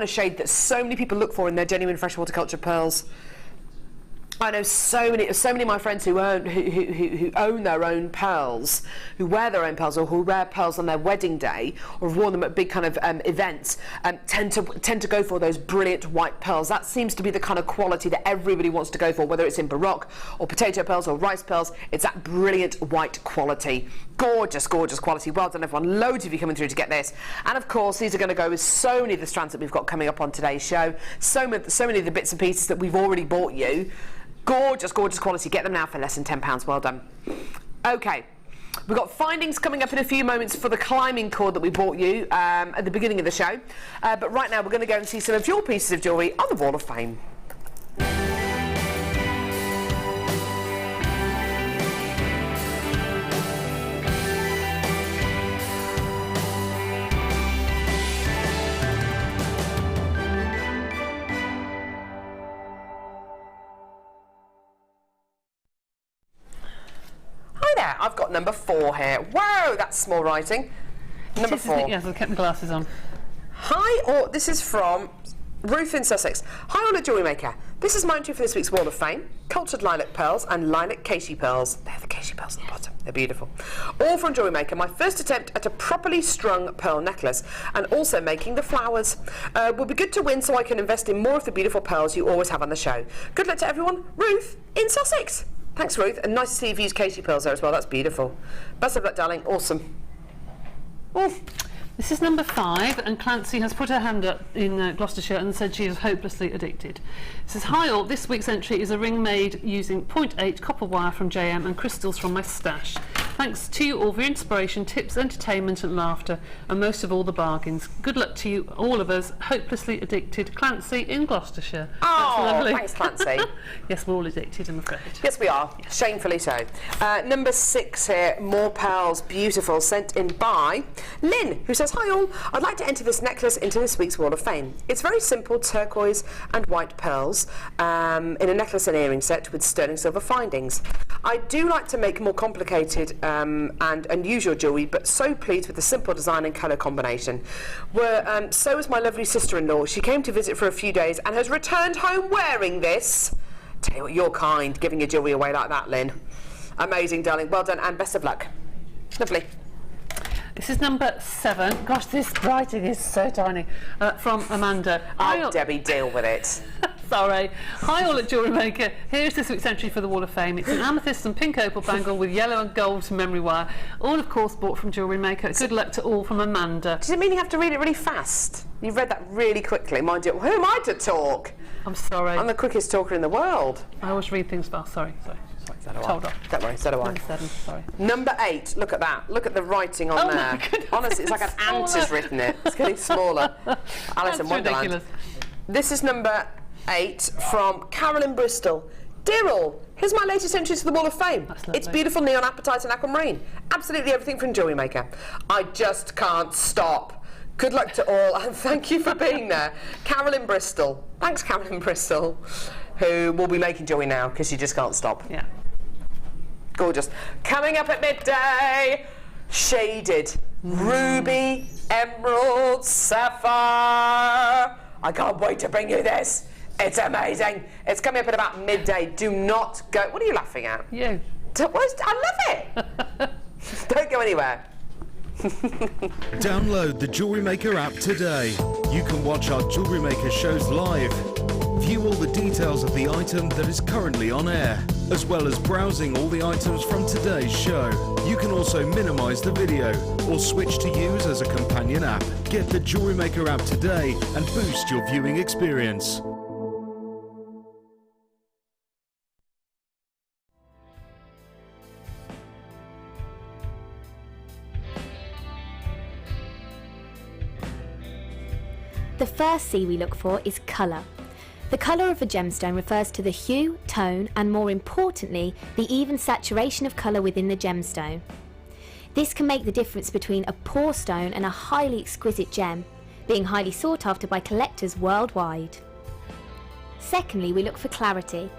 shade that so many people look for in their genuine freshwater culture pearls. I know so many of my friends who own their own pearls, who wear their own pearls, or who wear pearls on their wedding day, or have worn them at big kind of events, tend to go for those brilliant white pearls. That seems to be the kind of quality that everybody wants to go for, whether it's in Baroque or potato pearls or rice pearls. It's that brilliant white quality. Gorgeous, gorgeous quality. Well done, everyone. Loads of you coming through to get this. And of course, these are going to go with so many of the strands that we've got coming up on today's show. So many of the bits and pieces that we've already bought you. Gorgeous, gorgeous quality. Get them now for less than £10. Well done. Okay. We've got findings coming up in a few moments for the climbing cord that we bought you at the beginning of the show. But right now we're going to go and see some of your pieces of jewellery on the Wall of Fame. I've got number 4 here. Whoa, that's small writing. Number 4. Yes, I've kept my glasses on. This is from Ruth in Sussex. Hi, all at Jewellery Maker. This is mine too for this week's Wall of Fame. Cultured lilac pearls and lilac Casey pearls. They're the Casey pearls at the bottom. They're beautiful. All from Jewellery Maker. My first attempt at a properly strung pearl necklace and also making the flowers. Will be good to win so I can invest in more of the beautiful pearls you always have on the show. Good luck to everyone. Ruth in Sussex. Thanks, Ruth, and nice to see you've used Casey pearls there as well. That's beautiful. Best of luck, darling. Awesome. Ooh. This is number 5, and Clancy has put her hand up in Gloucestershire and said she is hopelessly addicted. It says, hi all, this week's entry is a ring made using 0.8 copper wire from JM and crystals from my stash. Thanks to you all for your inspiration, tips, entertainment and laughter, and most of all the bargains. Good luck to you, all of us, hopelessly addicted. Clancy in Gloucestershire. Oh, thanks, Clancy. Yes, we're all addicted, I'm afraid. Yes, we are. Yes. Shamefully so. Number 6 here, more pearls, beautiful, sent in by Lynn, who says, hi all, I'd like to enter this necklace into this week's Wall of Fame. It's very simple turquoise and white pearls in a necklace and earring set with sterling silver findings. I do like to make more complicated and unusual jewellery, but so pleased with the simple design and colour combination. So is my lovely sister-in-law. She came to visit for a few days and has returned home wearing this. Tell you what, you're kind, giving your jewellery away like that, Lynn. Amazing, darling. Well done and best of luck. Lovely. This is number 7. Gosh, this writing is so tiny. From Amanda. Oh, Debbie, deal with it. Sorry. Hi all at Jewellery Maker. Here's this week's entry for the Wall of Fame. It's an amethyst and pink opal bangle with yellow and gold memory wire. All, of course, bought from Jewellery Maker. Good luck to all from Amanda. Does it mean you have to read it really fast? You've read that really quickly. Mind you, who am I to talk? I'm sorry. I'm the quickest talker in the world. I always read things fast. Sorry. Hold on. Don't worry, so do I. Number 7, sorry. Number 8, look at that. Look at the writing on there. Honestly, it's like an ant has written it. It's getting smaller. Alice in Wonderland. Ridiculous. This is number 8 from Carolyn Bristol. Dear all, here's my latest entry to the Wall of Fame. It's beautiful neon apatite and aquamarine. Absolutely everything from Jewellery Maker. I just can't stop. Good luck to all and thank you for being there. Carolyn Bristol. Thanks, Carolyn Bristol, who will be making jewellery now because she just can't stop. Yeah. Gorgeous. Coming up at midday, shaded ruby, emerald, sapphire. I can't wait to bring you this. It's amazing. It's coming up at about midday. Do not go. What are you laughing at? You. I love it. Don't go anywhere. Download the Jewellery Maker app today. You can watch our Jewellery Maker shows live, view all the details of the item that is currently on air, as well as browsing all the items from today's show. You can also minimise the video or switch to use as a companion app. Get the Jewellery Maker app today and boost your viewing experience. The first C we look for is colour. The colour of a gemstone refers to the hue, tone, and more importantly, the even saturation of colour within the gemstone. This can make the difference between a poor stone and a highly exquisite gem, being highly sought after by collectors worldwide. Secondly, we look for clarity.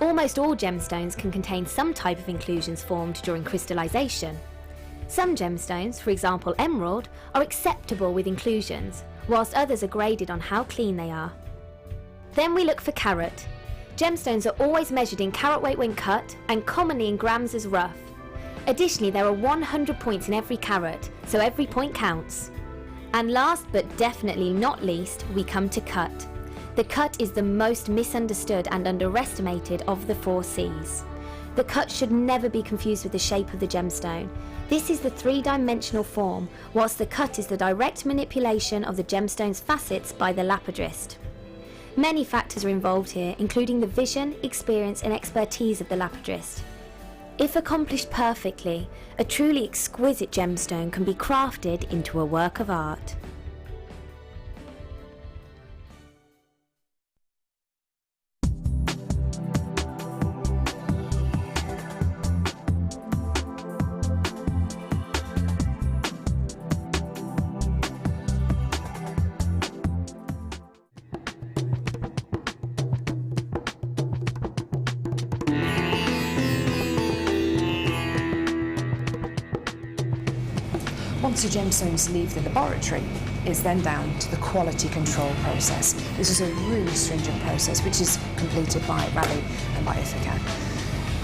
Almost all gemstones can contain some type of inclusions formed during crystallization. Some gemstones, for example emerald, are acceptable with inclusions, whilst others are graded on how clean they are. Then we look for carat. Gemstones are always measured in carat weight when cut and commonly in grams as rough. Additionally, there are 100 points in every carat, so every point counts. And last but definitely not least, we come to cut. The cut is the most misunderstood and underestimated of the 4 C's. The cut should never be confused with the shape of the gemstone. This is the 3-dimensional form, whilst the cut is the direct manipulation of the gemstone's facets by the lapidrist. Many factors are involved here, including the vision, experience and expertise of the lapidrist. If accomplished perfectly, a truly exquisite gemstone can be crafted into a work of art. Once your gemstones leave the laboratory, it's then down to the quality control process. This is a really stringent process which is completed by Raleigh and by Ithaca.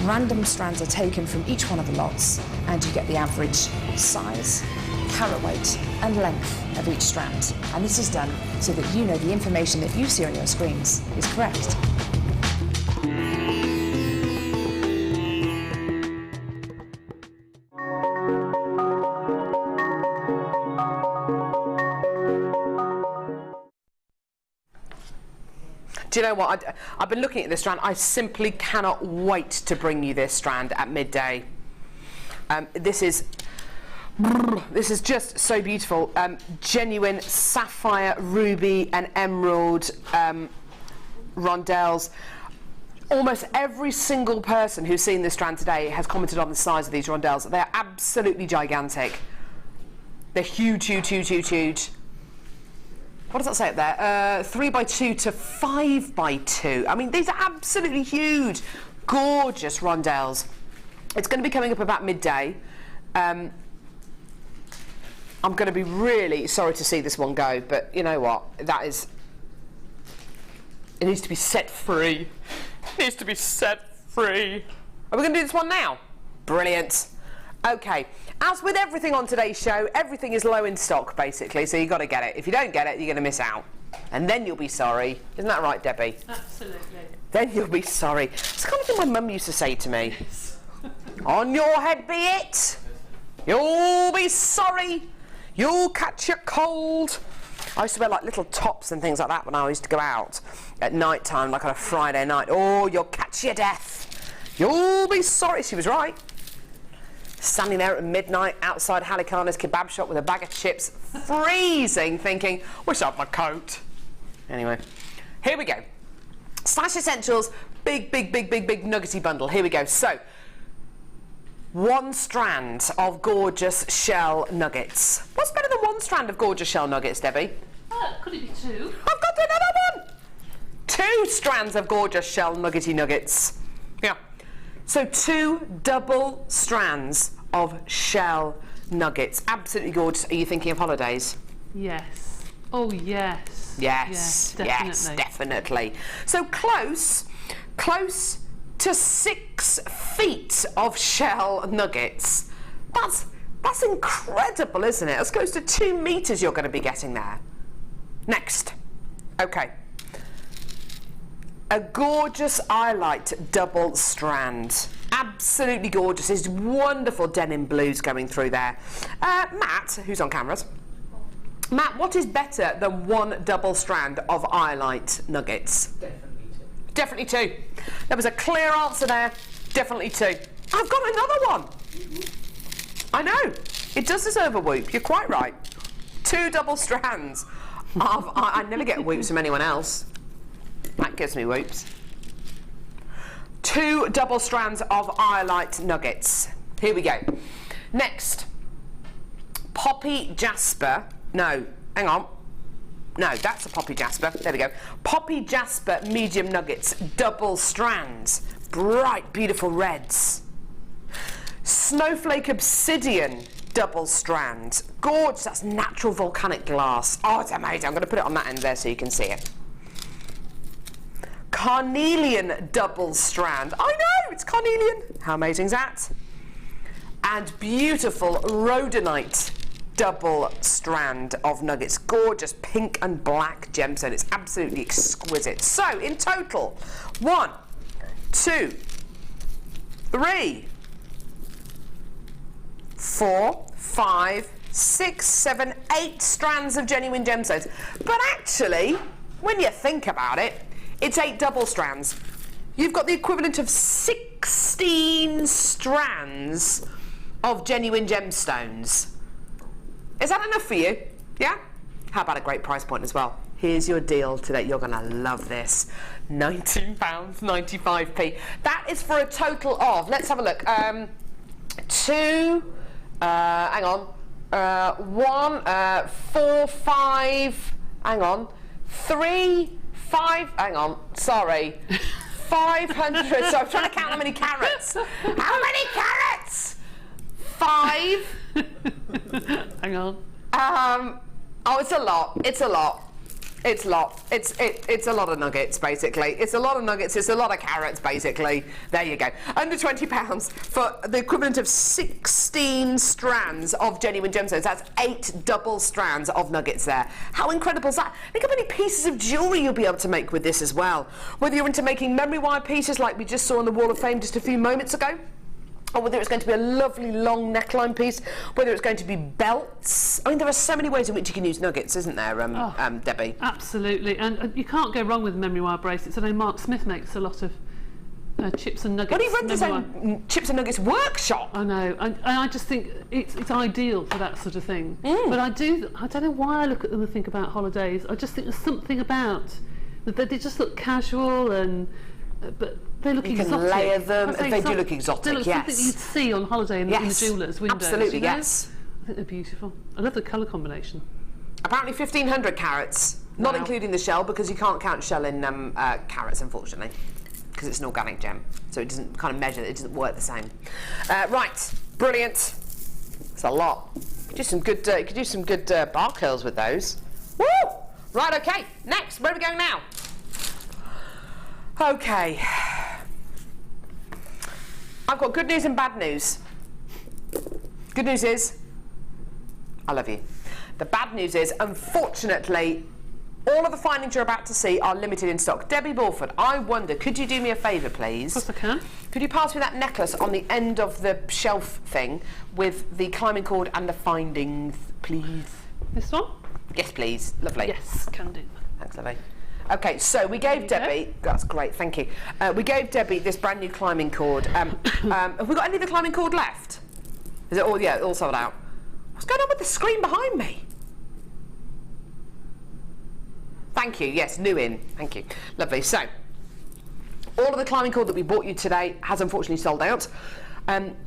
Random strands are taken from each one of the lots and you get the average size, carat weight and length of each strand. And this is done so that you know the information that you see on your screens is correct. Do you know what? I've been looking at this strand. I simply cannot wait to bring you this strand at midday. This is just so beautiful. Genuine sapphire, ruby and emerald rondelles. Almost every single person who's seen this strand today has commented on the size of these rondelles. They're absolutely gigantic. They're huge, huge, huge, huge, huge. What does that say up there? 3x2 to 5x2. I mean, these are absolutely huge, gorgeous rondelles. It's going to be coming up about midday. I'm going to be really sorry to see this one go, but you know what? It needs to be set free. It needs to be set free. Are we going to do this one now? Brilliant. Okay, as with everything on today's show, everything is low in stock, basically, so you've got to get it. If you don't get it, you're going to miss out. And then you'll be sorry. Isn't that right, Debbie? Absolutely. Then you'll be sorry. It's the kind of thing my mum used to say to me. On your head be it. You'll be sorry. You'll catch your cold. I used to wear like little tops and things like that when I used to go out at night time, like on a Friday night. Oh, you'll catch your death. You'll be sorry. She was right. Standing there at midnight outside Halikana's kebab shop with a bag of chips, freezing, thinking, wish I had my coat. Anyway, here we go. Stash Essentials, big nuggety bundle. Here we go. So, one strand of gorgeous shell nuggets. What's better than one strand of gorgeous shell nuggets, Debbie? Could it be two? I've got another one! 2 strands of gorgeous shell nuggety nuggets. Yeah. So 2 double strands of shell nuggets. Absolutely gorgeous. Are you thinking of holidays? Yes. Oh, yes. Yes, yes, definitely. So close to 6 feet of shell nuggets. That's incredible, isn't it? That's close to 2 meters you're going to be getting there. Next. Okay. A gorgeous Eyelight double strand. Absolutely gorgeous. There's wonderful denim blues going through there. Matt, who's on cameras. Matt, what is better than one double strand of Eyelight nuggets? Definitely 2. There was a clear answer there. Definitely 2. I've got another one. I know. It does deserve a whoop. You're quite right. 2 double strands of... I never get whoops from anyone else. That gives me whoops. 2 double strands of Eyelight nuggets. Here we go. Next. Poppy Jasper. No, hang on. No, that's a Poppy Jasper. There we go. Poppy Jasper medium nuggets, double strands. Bright, beautiful reds. Snowflake Obsidian double strands. Gorgeous, that's natural volcanic glass. Oh, it's amazing. I'm going to put it on that end there so you can see it. Carnelian double strand. I know, it's carnelian. How amazing is that? And beautiful rhodonite double strand of nuggets. Gorgeous pink and black gemstone. It's absolutely exquisite. So, in total, 1, 2, 3, 4, 5, 6, 7, 8 strands of genuine gemstones. But actually, when you think about it, it's 8 double strands. You've got the equivalent of 16 16 strands of genuine gemstones. Is that enough for you? Yeah? How about a great price point as well? Here's your deal today. You're going to love this. £19.95p. That is for a total of, let's have a look, hang on, 1, 4, 5, hang on, 3, 5, hang on, sorry, 500, so I'm trying to count how many carats. How many carats? 5. Hang on. Oh, it's a lot. It's a lot. It's a lot. It's a lot of nuggets, basically. It's a lot of nuggets. It's a lot of carrots, basically. There you go. Under £20 for the equivalent of 16 strands of genuine gemstones. That's 8 double strands of nuggets there. How incredible is that? Think how many pieces of jewellery you'll be able to make with this as well. Whether you're into making memory wire pieces like we just saw on the Wall of Fame just a few moments ago, or whether it's going to be a lovely long neckline piece, whether it's going to be belts. I mean, there are so many ways in which you can use nuggets, isn't there, Debbie? Absolutely, and you can't go wrong with memory wire bracelets. I know Mark Smith makes a lot of chips and nuggets. Well, he runs his own chips and nuggets workshop. I know, and I just think it's ideal for that sort of thing. But I don't know why I look at them and think about holidays. I just think there's something about that they just look casual and but they look exotic. You can layer them. They do look exotic, they look yes. something you'd see on holiday in the jewellers' windows. Absolutely, you know? yes. I think they're beautiful. I love the colour combination. Apparently 1,500 carats, not including the shell, because you can't count shell in carats, unfortunately, because it's an organic gem, so it doesn't kind of measure. It doesn't work the same. Right, brilliant. It's a lot. You could do some good bar curls with those. Woo! Right, okay. Next, where are we going now? Okay. I've got good news and bad news. Good news is, I love you. The bad news is, unfortunately, all of the findings you're about to see are limited in stock. Debbie Bulford, I wonder, could you do me a favour, please? Of course I can. Could you pass me that necklace on the end of the shelf thing with the climbing cord and the findings, please? This one? Yes, please. Lovely. Yes, can do. Thanks, lovely. Okay, so we gave Debbie, that's great, thank you. We gave Debbie this brand new climbing cord. Have we got any of the climbing cord left? Is it all, yeah, all sold out? What's going on with the screen behind me? Thank you, yes, new in, thank you. Lovely, so, all of the climbing cord that we bought you today has unfortunately sold out.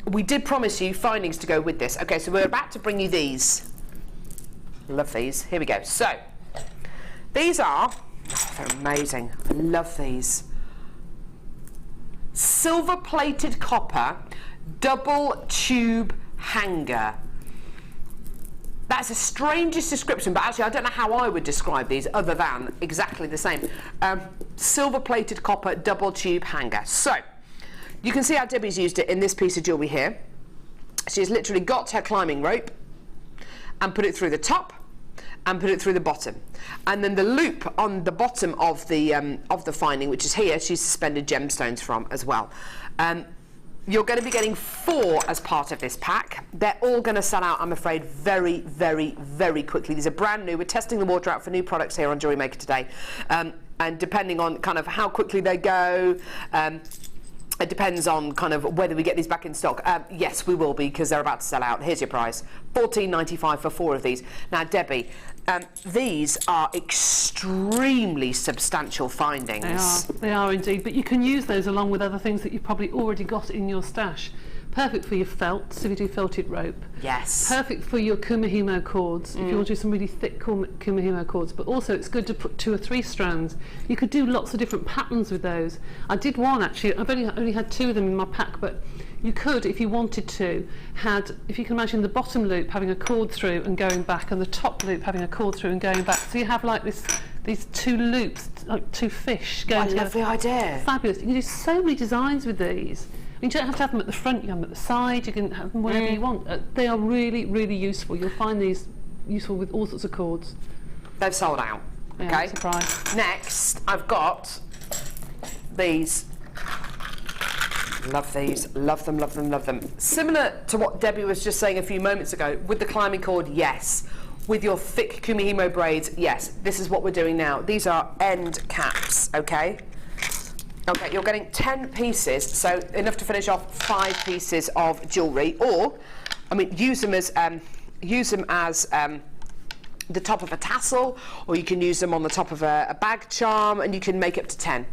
We did promise you findings to go with this. Okay, so we're about to bring you these. Love these, here we go. So, these are, they're amazing. I love these. Silver plated copper double tube hanger. That's the strangest description, but actually I don't know how I would describe these other than exactly the same. Silver plated copper double tube hanger. So you can see how Debbie's used it in this piece of jewellery here. She's literally got her climbing rope and put it through the top and put it through the bottom, and then the loop on the bottom of the finding, which is here, she's suspended gemstones from as well. You're going to be getting 4 as part of this pack. They're all going to sell out, I'm afraid, very, very, very quickly. These are brand new. We're testing the water out for new products here on Jewellery Maker today, and depending on kind of how quickly they go, it depends on kind of whether we get these back in stock. Yes, we will be, because they're about to sell out. Here's your price, $14.95 for 4 of these. Now, Debbie, these are extremely substantial findings. They are indeed, but you can use those along with other things that you've probably already got in your stash. Perfect for your felts, if you do felted rope. Yes. Perfect for your kumihimo cords, if you want to do some really thick kumihimo cords, but also it's good to put 2 or 3 strands. You could do lots of different patterns with those. I did one actually, I've only had 2 of them in my pack, but you could, if you wanted to, if you can imagine the bottom loop having a cord through and going back, and the top loop having a cord through and going back. So you have like these 2 loops, like 2 fish going together. I love the idea. Fabulous. You can do so many designs with these. You don't have to have them at the front, you can have them at the side, you can have them wherever you want. They are really, really useful. You'll find these useful with all sorts of cords. They've sold out. Yeah, okay. Surprise. Next, I've got these. Love these. Love them, love them, love them. Similar to what Debbie was just saying a few moments ago, with the climbing cord, yes. With your thick kumihimo braids, yes. This is what we're doing now. These are end caps, okay? Okay, you're getting 10 pieces, so enough to finish off 5 pieces of jewellery, or, I mean, use them as the top of a tassel, or you can use them on the top of a bag charm, and you can make up to 10.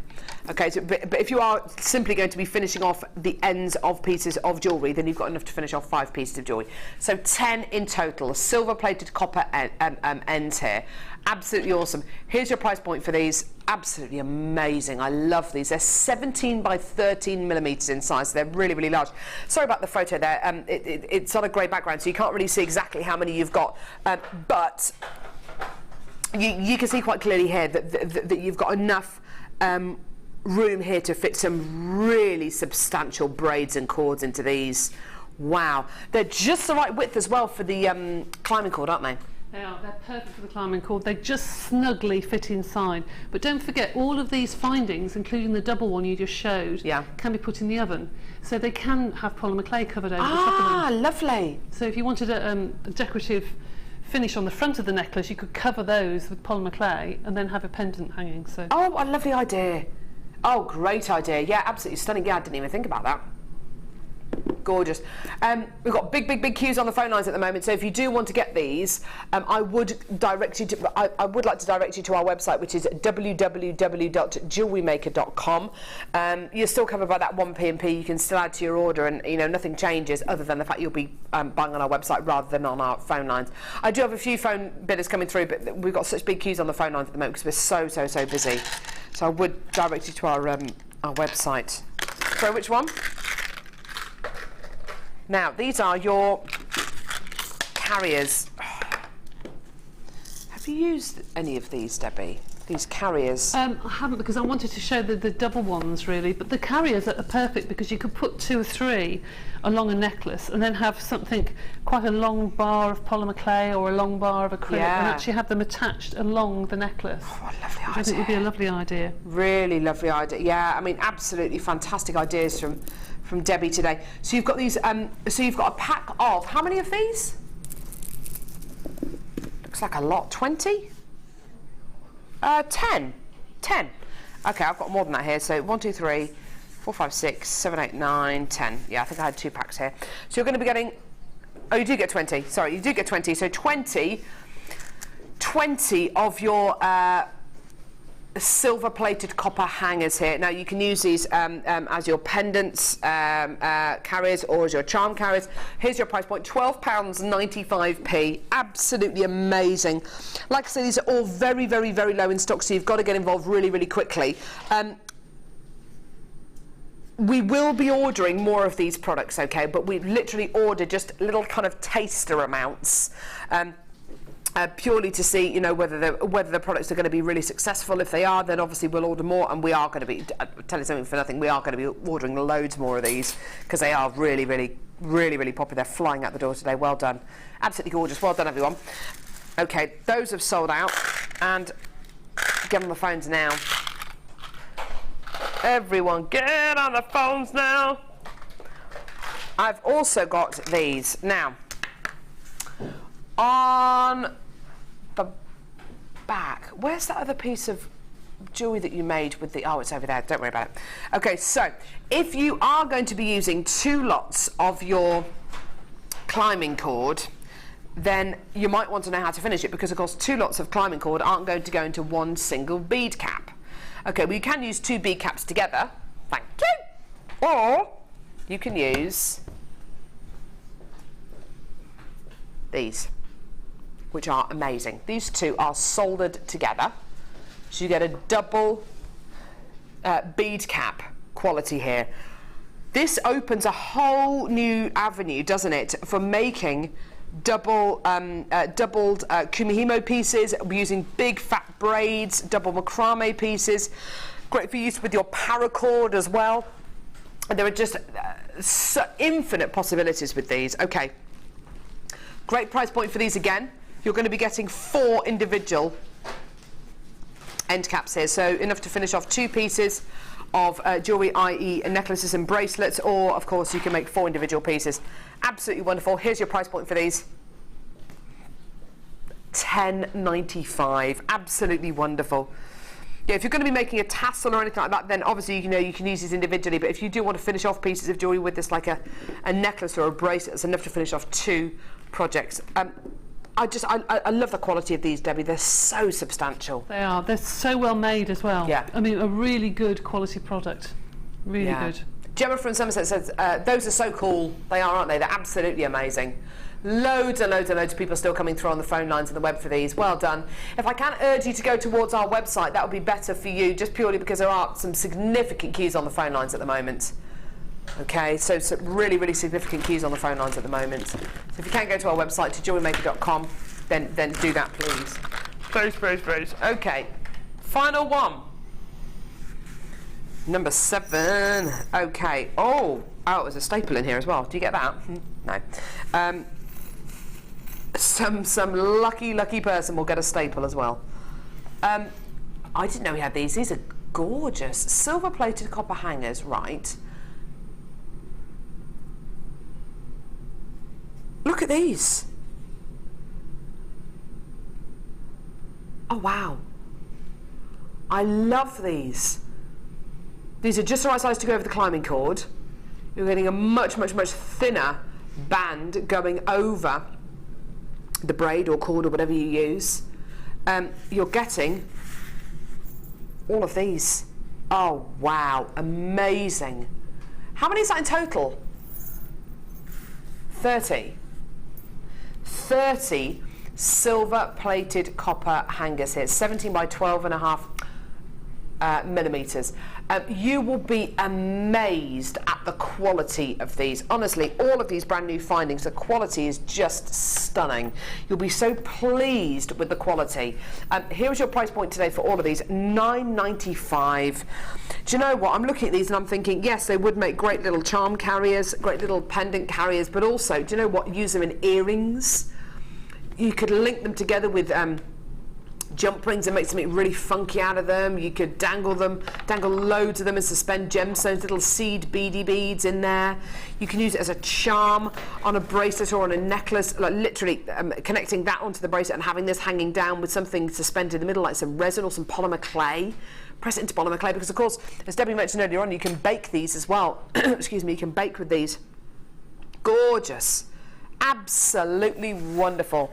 Okay, so, but if you are simply going to be finishing off the ends of pieces of jewellery, then you've got enough to finish off 5 pieces of jewellery. So 10 in total, silver-plated copper ends here. Absolutely awesome. Here's your price point for these. Absolutely amazing. I love these. They're 17 by 13 millimetres in size. They're really, really large. Sorry about the photo there. It's on a grey background, so you can't really see exactly how many you've got. But you can see quite clearly here that you've got enough room here to fit some really substantial braids and cords into these. Wow. They're just the right width as well for the climbing cord, aren't they? They are. They're perfect for the climbing cord. They just snugly fit inside. But don't forget, all of these findings, including the double one you just showed, can be put in the oven. So they can have polymer clay covered over the top of them. Ah, lovely. So if you wanted a decorative finish on the front of the necklace, you could cover those with polymer clay and then have a pendant hanging. So. Oh, what a lovely idea. Oh, great idea. Yeah, absolutely stunning. Yeah, I didn't even think about that. Gorgeous. We've got big queues on the phone lines at the moment, so if you do want to get these, I would like to direct you to our website, which is www.jewellerymaker.com. You're still covered by that 1 P&P. You can still add to your order, and nothing changes other than the fact you'll be buying on our website rather than on our phone lines. I do have a few phone bidders coming through, but we've got such big queues on the phone lines at the moment because we're so busy. So I would direct you to our website. So which one? Now, these are your carriers. Have you used any of these, Debbie? These carriers? I haven't, because I wanted to show the double ones, really. But the carriers are perfect because you could put 2 or 3 along a necklace and then have something, quite a long bar of polymer clay or a long bar of acrylic, and actually have them attached along the necklace. Oh, what a lovely idea. I think would be a lovely idea. Really lovely idea. Yeah, I mean, absolutely fantastic ideas from Debbie today. So you've got these, so you've got a pack of, how many of these? Looks like a lot. 20? 10. Okay, I've got more than that here. So 1, 2, 3, 4, 5, 6, 7, 8, 9, 10. Yeah, I think I had 2 packs here. So you're going to be getting, oh, you do get 20. Sorry, you do get 20. So 20 of your silver-plated copper hangers here. Now you can use these as your pendants carriers or as your charm carriers. Here's your price point, £12.95p. Absolutely amazing. Like I said, these are all very low in stock, so you've got to get involved really quickly. We will be ordering more of these products, okay, but we've literally ordered just little kind of taster amounts. Purely to see, whether the products are going to be really successful. If they are, then obviously we'll order more, and we are going to be, tell you something for nothing, we are going to be ordering loads more of these because they are really popular. They're flying out the door today. Well done. Absolutely gorgeous. Well done, everyone. Okay, those have sold out, and get on the phones now. Everyone, get on the phones now. I've also got these. Now, on the back, where's that other piece of jewellery that you made with the, oh, it's over there, don't worry about it. Okay, so if you are going to be using 2 lots of your climbing cord, then you might want to know how to finish it, because of course 2 lots of climbing cord aren't going to go into 1 single bead cap. Okay, well, you can use 2 bead caps together, thank you, or you can use these, which are amazing. These 2 are soldered together, so you get a double bead cap quality here. This opens a whole new avenue, doesn't it, for making doubled kumihimo pieces using big fat braids, double macrame pieces. Great for use with your paracord as well. And there are just infinite possibilities with these. Okay, great price point for these again. You're going to be getting 4 individual end caps here, so enough to finish off 2 pieces of jewellery, i.e. necklaces and bracelets, or of course you can make 4 individual pieces. Absolutely wonderful. Here's your price point for these. £10.95. Absolutely wonderful. Yeah, if you're going to be making a tassel or anything like that, then obviously you can use these individually. But if you do want to finish off pieces of jewellery with this, like a necklace or a bracelet, it's enough to finish off 2 projects. I love the quality of these, Debbie. They're so substantial. They are. They're so well made as well. Yeah. I mean, a really good quality product. Really good. Gemma from Somerset says, those are so cool. They are, aren't they? They're absolutely amazing. Loads and loads and loads of people still coming through on the phone lines and the web for these. Well done. If I can urge you to go towards our website, that would be better for you, just purely because there are some significant queues on the phone lines at the moment. Okay, so some really, really significant queues on the phone lines at the moment. So if you can go to our website, to jewellerymaker.com, then do that, please. Please. Okay, final one. Number 7. Okay. Oh, there's a staple in here as well. Do you get that? No. Some lucky person will get a staple as well. I didn't know we had these. These are gorgeous. Silver-plated copper hangers, right. Look at these. Oh, wow. I love these. These are just the right size to go over the climbing cord. You're getting a much thinner band going over the braid or cord or whatever you use. You're getting all of these. Oh, wow. Amazing. How many is that in total? 30. 30 silver-plated copper hangers here, 17 by 12.5 millimeters. You will be amazed at the quality of these. Honestly, all of these brand new findings, the quality is just stunning. You'll be so pleased with the quality. Here is your price point today for all of these, $9.95. Do you know what? I'm looking at these and I'm thinking, yes, they would make great little charm carriers, great little pendant carriers, but also, do you know what? Use them in earrings. You could link them together with jump rings and make something really funky out of them. You could dangle loads of them and suspend gemstones, little seed beady beads in there. You can use it as a charm on a bracelet or on a necklace, like literally connecting that onto the bracelet and having this hanging down with something suspended in the middle, like some resin or some polymer clay. Press it into polymer clay because, of course, as Debbie mentioned earlier on, you can bake these as well. Excuse me, you can bake with these. Gorgeous. Absolutely wonderful.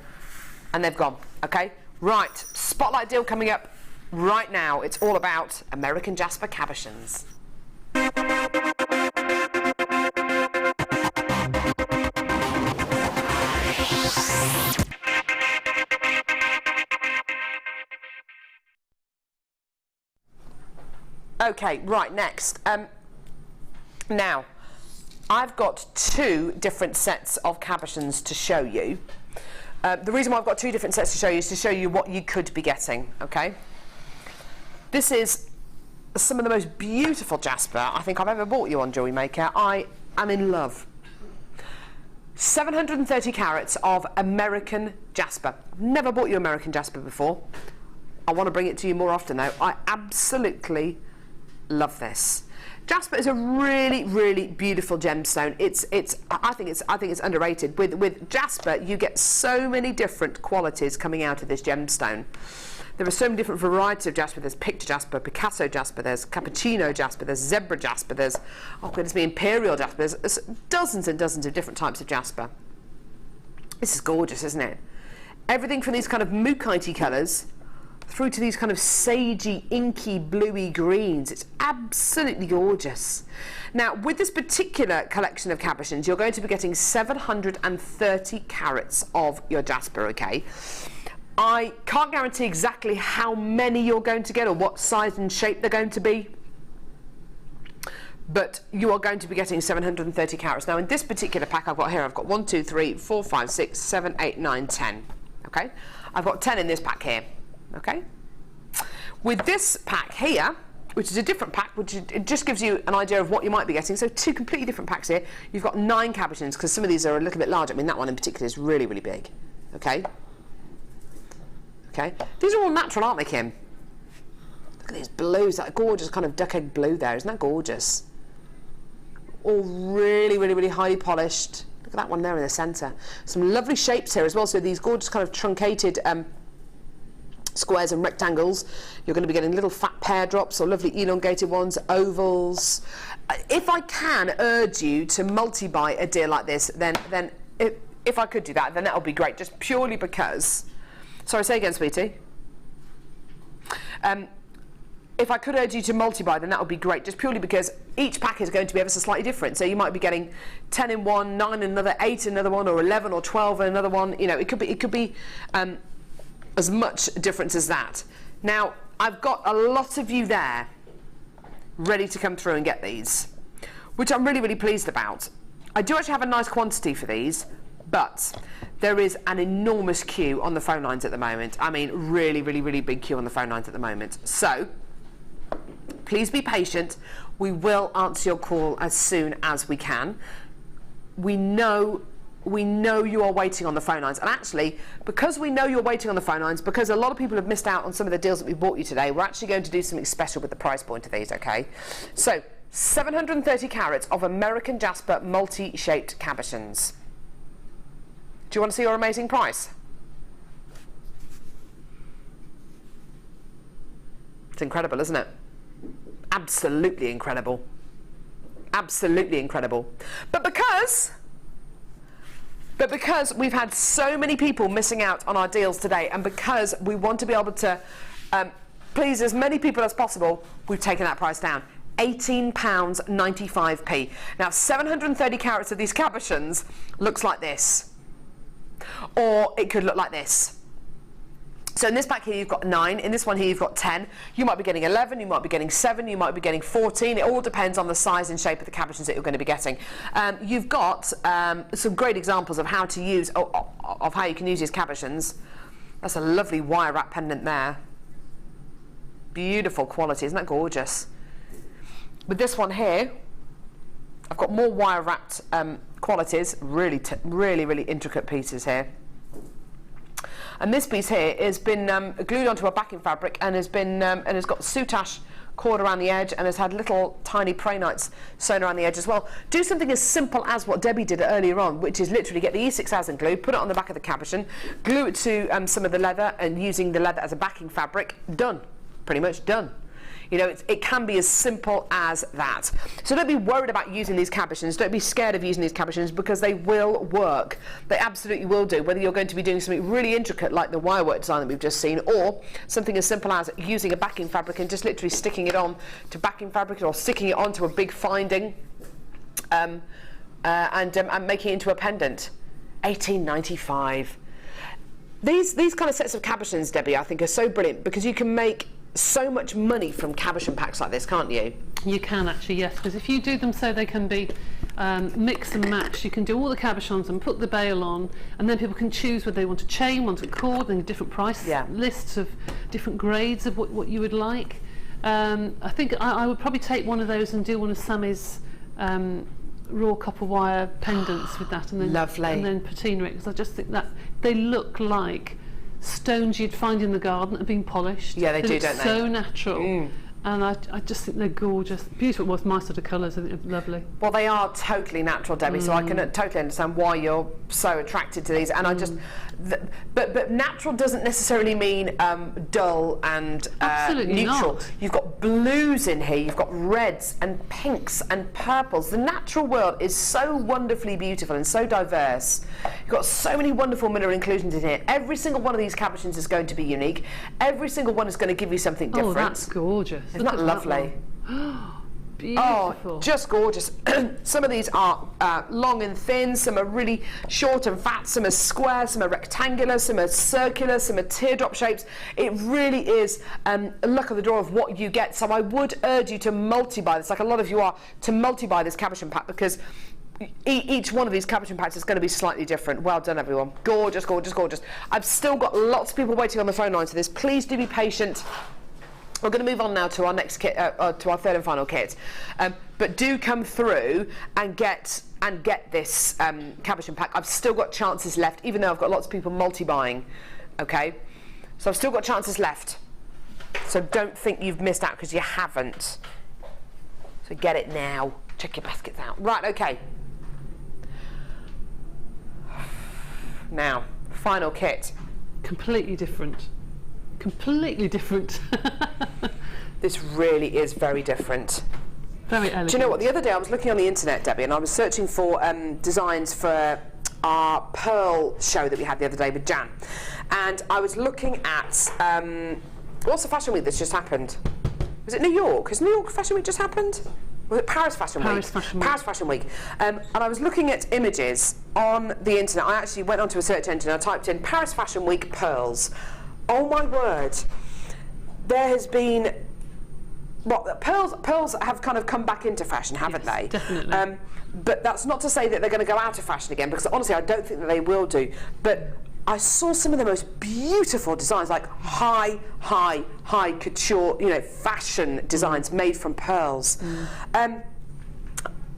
And they've gone, okay? Right, spotlight deal coming up right now. It's all about American Jasper cabochons. Okay, right, next. Now, I've got 2 different sets of cabochons to show you. The reason why I've got 2 different sets to show you is to show you what you could be getting, okay? This is some of the most beautiful Jasper I think I've ever bought you on Jewellery Maker. I am in love. 730 carats of American Jasper. Never bought you American Jasper before. I want to bring it to you more often though. I absolutely love this. Jasper is a really, really beautiful gemstone. I think it's underrated. With Jasper, you get so many different qualities coming out of this gemstone. There are so many different varieties of Jasper. There's picture Jasper, Picasso Jasper, there's Cabochon Jasper, there's Zebra Jasper, there's, oh goodness me, Imperial Jasper. There's dozens and dozens of different types of Jasper. This is gorgeous, isn't it? Everything from these kind of mookite-y colours through to these kind of sagey, inky, bluey greens. It's absolutely gorgeous. Now, with this particular collection of cabochons, you're going to be getting 730 carats of your Jasper, okay? I can't guarantee exactly how many you're going to get or what size and shape they're going to be, but you are going to be getting 730 carats. Now, in this particular pack I've got here, I've got 1, 2, 3, 4, 5, 6, 7, 8, 9, 10, okay? I've got 10 in this pack here. Okay. With this pack here, which is a different pack, it just gives you an idea of what you might be getting. So 2 completely different packs here. You've got 9 cabochons because some of these are a little bit larger. I mean, that one in particular is really, really big. Okay. Okay. These are all natural, aren't they, Kim? Look at these blues, that gorgeous kind of duck egg blue there. Isn't that gorgeous? All really, really, really highly polished. Look at that one there in the centre. Some lovely shapes here as well. So these gorgeous kind of truncated squares and rectangles. You're going to be getting little fat pear drops or lovely elongated ones, ovals. If I can urge you to multi-buy a deal like this, then if I could do that, then that would be great, just purely because... Sorry, say again, sweetie. If I could urge you to multi-buy, then that would be great, just purely because each pack is going to be ever so slightly different. So you might be getting 10 in one, 9 in another, 8 in another one, or 11 or 12 in another one. You know, it could be as much difference as that. Now, I've got a lot of you there ready to come through and get these, which I'm really, really pleased about. I do actually have a nice quantity for these, but there is an enormous queue on the phone lines at the moment. I mean, really, really, really big queue on the phone lines at the moment. So, please be patient. We will answer your call as soon as we can. We know you are waiting on the phone lines, and actually, because we know you're waiting on the phone lines, because a lot of people have missed out on some of the deals that we bought you today, we're actually going to do something special with the price point of these, okay? So, 730 carats of American Jasper multi-shaped cabochons. Do you want to see your amazing price? It's incredible, isn't it? Absolutely incredible. Absolutely incredible. But because we've had so many people missing out on our deals today, and because we want to be able to please as many people as possible, we've taken that price down. £18.95p. Now, 730 carats of these cabochons looks like this, or it could look like this. So in this pack here you've got 9, in this one here you've got 10. You might be getting 11, you might be getting 7, you might be getting 14. It all depends on the size and shape of the cabochons that you're going to be getting. You've got some great examples of how to use, of how you can use these cabochons. That's a lovely wire wrap pendant there. Beautiful quality, isn't that gorgeous? With this one here, I've got more wire wrapped qualities, really, really intricate pieces here. And this piece here has been glued onto a backing fabric and has been and has got soutache cord around the edge and has had little tiny pranites sewn around the edge as well. Do something as simple as what Debbie did earlier on, which is literally get the E6000 glue, put it on the back of the cabochon, glue it to some of the leather, and using the leather as a backing fabric. Done, pretty much done. You know, it can be as simple as that. So don't be worried about using these cabochons. Don't be scared of using these cabochons, because they will work. They absolutely will do, whether you're going to be doing something really intricate like the wirework design that we've just seen, or something as simple as using a backing fabric and just literally sticking it on to backing fabric, or sticking it onto a big finding and making it into a pendant. £18.95. These kind of sets of cabochons, Debbie, I think are so brilliant, because you can make so much money from cabochon packs like this, can't you? You can actually, yes, because if you do them so they can be mix and match, you can do all the cabochons and put the bail on, and then people can choose whether they want a chain, want a cord, and different price lists of different grades of what you would like. I think I would probably take one of those and do one of Sammy's raw copper wire pendants with that, and then lovely, and then patina it, because I just think that they look like stones you'd find in the garden that have been polished. Yeah, they do, don't they? So natural. And I just think they're gorgeous, beautiful. Well, it's my sort of colours. I think they're lovely. Well, they are totally natural, Debbie. So I can totally understand why you're so attracted to these. And I just, but natural doesn't necessarily mean dull and neutral. Not. You've got blues in here. You've got reds and pinks and purples. The natural world is so wonderfully beautiful and so diverse. You've got so many wonderful mineral inclusions in here. Every single one of these cabochons is going to be unique. Every single one is going to give you something different. Oh, that's gorgeous. Isn't that lovely? Beautiful. Oh, just gorgeous. Some of these are long and thin, some are really short and fat, some are square, some are rectangular, some are circular, some are teardrop shapes. It really is luck of the draw of what you get. So I would urge you to multi-buy this, like a lot of you are, to multi-buy this cabochon pack, because each one of these cabochon packs is going to be slightly different. Well done, everyone. Gorgeous, gorgeous, gorgeous. I've still got lots of people waiting on the phone lines for this. Please do be patient. We're going to move on now to our next kit, to our third and final kit. But do come through and get this cabochon pack. I've still got chances left, even though I've got lots of people multi-buying. Okay, so I've still got chances left. So don't think you've missed out, because you haven't. So get it now. Check your baskets out. Right. Okay. Now, final kit. Completely different. completely different. This really is very different. Very elegant. Do you know what? The other day I was looking on the internet, Debbie, and I was searching for designs for our pearl show that we had the other day with Jan. And I was looking at, what's the fashion week that's just happened? Was it New York? Has New York Fashion Week just happened? Was it Paris Fashion Week? Paris Fashion Week. And I was looking at images on the internet. I actually went onto a search engine and I typed in Paris Fashion Week pearls. Oh my word. There has been... Well, pearls have kind of come back into fashion, haven't they? Definitely. But that's not to say that they're going to go out of fashion again, because honestly, I don't think that they will do. But I saw some of the most beautiful designs, like high couture, you know, fashion designs made from pearls.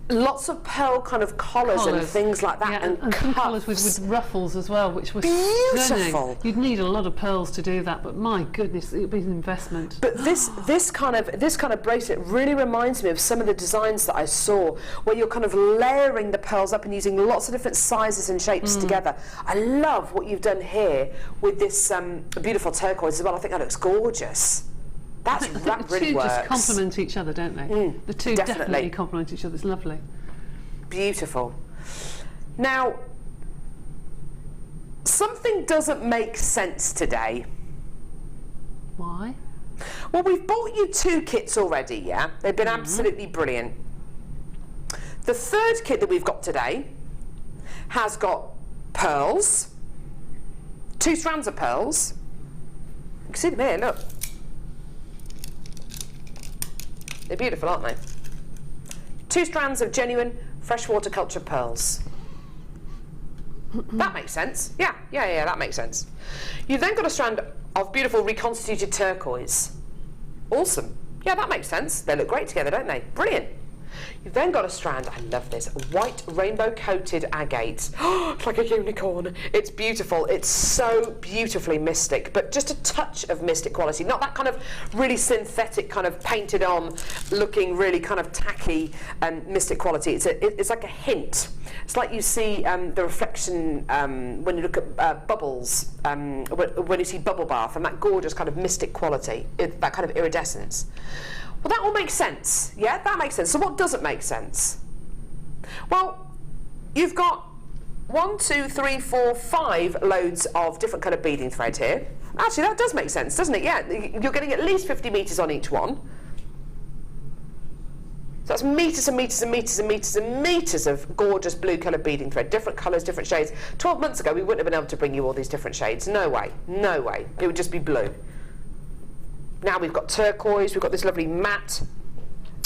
Lots of pearl kind of collars and things like that, yeah, and some colours with ruffles as well, which was beautiful. Stunning. You'd need a lot of pearls to do that, but my goodness, it would be an investment. But this kind of bracelet really reminds me of some of the designs that I saw, where you're kind of layering the pearls up and using lots of different sizes and shapes together. I love what you've done here with this beautiful turquoise as well. I think that looks gorgeous. That really works. The two just complement each other, don't they? The two definitely complement each other. It's lovely. Beautiful. Now, something doesn't make sense today. Why? Well, we've bought you 2 kits already, yeah? They've been absolutely brilliant. The third kit that we've got today has got pearls, 2 strands of pearls. You can see them here, look. They're beautiful, aren't they? 2 strands of genuine freshwater cultured pearls. That makes sense. Yeah, that makes sense. You've then got a strand of beautiful reconstituted turquoise. Awesome. Yeah, that makes sense. They look great together, don't they? Brilliant. You've then got a strand, I love this, white rainbow coated agate. Oh, it's like a unicorn. It's beautiful. It's so beautifully mystic, but just a touch of mystic quality. Not that kind of really synthetic, kind of painted on, looking really kind of tacky mystic quality. It's like a hint. It's like you see the reflection when you look at bubbles, when you see bubble bath, and that gorgeous kind of mystic quality, that kind of iridescence. Well, that all makes sense. Yeah, that makes sense. So what doesn't make sense? Well, you've got 1, 2, 3, 4, 5 loads of different coloured beading thread here. Actually, that does make sense, doesn't it? Yeah, you're getting at least 50 metres on each one. So that's metres and metres and metres and metres and metres of gorgeous blue coloured beading thread, different colours, different shades. 12 months ago, we wouldn't have been able to bring you all these different shades. No way, no way. It would just be blue. Now we've got turquoise, we've got this lovely matte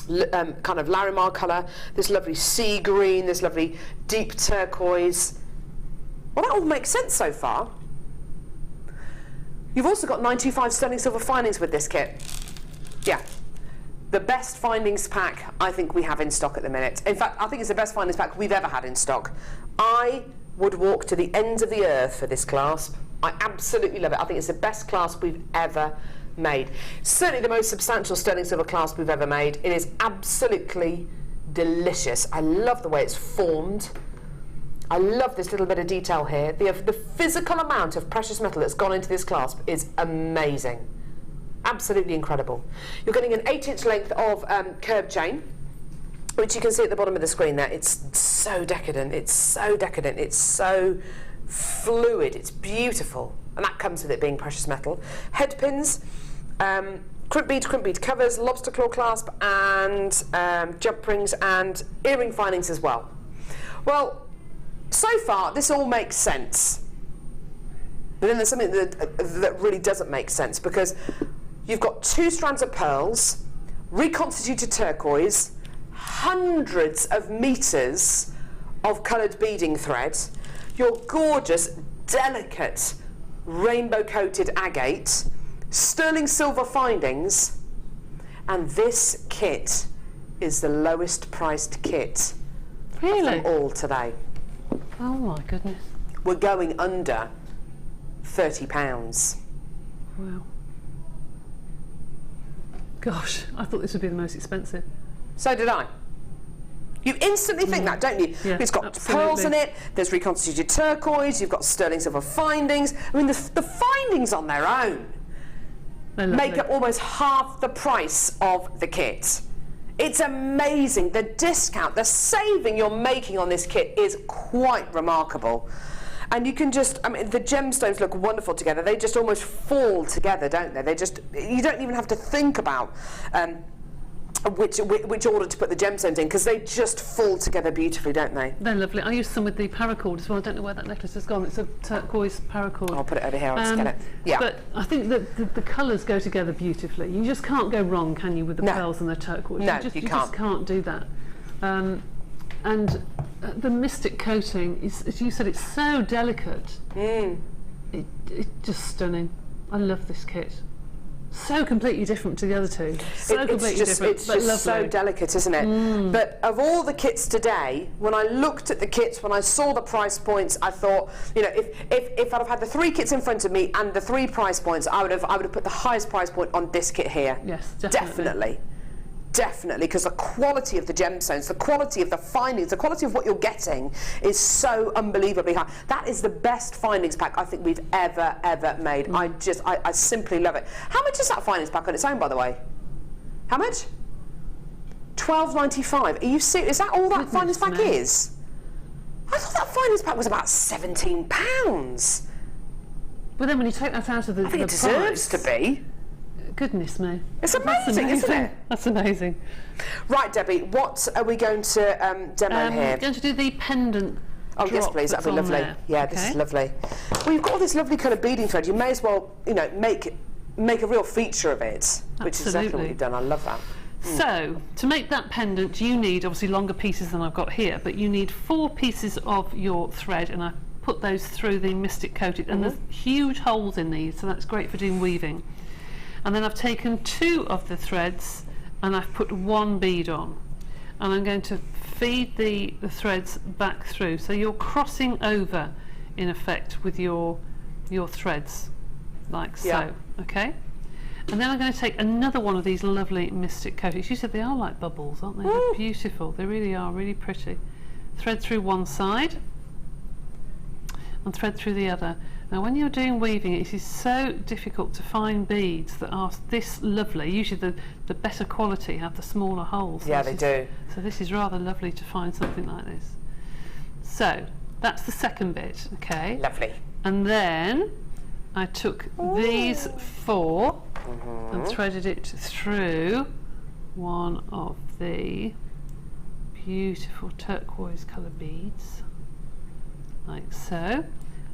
kind of Larimar colour, this lovely sea green, this lovely deep turquoise. Well, that all makes sense so far. You've also got 925 sterling silver findings with this kit. Yeah. The best findings pack I think we have in stock at the minute. In fact, I think it's the best findings pack we've ever had in stock. I would walk to the ends of the earth for this clasp. I absolutely love it. I think it's the best clasp we've ever made. Certainly the most substantial sterling silver clasp we've ever made. It is absolutely delicious. I love the way it's formed. I love this little bit of detail here. The physical amount of precious metal that's gone into this clasp is amazing. Absolutely incredible. You're getting an 8-inch length of curb chain, which you can see at the bottom of the screen there. It's so decadent. It's so decadent. It's so fluid. It's beautiful. And that comes with it being precious metal. Head pins, crimp bead covers, lobster claw clasp, and jump rings and earring findings as well. Well, so far this all makes sense. But then there's something that really doesn't make sense, because you've got 2 strands of pearls, reconstituted turquoise, hundreds of metres of coloured beading thread, your gorgeous, delicate, rainbow-coated agate, sterling silver findings, and this kit is the lowest priced kit of them all today. Oh my goodness. We're going under £30. Wow. Gosh, I thought this would be the most expensive. So did I. You instantly think that, don't you? Yeah, it's got absolutely. pearls in it, there's reconstituted turquoise, you've got sterling silver findings. I mean, the findings on their own make up almost half the price of the kit. It's amazing. The discount, the saving you're making on this kit is quite remarkable. And you can just, I mean, the gemstones look wonderful together. They just almost fall together, don't they? They just, you don't even have to think about which order to put the gemstones in, because they just fall together beautifully, don't they? They're lovely. I used some with the paracord as well. I don't know where that necklace has gone. It's a turquoise paracord. I'll put it over here, I'll just get it. Yeah. But I think that the colours go together beautifully. You just can't go wrong, can you, with the pearls and the turquoise? No, you just can't do that. And the mystic coating is, as you said, it's so delicate. It's just stunning. I love this kit. So completely different to the other two. It's just so delicate, isn't it? But of all the kits today, when I looked at the kits, when I saw the price points, I thought, you know, if I'd have had the 3 kits in front of me and the 3 price points, I would have put the highest price point on this kit here. Yes, definitely. Definitely, because the quality of the gemstones, the quality of the findings, the quality of what you're getting is so unbelievably high. That is the best findings pack I think we've ever made. I simply love it. How much is that findings pack on its own, by the way? How much? £12.95. Are you serious? Is that all that findings pack is? I thought that findings pack was about £17. But then when you take that out of the I think it deserves to be. Goodness me. It's amazing, isn't it? That's amazing. Right, Debbie, what are we going to demo here? We're going to do the pendant. Oh, yes, please, that'd be lovely. There. Yeah, this is lovely. Well, you've got all this lovely kind of beading thread. You may as well, you know, make a real feature of it, which is exactly what you've done. I love that. So, to make that pendant, you need obviously longer pieces than I've got here, but you need 4 pieces of your thread, and I put those through the mystic coating, and there's huge holes in these, so that's great for doing weaving. And then I've taken 2 of the threads and I've put 1 bead on, and I'm going to feed the threads back through, so you're crossing over in effect with your threads like so. Okay, and then I'm going to take another one of these lovely mystic coatings. You said they are like bubbles, aren't they? They're beautiful. They really are, really pretty. Thread through one side and thread through the other. Now when you're doing weaving, it is so difficult to find beads that are this lovely. Usually the better quality have the smaller holes. Yeah, they do. So this is rather lovely to find something like this. So that's the second bit, okay? Lovely. And then I took these 4 and threaded it through one of the beautiful turquoise colour beads, like so.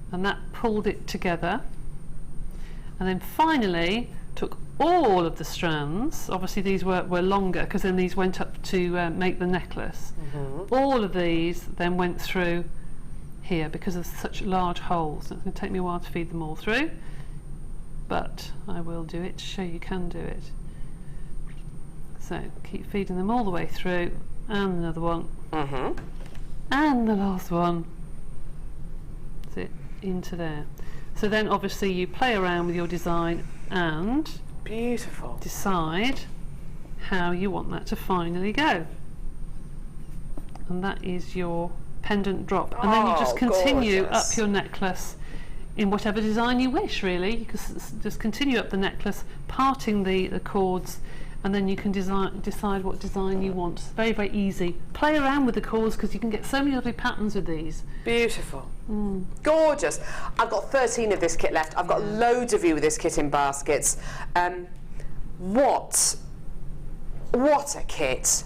And that pulled it together, and then finally took all of the strands. Obviously these were longer because then these went up to make the necklace. All of these then went through here because of such large holes. It's going to take me a while to feed them all through, but I will do it to show you can do it. So keep feeding them all the way through, and another one, and the last one. That's it. Into there. So then obviously you play around with your design and decide how you want that to finally go, and that is your pendant drop. And then you just continue up your necklace in whatever design you wish, really. You can just continue up the necklace, parting the cords, and then you can decide what design you want. It's very, very easy. Play around with the cords because you can get so many lovely patterns with these. Beautiful. Gorgeous. I've got 13 of this kit left. I've got loads of you with this kit in baskets. What a kit.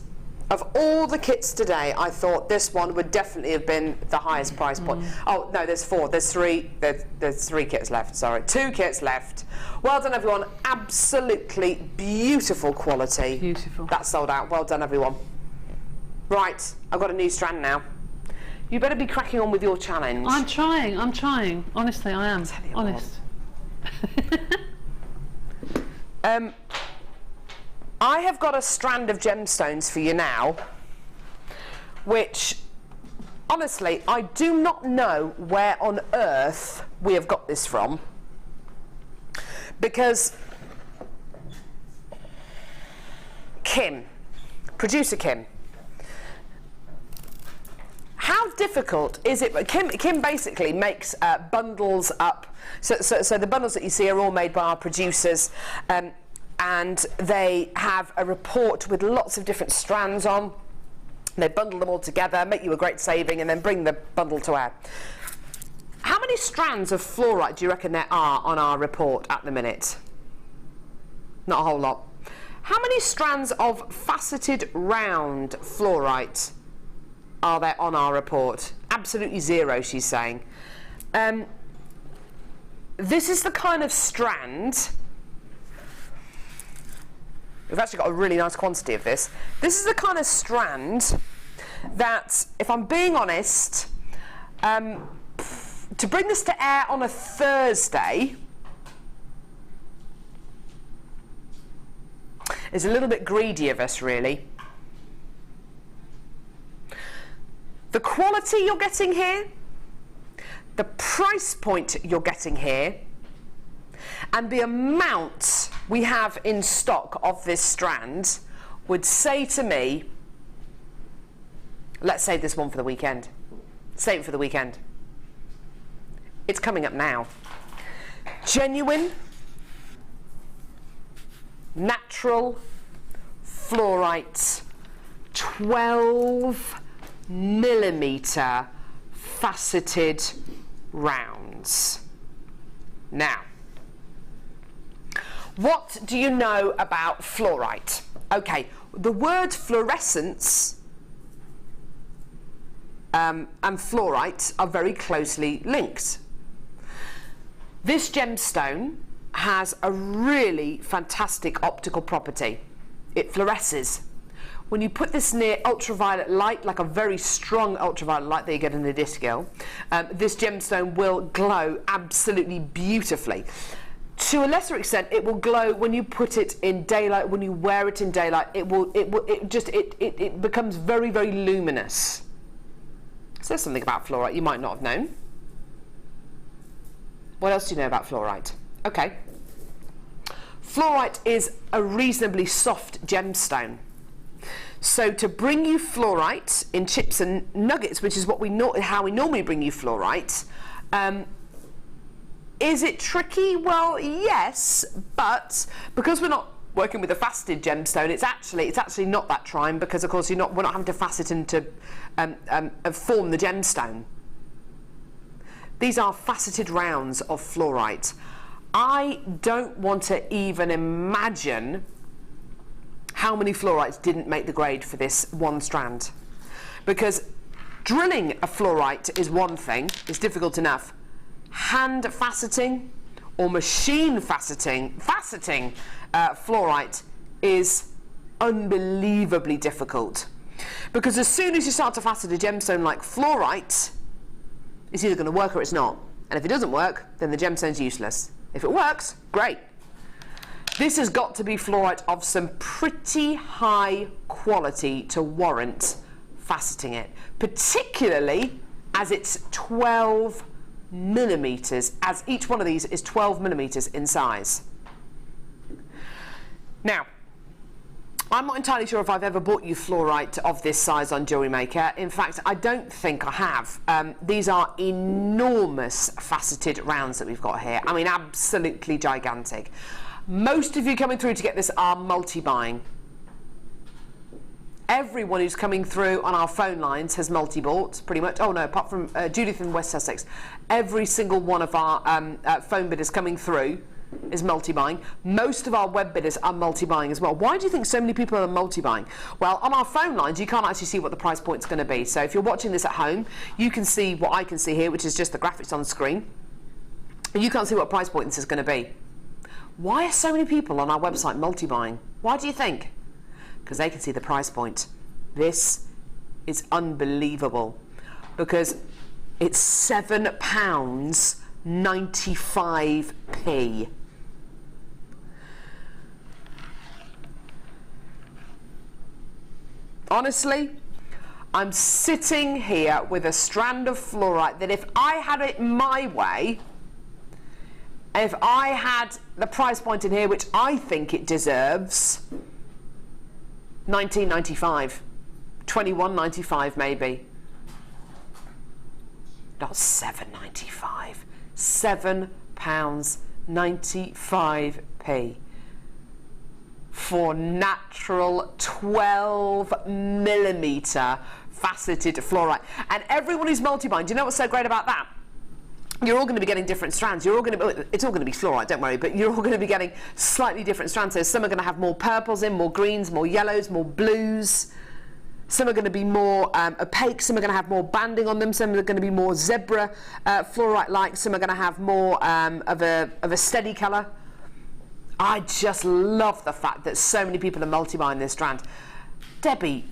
Of all the kits today, I thought this one would definitely have been the highest price point. Oh, no, there's 4. There's 3 kits left, sorry. 2 kits left. Well done, everyone. Absolutely beautiful quality. Beautiful. That's sold out. Well done, everyone. Right, I've got a new strand now. You better be cracking on with your challenge. I'm trying. Honestly, I am. Honest. I have got a strand of gemstones for you now, which, honestly, I do not know where on earth we have got this from, because Kim, producer Kim, how how difficult is it? Kim basically makes bundles up. So the bundles that you see are all made by our producers, and they have a report with lots of different strands on. They bundle them all together, make you a great saving, and then bring the bundle to air. How many strands of fluorite do you reckon there are on our report at the minute? Not a whole lot. How many strands of faceted round fluorite are there on our report? Absolutely zero, she's saying. This is the kind of strand. We've actually got a really nice quantity of this. This is the kind of strand that, if I'm being honest, to bring this to air on a Thursday is a little bit greedy of us, really. The quality you're getting here, the price point you're getting here, and the amount we have in stock of this strand would say to me, let's save this one for the weekend. Save it for the weekend. It's coming up now. Genuine, natural fluorite, 12mm faceted rounds. Now, what do you know about fluorite? Okay, the word fluorescence and fluorite are very closely linked. This gemstone has a really fantastic optical property. It fluoresces. When you put this near ultraviolet light, like a very strong ultraviolet light that you get in the disco, this gemstone will glow absolutely beautifully. To a lesser extent, it will glow when you put it in daylight. When you wear it in daylight, it becomes very, very luminous. So there's something about fluorite you might not have known. What else do you know about fluorite? Okay. Fluorite is a reasonably soft gemstone. So to bring you fluorite in chips and nuggets, which is what how we normally bring you fluorite, is it tricky? Well, yes, but because we're not working with a faceted gemstone, it's actually not that trying, because of course we're not having to facet into form the gemstone. These are faceted rounds of fluorite. I don't want to even imagine how many fluorites didn't make the grade for this one strand, because drilling a fluorite is one thing, it's difficult enough. Hand faceting or machine faceting fluorite is unbelievably difficult, because as soon as you start to facet a gemstone like fluorite, it's either going to work or it's not, and if it doesn't work, then the gemstone's useless. If it works, great. This has got to be fluorite of some pretty high quality to warrant faceting it, particularly as it's 12mm, as each one of these is 12mm in size. Now, I'm not entirely sure if I've ever bought you fluorite of this size on Jewellery Maker. In fact, I don't think I have. These are enormous faceted rounds that we've got here. I mean, absolutely gigantic. Most of you coming through to get this are multi-buying. Everyone who's coming through on our phone lines has multi-bought, pretty much. Oh no, apart from Judith in West Sussex. Every single one of our phone bidders coming through is multi-buying. Most of our web bidders are multi-buying as well. Why do you think so many people are multi-buying? Well, on our phone lines, you can't actually see what the price point's going to be. So if you're watching this at home, you can see what I can see here, which is just the graphics on the screen. And you can't see what price point this is going to be. Why are so many people on our website multi-buying? Why do you think? Because they can see the price point. This is unbelievable, because it's £7.95p. Honestly, I'm sitting here with a strand of fluorite that, if I had it my way, if I had the price point in here, which I think it deserves, £19.95, £21.95 maybe. not £7.95, £7.95 for natural 12mm faceted fluorite. And everyone who's multi-buying, do you know what's so great about that? You're all going to be getting different strands. You're all going to, it's all going to be fluorite, don't worry, but you're all going to be getting slightly different strands. So some are going to have more purples in, more greens, more yellows, more blues. Some are going to be more opaque, some are going to have more banding on them, some are going to be more zebra fluorite-like, some are going to have more of a steady colour. I just love the fact that so many people are multi-buying this strand. Debbie,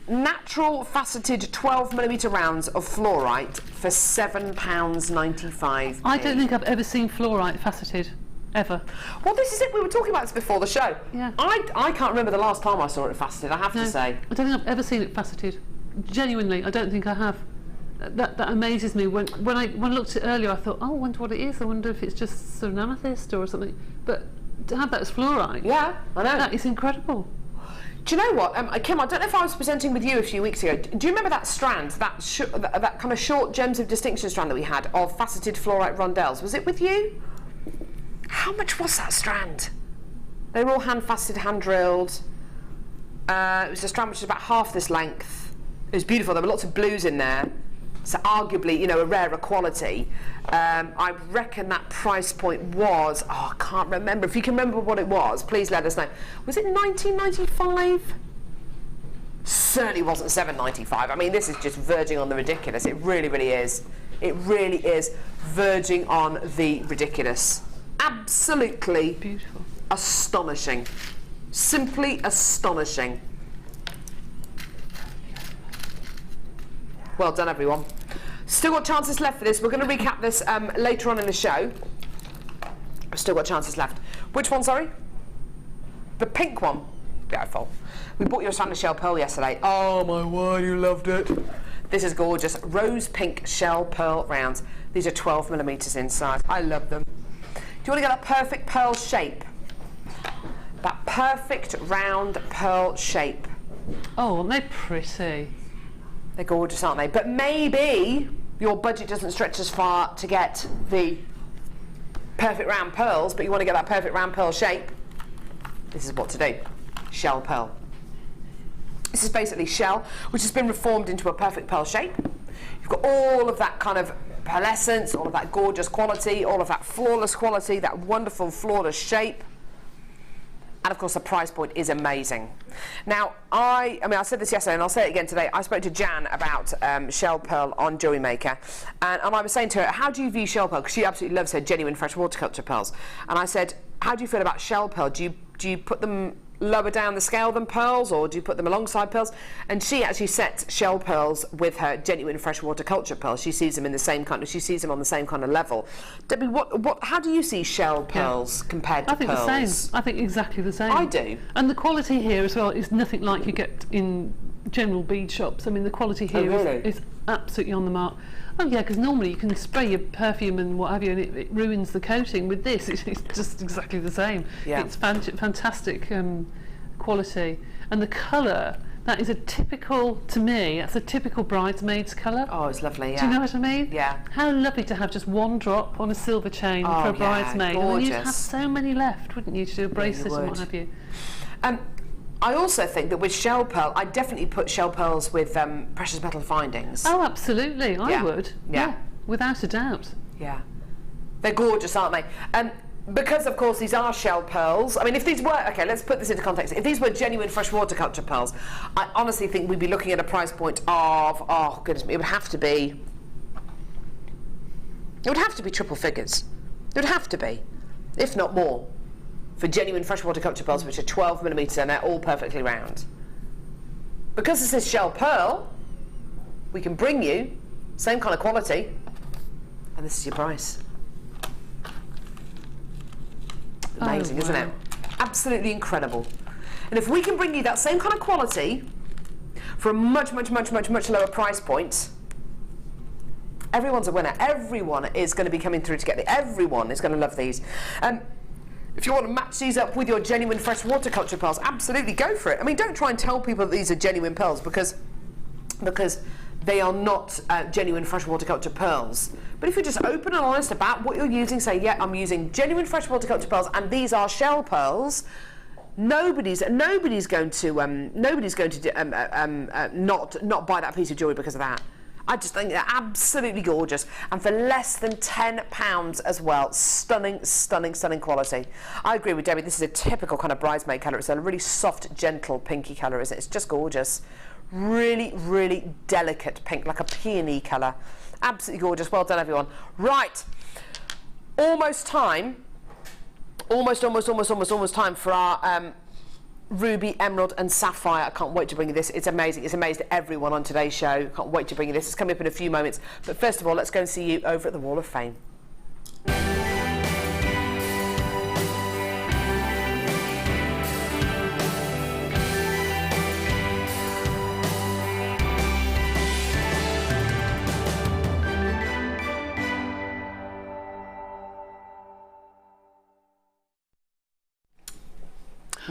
natural faceted 12mm rounds of fluorite for £7.95. I don't think I've ever seen fluorite faceted, ever. Well, this is it. We were talking about this before the show. Yeah. I can't remember the last time I saw it faceted, I have to say. I don't think I've ever seen it faceted. Genuinely, I don't think I have. That amazes me. When I looked at it earlier, I thought, oh, I wonder what it is. I wonder if it's just sort of an amethyst or something. But to have that as fluorite, Yeah, I know. that is incredible. Do you know what, Kim, I don't know if I was presenting with you a few weeks ago. Do you remember that strand, that kind of short Gems of Distinction strand that we had of faceted fluorite rondelles? Was it with you? How much was that strand? They were all hand-faceted, hand-drilled. It was a strand which was about half this length. It was beautiful. There were lots of blues in there. So arguably, you know, a rarer quality. I reckon that price point was, I can't remember. If you can remember what it was, please let us know. Was it £19.95? Certainly wasn't £7.95. I mean, this is just verging on the ridiculous. It really, really is. It really is verging on the ridiculous. Absolutely Beautiful. astonishing. Simply astonishing. Well done, everyone. Still got chances left for this. We're going to recap this later on in the show. We've still got chances left. Which one, sorry? The pink one. Beautiful. We bought you a Sandra shell pearl yesterday. Oh my word, you loved it. This is gorgeous. Rose pink shell pearl rounds. These are 12mm in size. I love them. Do you want to get that perfect pearl shape? That perfect round pearl shape. Oh, aren't they pretty? They're gorgeous, aren't they? But maybe your budget doesn't stretch as far to get the perfect round pearls, but you want to get that perfect round pearl shape. This is what to do. Shell pearl. This is basically shell, which has been reformed into a perfect pearl shape. You've got all of that kind of pearlescence, all of that gorgeous quality, all of that flawless quality, that wonderful flawless shape. And of course the price point is amazing. Now, I mean I said this yesterday and I'll say it again today. I spoke to Jan about shell pearl on Jewellery Maker, and I was saying to her, how do you view shell pearl? Because she absolutely loves her genuine fresh waterculture pearls. And I said, how do you feel about shell pearl? Do you put them lower down the scale than pearls, or do you put them alongside pearls? And she actually sets shell pearls with her genuine freshwater culture pearls. She sees them in the same kind of, she sees them on the same kind of level. Debbie, how do you see shell pearls compared to pearls? I think the same. I think exactly the same. I do. And the quality here as well is nothing like you get in general bead shops. I mean, the quality here is absolutely on the mark. Oh yeah, because normally you can spray your perfume and what have you, and it ruins the coating. With this, it's just exactly the same. Yeah. It's fantastic quality, and the colour. That is a typical, to me, that's a typical bridesmaid's colour. Oh, it's lovely. Yeah. Do you know what I mean? Yeah. How lovely to have just one drop on a silver chain for a bridesmaid, and then you'd have so many left, wouldn't you, to do a bracelet and what have you? I also think that with shell pearl, I definitely put shell pearls with precious metal findings. Oh, absolutely, I would. Yeah. Without a doubt. Yeah. They're gorgeous, aren't they? Because, of course, these are shell pearls. I mean, if these were... OK, let's put this into context. If these were genuine freshwater culture pearls, I honestly think we'd be looking at a price point of... Oh, goodness me, it would have to be... It would have to be triple figures. It would have to be, if not more, for genuine freshwater culture pearls, which are 12mm and they're all perfectly round. Because this is shell pearl, we can bring you same kind of quality, and this is your price. Amazing, isn't it? Absolutely incredible. And if we can bring you that same kind of quality for a much lower price point, everyone's a winner. Everyone is going to be coming through to get it. Everyone is going to love these. If you want to match these up with your genuine fresh water culture pearls, absolutely go for it. I mean, don't try and tell people that these are genuine pearls, because they are not genuine freshwater culture pearls. But if you're just open and honest about what you're using, say, yeah, I'm using genuine freshwater culture pearls, and these are shell pearls. Nobody's going to not buy that piece of jewellery because of that. I just think they're absolutely gorgeous, and for less than £10 as well. Stunning, stunning, stunning quality. I agree with Debbie. This is a typical kind of bridesmaid colour. It's a really soft, gentle, pinky colour, isn't it? It's just gorgeous. Really, really delicate pink, like a peony colour. Absolutely gorgeous. Well done, everyone. Right, almost time. Almost time for our Ruby, Emerald and Sapphire. I can't wait to bring you this. It's amazing. It's amazed everyone on today's show. Can't wait to bring you this. It's coming up in a few moments. But first of all, let's go and see you over at the Wall of Fame.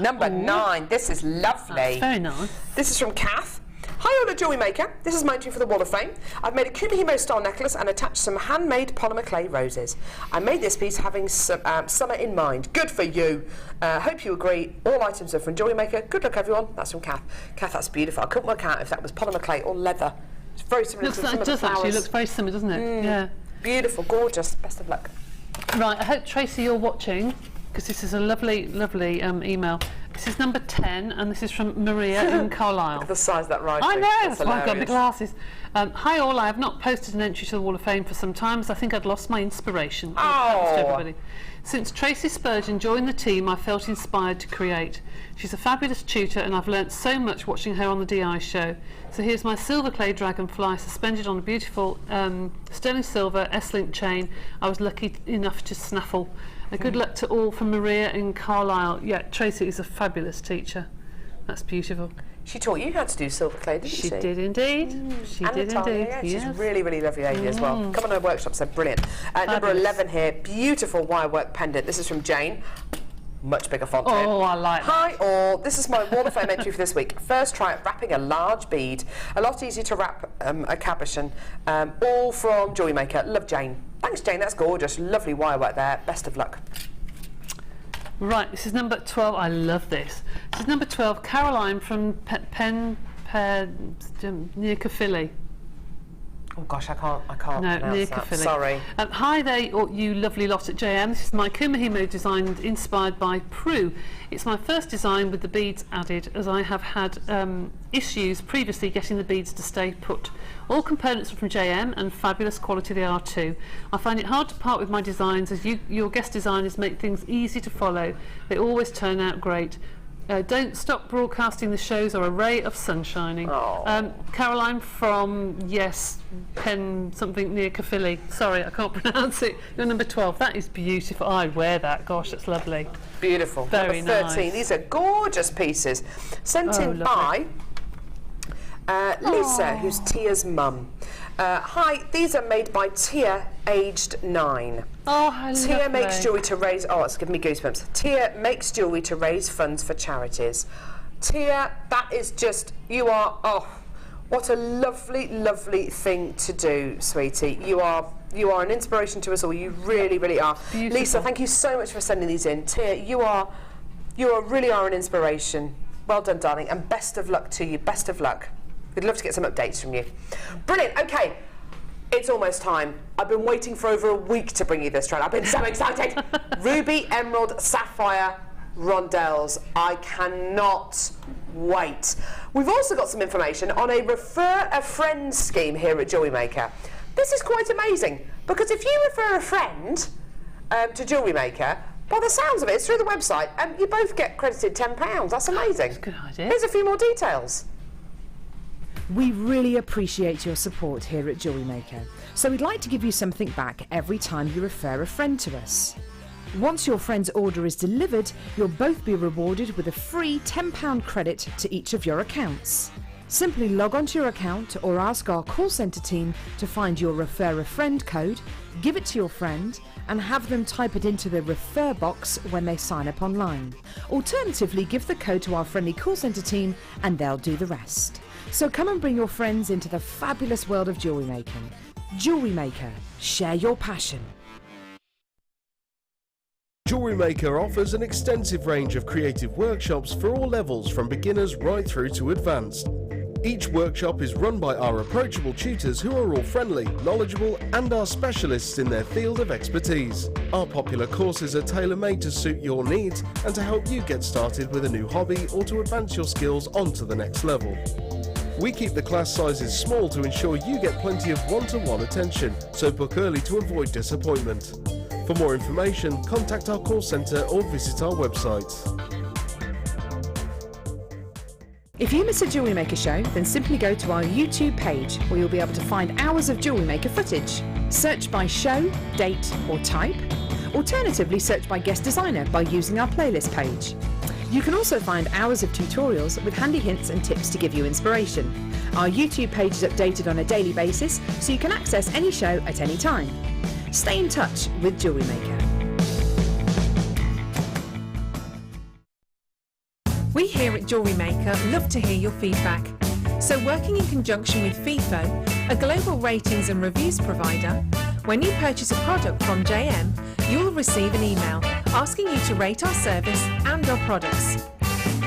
Number 9. This is lovely. That's very nice. This is from Kath. Hi all at Jewellery Maker. This is my entry for the Wall of Fame. I've made a Kumihimo style necklace and attached some handmade polymer clay roses. I made this piece having summer in mind. Good for you. Hope you agree. All items are from Jewellery Maker. Good luck, everyone. That's from Kath. Kath, that's beautiful. I couldn't work out if that was polymer clay or leather. It's very similar to some of the flowers. It does actually. It looks very similar, doesn't it? Yeah. Beautiful, gorgeous. Best of luck. Right, I hope, Tracy, you're watching, because this is a lovely, lovely email. This is number 10, and this is from Maria in Carlisle. Look at the size of that writing. I know, that's why I've got the glasses. Hi all, I have not posted an entry to the Wall of Fame for some time, as I think I'd lost my inspiration. Thanks to everybody. Since Tracy Spurgeon joined the team, I felt inspired to create. She's a fabulous tutor, and I've learnt so much watching her on the DI show. So here's my silver clay dragonfly suspended on a beautiful sterling silver S-link chain I was lucky enough to snaffle. Good luck to all from Maria in Carlisle. Yeah, Tracy is a fabulous teacher. That's beautiful. She taught you how to do silver clay, didn't she? She did indeed. She did Natalia, indeed. Yeah, yes. She's really, really lovely lady as well. Come on her workshops, they're brilliant. Number 11 here, beautiful wirework pendant. This is from Jane. Much bigger font here. Oh, I like that. Hi all, this is my Wall of Fame entry for this week. First try at wrapping a large bead. A lot easier to wrap a cabochon. All from Jewellery Maker. Love, Jane. Thanks, Jane, that's gorgeous. Lovely wirework there. Best of luck. Right, this is number 12. I love this. This is number 12, Caroline from near Caerphilly. Oh gosh, I can't No, near pronounce that. Caerphilly. Sorry. Hi there, you lovely lot at JM. This is my Kumihimo design inspired by Prue. It's my first design with the beads added, as I have had issues previously getting the beads to stay put. All components are from JM, and fabulous quality they are too. I find it hard to part with my designs, as your guest designers make things easy to follow. They always turn out great. Don't stop broadcasting the shows, or a ray of sunshining. Caroline from, Pen something near Caerphilly. Sorry, I can't pronounce it. You're number 12. That is beautiful. I wear that. Gosh, that's lovely. Beautiful. Very number 13. nice. These are gorgeous pieces. Sent in by Lisa, who's Tia's mum. Hi, these are made by Tia, aged 9. Oh, I love Tia makes jewellery to raise... Oh, it's giving me goosebumps. Tia makes jewellery to raise funds for charities. Tia, that is just... You are... Oh, what a lovely, lovely thing to do, sweetie. You are an inspiration to us all. You really, really are. Beautiful. Lisa, thank you so much for sending these in. Tia, you really are an inspiration. Well done, darling, and best of luck to you. Best of luck. We'd love to get some updates from you. Brilliant. Okay, it's almost time. I've been waiting for over a week to bring you this trend. I've been so excited. Ruby, Emerald, Sapphire, rondelles. I cannot wait. We've also got some information on a refer a friend scheme here at Jewellery Maker. This is quite amazing, because if you refer a friend to Jewellery Maker, by the sounds of it, it's through the website, you both get credited £10. That's amazing. That's a good idea. Here's a few more details. We really appreciate your support here at Jewellery Maker, so we'd like to give you something back every time you refer a friend to us. Once your friend's order is delivered, you'll both be rewarded with a free £10 credit to each of your accounts. Simply log onto your account or ask our call centre team to find your Refer a Friend code, give it to your friend and have them type it into the refer box when they sign up online. Alternatively, give the code to our friendly call centre team and they'll do the rest. So come and bring your friends into the fabulous world of jewellery making. Jewellery Maker, share your passion. Jewellery Maker offers an extensive range of creative workshops for all levels, from beginners right through to advanced. Each workshop is run by our approachable tutors who are all friendly, knowledgeable and are specialists in their field of expertise. Our popular courses are tailor-made to suit your needs and to help you get started with a new hobby or to advance your skills onto the next level. We keep the class sizes small to ensure you get plenty of one-to-one attention, so book early to avoid disappointment. For more information, contact our call centre or visit our website. If you miss a Jewellery Maker show, then simply go to our YouTube page where you'll be able to find hours of Jewellery Maker footage. Search by show, date or type. Alternatively, search by guest designer by using our playlist page. You can also find hours of tutorials with handy hints and tips to give you inspiration. Our YouTube page is updated on a daily basis, so you can access any show at any time. Stay in touch with Jewellery Maker. We here at Jewellery Maker love to hear your feedback. So working in conjunction with FIFO, a global ratings and reviews provider, when you purchase a product from JM, you'll receive an email asking you to rate our service and our products.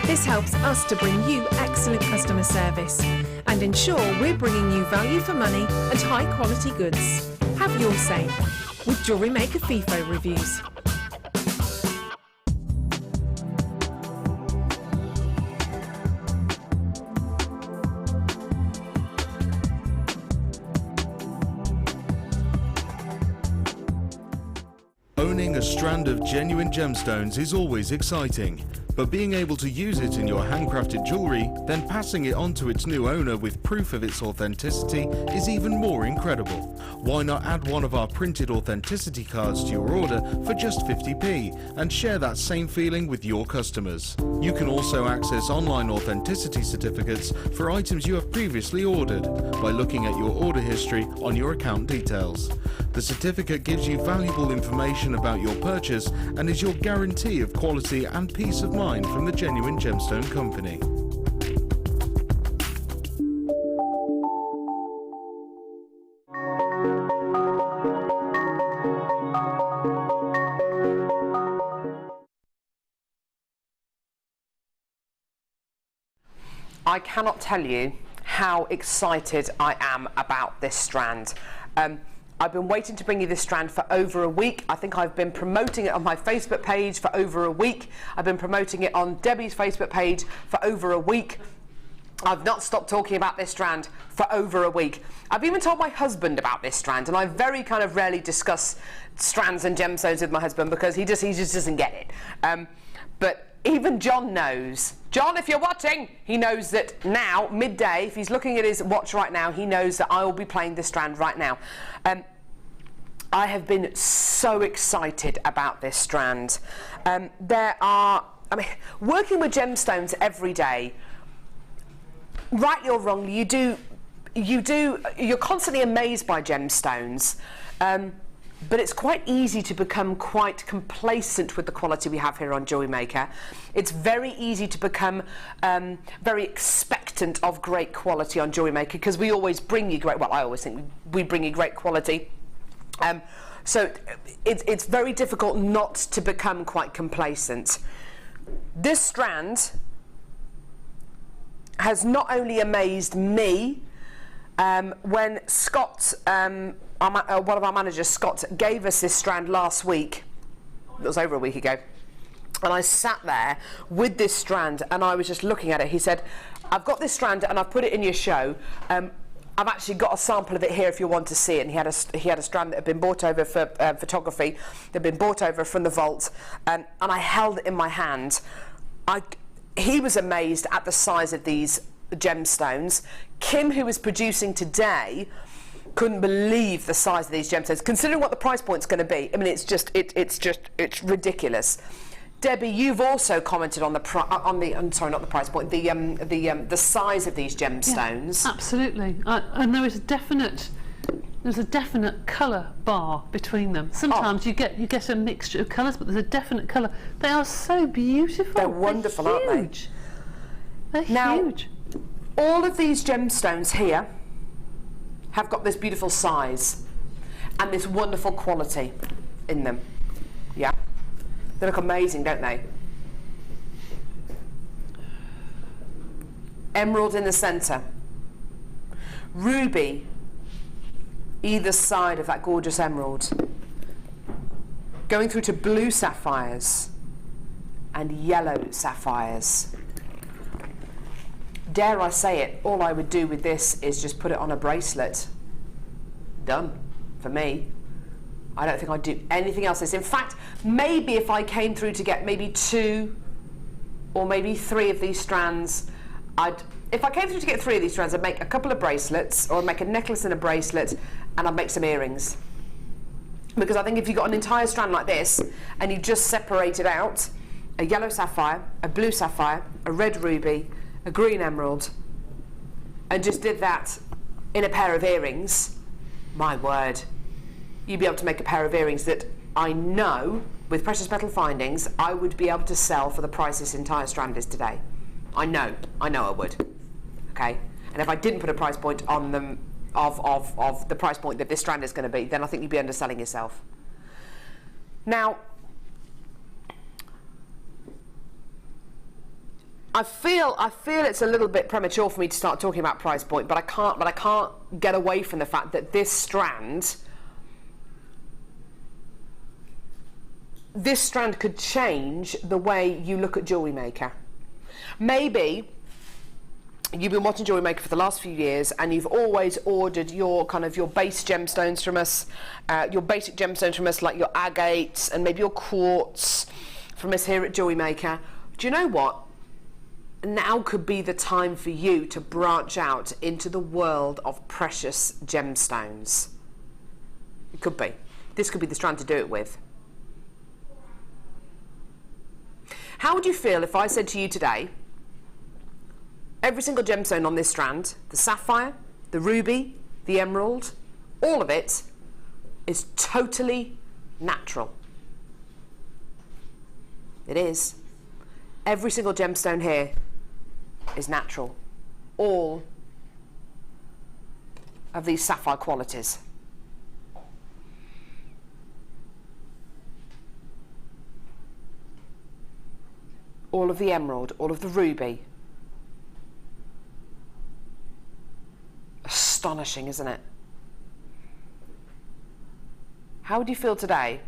This helps us to bring you excellent customer service and ensure we're bringing you value for money and high quality goods. Have your say with Jewellery Maker FIFO reviews. Owning a strand of genuine gemstones is always exciting, but being able to use it in your handcrafted jewellery, then passing it on to its new owner with proof of its authenticity is even more incredible. Why not add one of our printed authenticity cards to your order for just 50p and share that same feeling with your customers? You can also access online authenticity certificates for items you have previously ordered by looking at your order history on your account details. The certificate gives you valuable information about your purchase and is your guarantee of quality and peace of mind from the Genuine Gemstone Company. I cannot tell you how excited I am about this strand. I've been waiting to bring you this strand for over a week. I think I've been promoting it on my Facebook page for over a week. I've been promoting it on Debbie's Facebook page for over a week. I've not stopped talking about this strand for over a week. I've even told my husband about this strand, and I very kind of rarely discuss strands and gemstones with my husband because he just doesn't get it. But even John knows. John, if you're watching, he knows that now, midday, if he's looking at his watch right now, he knows that I will be playing this strand right now. I have been so excited about this strand. Working with gemstones every day, rightly or wrongly, you're constantly amazed by gemstones. But it's quite easy to become quite complacent with the quality we have here on Jewellery Maker. It's very easy to become very expectant of great quality on Jewellery Maker because we always bring you great, well, I always think we bring you great quality. So it's very difficult not to become quite complacent. This strand has not only amazed me, when Scott, one of our managers, Scott, gave us this strand last week, it was over a week ago, and I sat there with this strand and I was just looking at it. He said, I've got this strand and I've put it in your show. I've actually got a sample of it here if you want to see it. And he had a strand that had been bought over for photography, that had been bought over from the vault, and I held it in my hand. He was amazed at the size of these gemstones. Kim, who is producing today, couldn't believe the size of these gemstones, considering what the price point's going to be. I mean, it's ridiculous. Debbie, you've also commented on the sorry, not the price point, the size of these gemstones. Yeah, absolutely, and there is there's a definite colour bar between them. Sometimes you get a mixture of colours, but there's a definite colour. They are so beautiful. They're wonderful, aren't they? They're huge. All of these gemstones here have got this beautiful size and this wonderful quality in them. Yeah, they look amazing, don't they? Emerald in the centre, ruby either side of that gorgeous emerald, going through to blue sapphires and yellow sapphires. Dare I say it, all I would do with this is just put it on a bracelet. Done, for me. I don't think I'd do anything else. In fact, maybe if I came through to get maybe 2 or maybe 3 of these strands, if I came through to get 3 of these strands, I'd make a couple of bracelets, or I'd make a necklace and a bracelet, and I'd make some earrings. Because I think if you've got an entire strand like this, and you just separated out a yellow sapphire, a blue sapphire, a red ruby, a green emerald, and just did that in a pair of earrings, my word, you'd be able to make a pair of earrings that I know, with precious metal findings, I would be able to sell for the price this entire strand is today. I know I would. Okay? And if I didn't put a price point on them of the price point that this strand is going to be, then I think you'd be underselling yourself. Now, I feel it's a little bit premature for me to start talking about price point, but I can't get away from the fact that this strand could change the way you look at Jewellery Maker. Maybe you've been watching Jewellery Maker for the last few years and you've always ordered your base gemstones from us, your basic gemstones from us, like your agates and maybe your quartz from us here at Jewellery Maker. Do you know what? Now could be the time for you to branch out into the world of precious gemstones. It could be. This could be the strand to do it with. How would you feel if I said to you today, every single gemstone on this strand, the sapphire, the ruby, the emerald, all of it is totally natural? It is. Every single gemstone here is natural. All of these sapphire qualities. All of the emerald, all of the ruby. Astonishing, isn't it? How would you feel today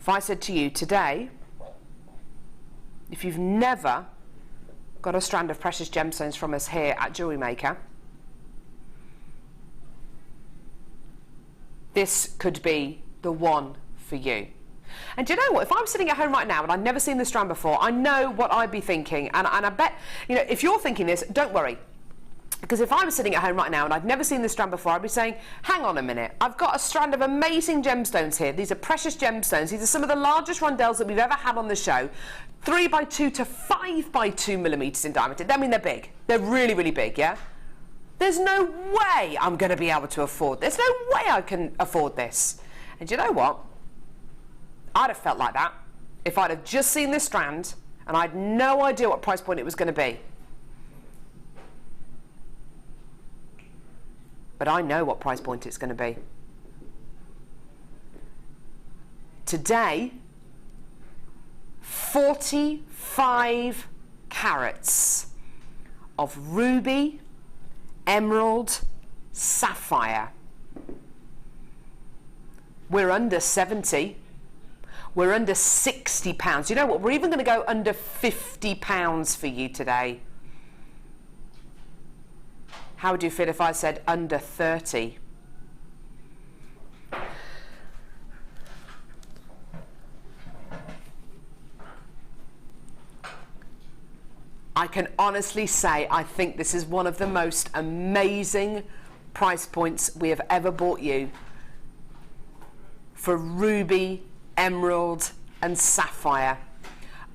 if I said to you today, if you've never got a strand of precious gemstones from us here at Jewellery Maker, this could be the one for you. And do you know what? If I was sitting at home right now and I'd never seen this strand before, I know what I'd be thinking. And I bet, you know, if you're thinking this, don't worry. Because if I was sitting at home right now and I'd never seen this strand before, I'd be saying, hang on a minute, I've got a strand of amazing gemstones here. These are precious gemstones. These are some of the largest rondelles that we've ever had on the show. 3x2 to 5x2 millimetres in diameter. I mean, they're big. They're really, really big, yeah? There's no way I'm going to be able to afford this. There's no way I can afford this. And do you know what? I'd have felt like that if I'd have just seen this strand and I had no idea what price point it was going to be. But I know what price point it's going to be. Today, 45 carats of ruby, emerald, sapphire. We're under 70. We're under £60. You know what? We're even going to go under £50 for you today. How would you feel if I said under 30? I can honestly say I think this is one of the most amazing price points we have ever bought you for ruby, emerald and Sapphire.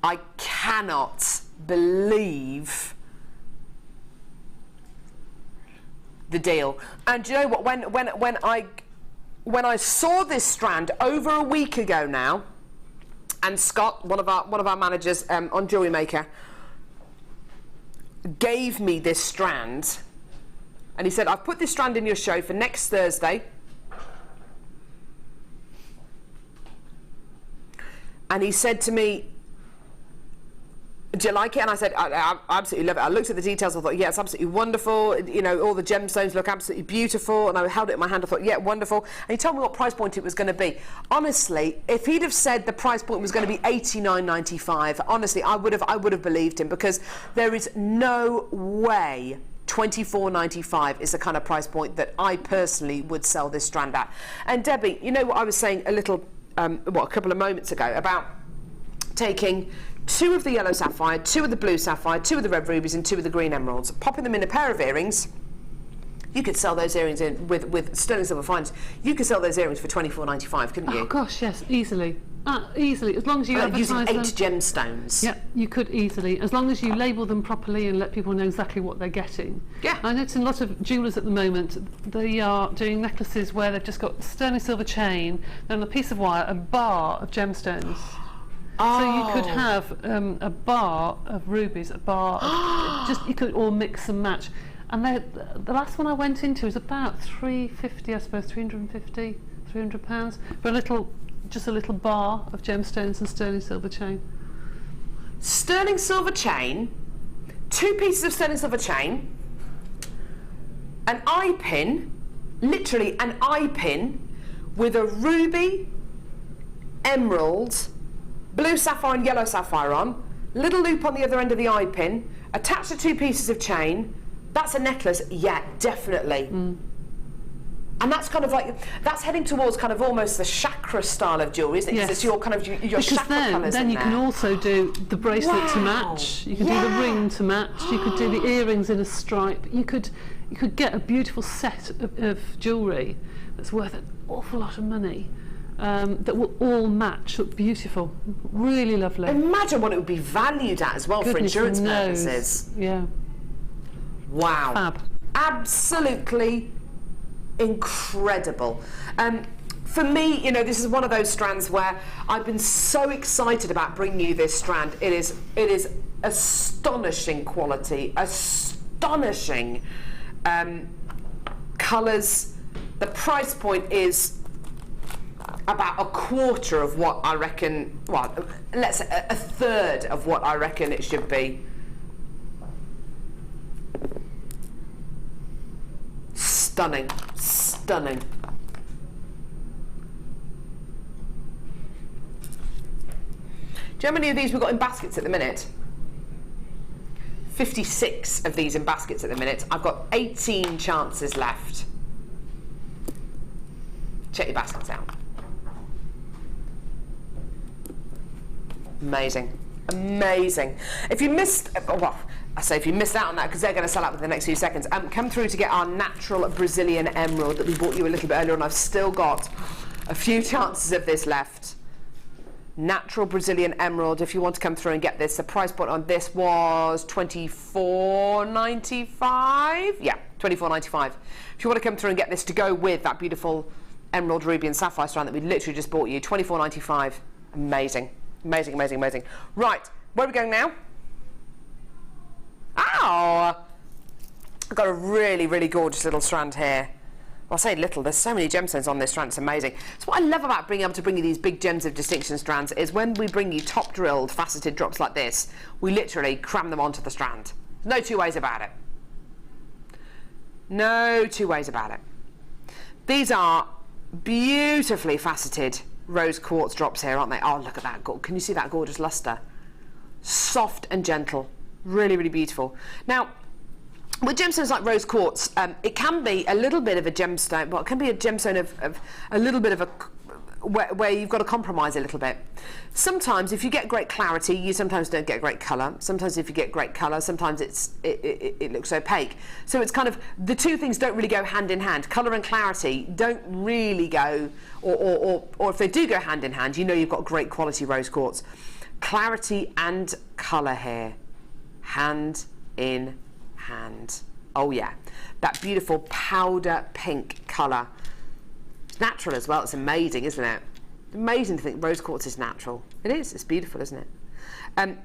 I cannot believe the deal. And do you know what? When I saw this strand over a week ago now, and Scott, one of our managers on Jewellery Maker, gave me this strand, and he said, "I've put this strand in your show for next Thursday." And he said to me, "Do you like it?" And I said, I absolutely love it. I looked at the details, I thought, yeah, it's absolutely wonderful. You know, all the gemstones look absolutely beautiful. And I held it in my hand, I thought, yeah, wonderful. And he told me what price point it was going to be. Honestly, if he'd have said the price point was going to be $89.95, honestly, I would have believed him, because there is no way $24.95 is the kind of price point that I personally would sell this strand at. And Debbie, you know what I was saying a couple of moments ago about taking 2 of the yellow sapphire, 2 of the blue sapphire, 2 of the red rubies and 2 of the green emeralds, popping them in a pair of earrings. You could sell those earrings in with sterling silver fines. You could sell those earrings for $24.95, couldn't you? Oh gosh, yes, easily. Easily, as long as you advertise using 8 them. gemstones. Yeah, you could easily, as long as you label them properly and let people know exactly what they're getting. Yeah. I notice a lot of jewellers at the moment, they are doing necklaces where they've just got sterling silver chain, then on a piece of wire, a bar of gemstones. Oh. So you could have a bar of rubies, a bar of, just you could all mix and match. And the last one I went into is about $350, I suppose, £350, £300 for just a little bar of gemstones and sterling silver chain. Sterling silver chain, 2 pieces of sterling silver chain, an eye pin, literally an eye pin, with a ruby, emerald, blue sapphire and yellow sapphire on, little loop on the other end of the eye pin, attached to 2 pieces of chain. That's a necklace, yeah, definitely. And that's kind of like, that's heading towards kind of almost the chakra style of jewellery, isn't it? Yes. Because it's your kind of your chakra colours then in you there. can also do the bracelet to match. You can do the ring to match. You could do the earrings in a stripe. You could get a beautiful set of jewellery that's worth an awful lot of money. That will all match, look beautiful, really lovely. Imagine what it would be valued at as well. Goodness for insurance knows. purposes. Yeah. Wow. Fab. Absolutely incredible. For me, you know, this is one of those strands where I've been so excited about bringing you this strand. It is astonishing quality, astonishing colours. The price point is about a quarter of what I reckon, well, let's say a third of what I reckon it should be. Stunning, stunning. Do you know how many of these we've got in baskets at the minute? 56 of these in baskets at the minute. I've got 18 chances left. Check your baskets out. Amazing, amazing. If you missed, well, I say if you missed out on that, because they're going to sell out within the next few seconds, come through to get our natural Brazilian emerald that we bought you a little bit earlier, and I've still got a few chances of this left. Natural Brazilian emerald, if you want to come through and get this. The price point on this was $24.95. Yeah, $24.95. If you want to come through and get this to go with that beautiful emerald, ruby and sapphire strand that we literally just bought you, $24.95. Amazing. Amazing, amazing, amazing. Right, where are we going now? Ow! I've got a really, really gorgeous little strand here. Well, I say little, there's so many gemstones on this strand, it's amazing. So what I love about being able to bring you these big gems of distinction strands is when we bring you top drilled faceted drops like this, we literally cram them onto the strand. No 2 ways about it. No 2 ways about it. These are beautifully faceted Rose Quartz drops here, aren't they? Oh, look at that. Can you see that gorgeous luster? Soft and gentle. Really, really beautiful. Now, with gemstones like Rose Quartz, it can be a little bit of a gemstone, well, it can be a gemstone of a little bit of where you've got to compromise a little bit. Sometimes if you get great clarity, you sometimes don't get great colour. Sometimes if you get great colour, sometimes it looks opaque. So it's kind of, the two things don't really go hand in hand. Colour and clarity don't really go, or if they do go hand in hand, you know you've got great quality rose quartz. Clarity and colour here, hand in hand. Oh yeah, that beautiful powder pink colour. It's natural as well. It's amazing, isn't it? Amazing to think rose quartz is natural. It is. It's beautiful, isn't it?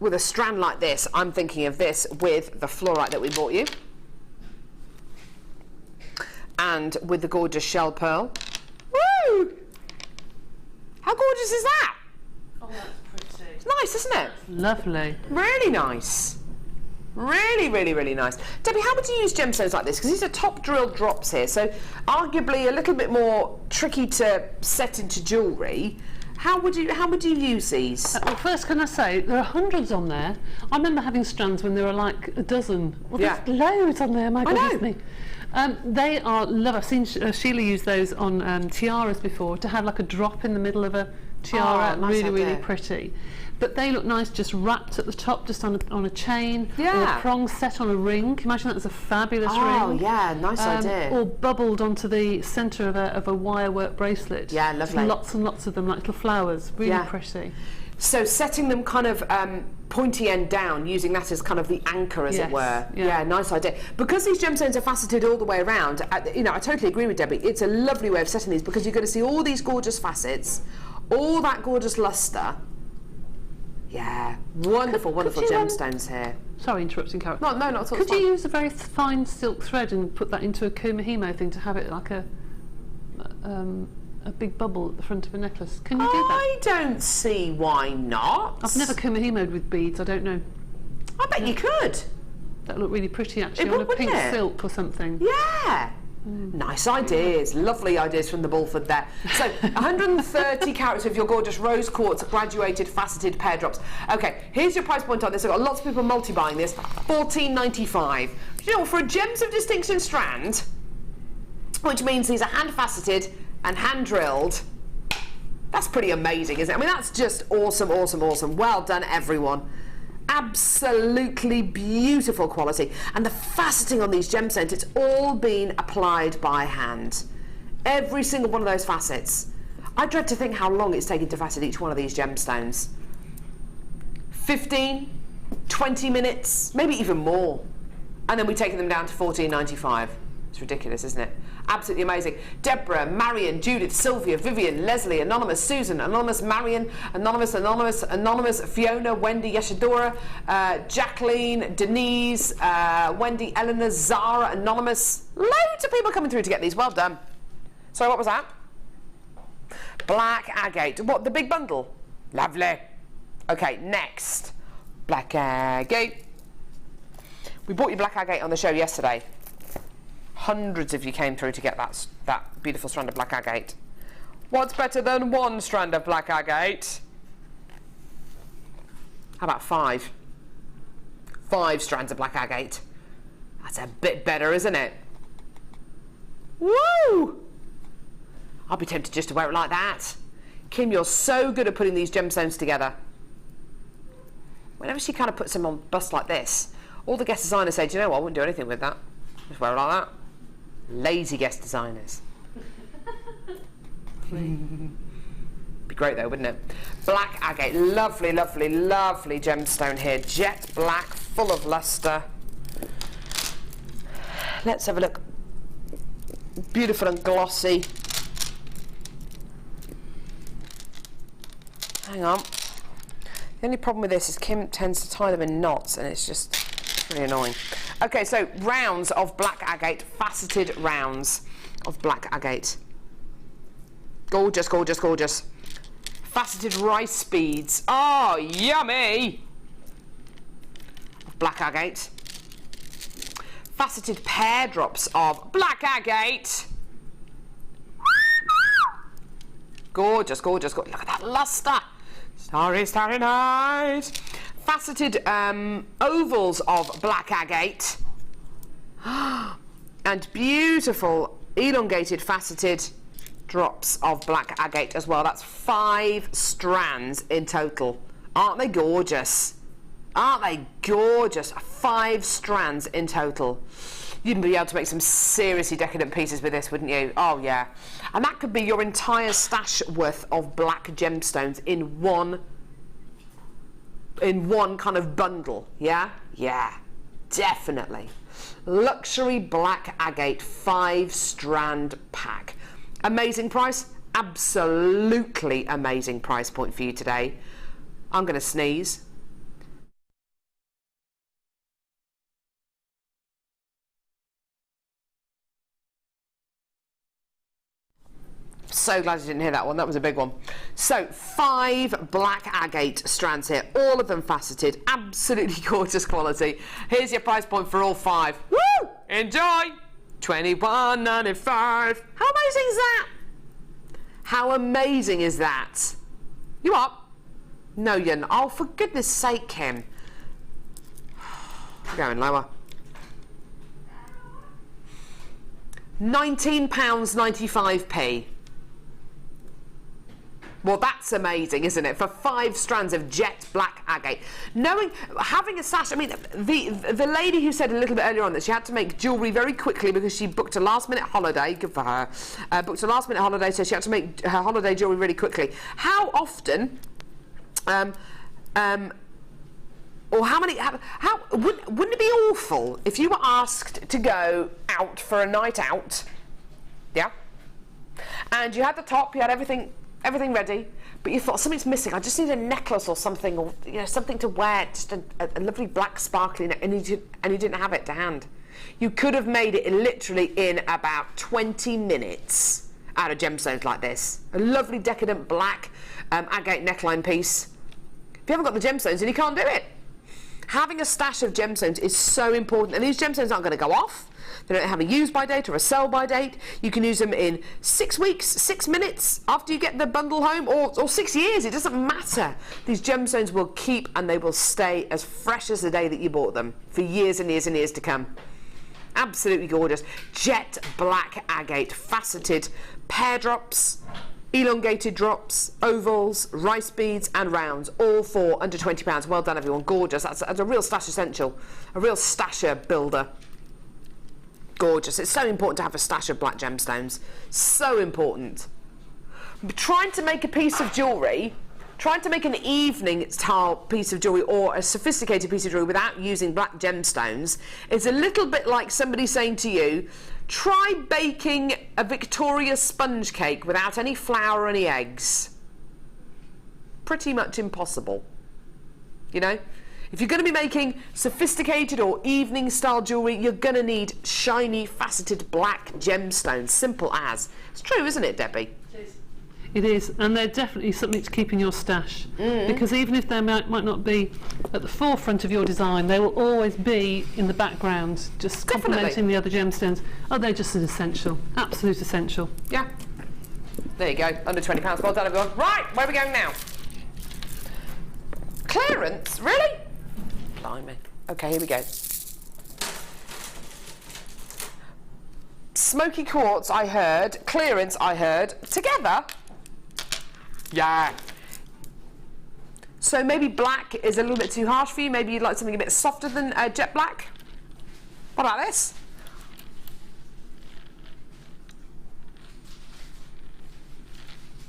With a strand like this, I'm thinking of this with the fluorite that we bought you, and with the gorgeous shell pearl. Woo! How gorgeous is that? Oh, that's pretty. It's nice, isn't it? Lovely. Really nice. Really, really, really nice. Debbie, how would you use gemstones like this? Because these are top drilled drops here, so arguably a little bit more tricky to set into jewellery. How would you use these? Well, first, can I say there are hundreds on there. I remember having strands when there were like a dozen. Well, there's loads on there. My goodness me. They are lovely. I've seen Sheila use those on tiaras before, to have like a drop in the middle of a tiara. Oh, nice really, idea. really pretty. But they look nice just wrapped at the top, just on a chain, or a prong set on a ring. Imagine that as a fabulous ring. Oh yeah, nice idea. Or bubbled onto the centre of a wire work bracelet. Yeah, lovely. Just lots and lots of them, like little flowers. Really pretty. So setting them kind of pointy end down, using that as kind of the anchor, as it were. Yeah, nice idea. Because these gemstones are faceted all the way around, you know, I totally agree with Debbie. It's a lovely way of setting these, because you're going to see all these gorgeous facets, all that gorgeous lustre. Yeah, wonderful, wonderful gemstones here. Sorry, interrupting, Carol. No, not at all. Could you use a very fine silk thread and put that into a kumihimo thing to have it like a big bubble at the front of a necklace? Can you do that? I don't see why not. I've never kumihimoed with beads. I don't know. I bet you could. That look really pretty actually, It on would, a pink wouldn't it? silk or something. Yeah. Nice ideas, lovely ideas from the Bulford there. So 130 carats of your gorgeous rose quartz graduated faceted pear drops. Okay, here's your price point on this. I've got lots of people multi-buying this. $14.95. You know, for a Gems of Distinction strand, which means these are hand faceted and hand drilled, that's pretty amazing, isn't it? I mean, that's just awesome, awesome, awesome. Well done, everyone. Absolutely beautiful quality, and the faceting on these gemstones, it's all been applied by hand. Every single one of those facets. I dread to think how long it's taken to facet each one of these gemstones. 15, 20 minutes, maybe even more, and then we've taken them down to $14.95. It's ridiculous, isn't it? Absolutely amazing. Deborah, Marion, Judith, Sylvia, Vivian, Leslie, Anonymous, Susan, Anonymous, Marion, Anonymous, Fiona, Wendy, Yeshadora, Jacqueline, Denise, Wendy, Eleanor, Zara, Anonymous. Loads of people coming through to get these. Well done. Sorry, what was that? Black agate. What, the big bundle? Lovely. Okay, next. Black agate. We bought you black agate on the show yesterday. Hundreds of you came through to get that beautiful strand of black agate. What's better than one strand of black agate? How about 5? 5 strands of black agate. That's a bit better, isn't it? Woo! I'll be tempted just to wear it like that. Kim, you're so good at putting these gemstones together. Whenever she kind of puts them on bust like this, all the guest designers say, do you know what, I wouldn't do anything with that. Just wear it like that. Lazy guest designers. Be great though, wouldn't it? Black agate, lovely, lovely, lovely gemstone here. Jet black, full of lustre. Let's have a look. Beautiful and glossy. Hang on. The only problem with this is Kim tends to tie them in knots, and it's just really annoying. Okay, so rounds of black agate, faceted rounds of black agate. Gorgeous, gorgeous, gorgeous. Faceted rice beads. Oh, yummy! Of black agate. Faceted pear drops of black agate. Gorgeous, gorgeous, gorgeous. Look at that lustre. Starry, starry night. Faceted ovals of black agate. And beautiful elongated faceted drops of black agate as well. That's 5 strands in total. Aren't they gorgeous? Aren't they gorgeous? 5 strands in total. You'd be able to make some seriously decadent pieces with this, wouldn't you? Oh yeah. And that could be your entire stash worth of black gemstones in one kind of bundle. Yeah? Yeah. Definitely. Luxury black agate 5 strand pack. Amazing price. Absolutely amazing price point for you today. I'm going to sneeze. So glad you didn't hear that one. That was a big one. So 5 black agate strands here, all of them faceted, absolutely gorgeous quality. Here's your price point for all 5. Woo! Enjoy! $21.95. How amazing is that? How amazing is that? You up? No, you're not. Oh, for goodness sake, Kim. Going lower. £19.95p. Well, that's amazing, isn't it? For 5 strands of jet black agate. Having a stash, I mean, the lady who said a little bit earlier on that she had to make jewellery very quickly because she booked a last-minute holiday, good for her, booked a last-minute holiday, so she had to make her holiday jewellery really quickly. How often, or how many, wouldn't it be awful if you were asked to go out for a night out, yeah, and you had the top, you had everything ready, but you thought something's missing, I just need a necklace or something, or something to wear, just a lovely black sparkly, and you didn't have it to hand. You could have made it literally in about 20 minutes out of gemstones like this. A lovely decadent black agate neckline piece. If you haven't got the gemstones, then you can't do it. Having a stash of gemstones is so important, and these gemstones aren't going to go off. They don't have a use by date or a sell by date. You can use them in 6 weeks, 6 minutes after you get the bundle home, or 6 years. It doesn't matter. These gemstones will keep and they will stay as fresh as the day that you bought them for years and years and years to come. Absolutely gorgeous. Jet black agate, faceted pear drops, elongated drops, ovals, rice beads and rounds, all for under £20. Well done, everyone. Gorgeous. That's a real stash essential, a real stasher builder. Gorgeous. It's so important to have a stash of black gemstones. So important. But trying to make a piece of jewellery, trying to make an evening style piece of jewellery or a sophisticated piece of jewellery without using black gemstones is a little bit like somebody saying to you, try baking a Victoria sponge cake without any flour or any eggs. Pretty much impossible. You know? If you're going to be making sophisticated or evening style jewellery, you're going to need shiny, faceted black gemstones. Simple as. It's true, isn't it, Debbie? It is, and they're definitely something to keep in your stash, because even if they might not be at the forefront of your design, they will always be in the background, just complementing the other gemstones. Oh, they're just an essential, absolute essential. Yeah. There you go, under £20. Well done, everyone. Right, where are we going now? Clearance? Really? Blimey. Okay, here we go. Smoky quartz, I heard. Clearance, I heard. Together? Yeah. So maybe black is a little bit too harsh for you. Maybe you'd like something a bit softer than jet black. What about this?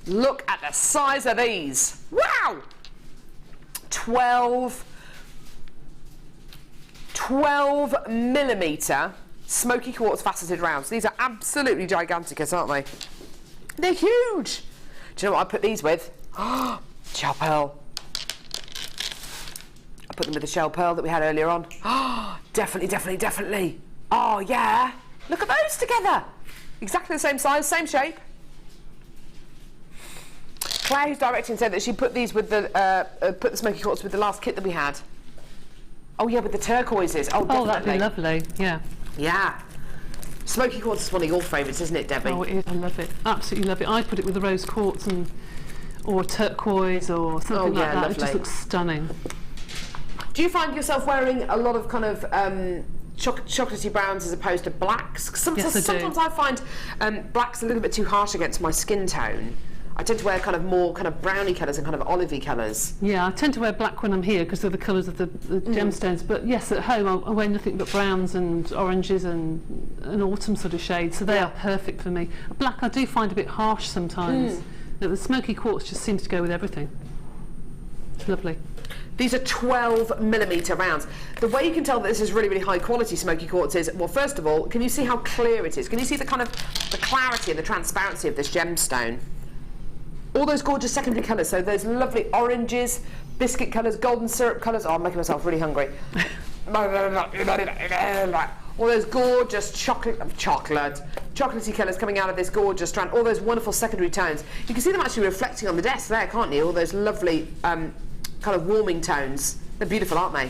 Look at the size of these. Wow! 12 millimetre smoky quartz faceted rounds. These are absolutely giganticus, aren't they? They're huge. Do you know what I put these with? Shell pearl. I put them with the shell pearl that we had earlier on. Definitely, definitely, definitely. Oh yeah. Look at those together. Exactly the same size, same shape. Claire, who's directing, said that she put these with the put the smoky quartz with the last kit that we had. Oh yeah, with the turquoises. Oh, definitely. Oh, that'd be lovely. Yeah. Yeah. Smoky quartz is one of your favourites, isn't it, Debbie? Oh, it is. I love it. Absolutely love it. I put it with the rose quartz or turquoise or something like that. Lovely. It just looks stunning. Do you find yourself wearing a lot of kind of chocolatey browns as opposed to blacks. Sometimes I find blacks a little bit too harsh against my skin tone. I tend to wear kind of more kind of browny colours and kind of olivey colours. Yeah, I tend to wear black when I'm here because they're the colours of the gemstones. But yes, at home I wear nothing but browns and oranges and an autumn sort of shade, so they are perfect for me. Black I do find a bit harsh sometimes. The smoky quartz just seems to go with everything. It's lovely. These are 12mm rounds. The way you can tell that this is really, really high quality smoky quartz is, well, first of all, can you see how clear it is? Can you see the kind of the clarity and the transparency of this gemstone? All those gorgeous secondary colours, so those lovely oranges, biscuit colours, golden syrup colours. Oh, I'm making myself really hungry. All those gorgeous chocolatey colours coming out of this gorgeous strand. All those wonderful secondary tones. You can see them actually reflecting on the desk there, can't you? All those lovely kind of warming tones. They're beautiful, aren't they?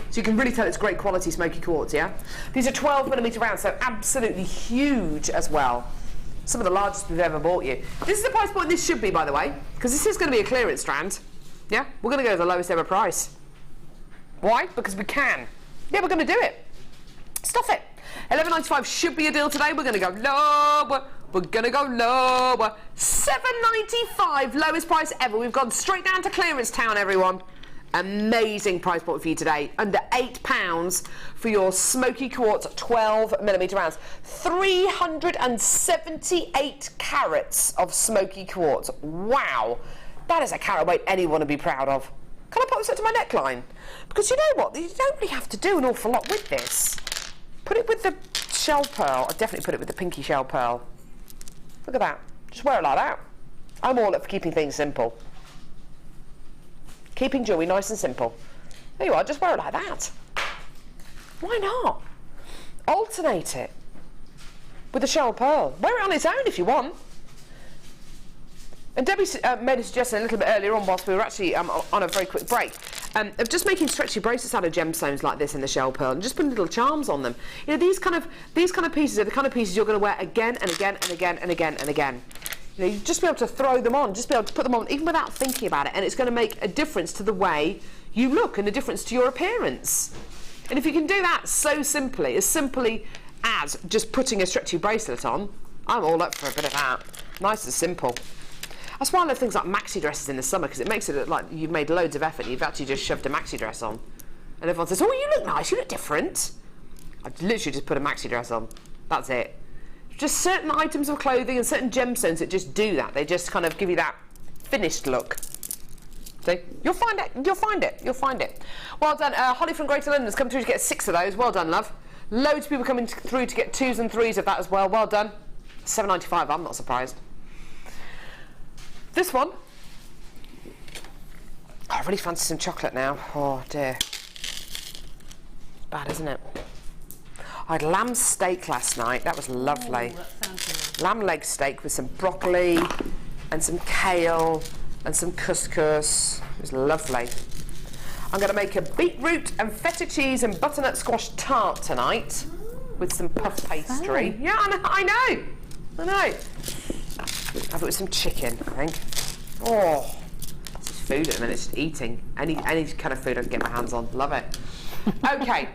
So you can really tell it's great quality smoky quartz, yeah? These are 12mm rounds, so absolutely huge as well. Some of the largest we've ever bought you. This is the price point this should be, by the way, because this is going to be a clearance strand. Yeah? We're going to go to the lowest ever price. Why? Because we can. Yeah, we're going to do it. Stuff it. $11.95 should be a deal today. We're going to go lower. We're going to go lower. $7.95, lowest price ever. We've gone straight down to clearance town, everyone. Amazing price point for you today. Under £8 for your smoky quartz 12mm rounds. 378 carats of smoky quartz. Wow. That is a carat weight anyone would be proud of. Can I put this up to my neckline? Because you know what? You don't really have to do an awful lot with this. Put it with the shell pearl. I definitely put it with the pinky shell pearl. Look at that. Just wear it like that. I'm all up for keeping things simple. Keeping jewellery nice and simple. There you are, just wear it like that. Why not? Alternate it with a shell pearl. Wear it on its own if you want. And Debbie made a suggestion a little bit earlier on whilst we were actually on a very quick break of just making stretchy bracelets out of gemstones like this in the shell pearl and just putting little charms on them. You know, these kind of pieces are the kind of pieces you're going to wear again and again and again and again and again. You know, you just be able to throw them on, just be able to put them on even without thinking about it, and it's going to make a difference to the way you look and a difference to your appearance. And if you can do that so simply as just putting a stretchy bracelet on, I'm all up for a bit of that. Nice and simple. That's why I love things like maxi dresses in the summer, because it makes it look like you've made loads of effort and you've actually just shoved a maxi dress on. And everyone says, oh, you look nice, you look different. I've literally just put a maxi dress on. That's it. Just certain items of clothing and certain gemstones that just do that. They just kind of give you that finished look. See? You'll find it. You'll find it. You'll find it. Well done. Holly from Greater London has come through to get 6 of those. Well done, love. Loads of people coming through to get 2s and 3s of that as well. Well done. $7.95. I'm not surprised. This one. I really fancy some chocolate now. Oh, dear. It's bad, isn't it? I had lamb steak last night. That was lovely. That sounds nice. Lamb leg steak with some broccoli and some kale and some couscous. It was lovely. I'm going to make a beetroot and feta cheese and butternut squash tart tonight with some puff pastry. Yeah, I know. Have it with some chicken, I think. Oh, this is food at the minute. It's just eating. Any kind of food I can get my hands on. Love it. Okay.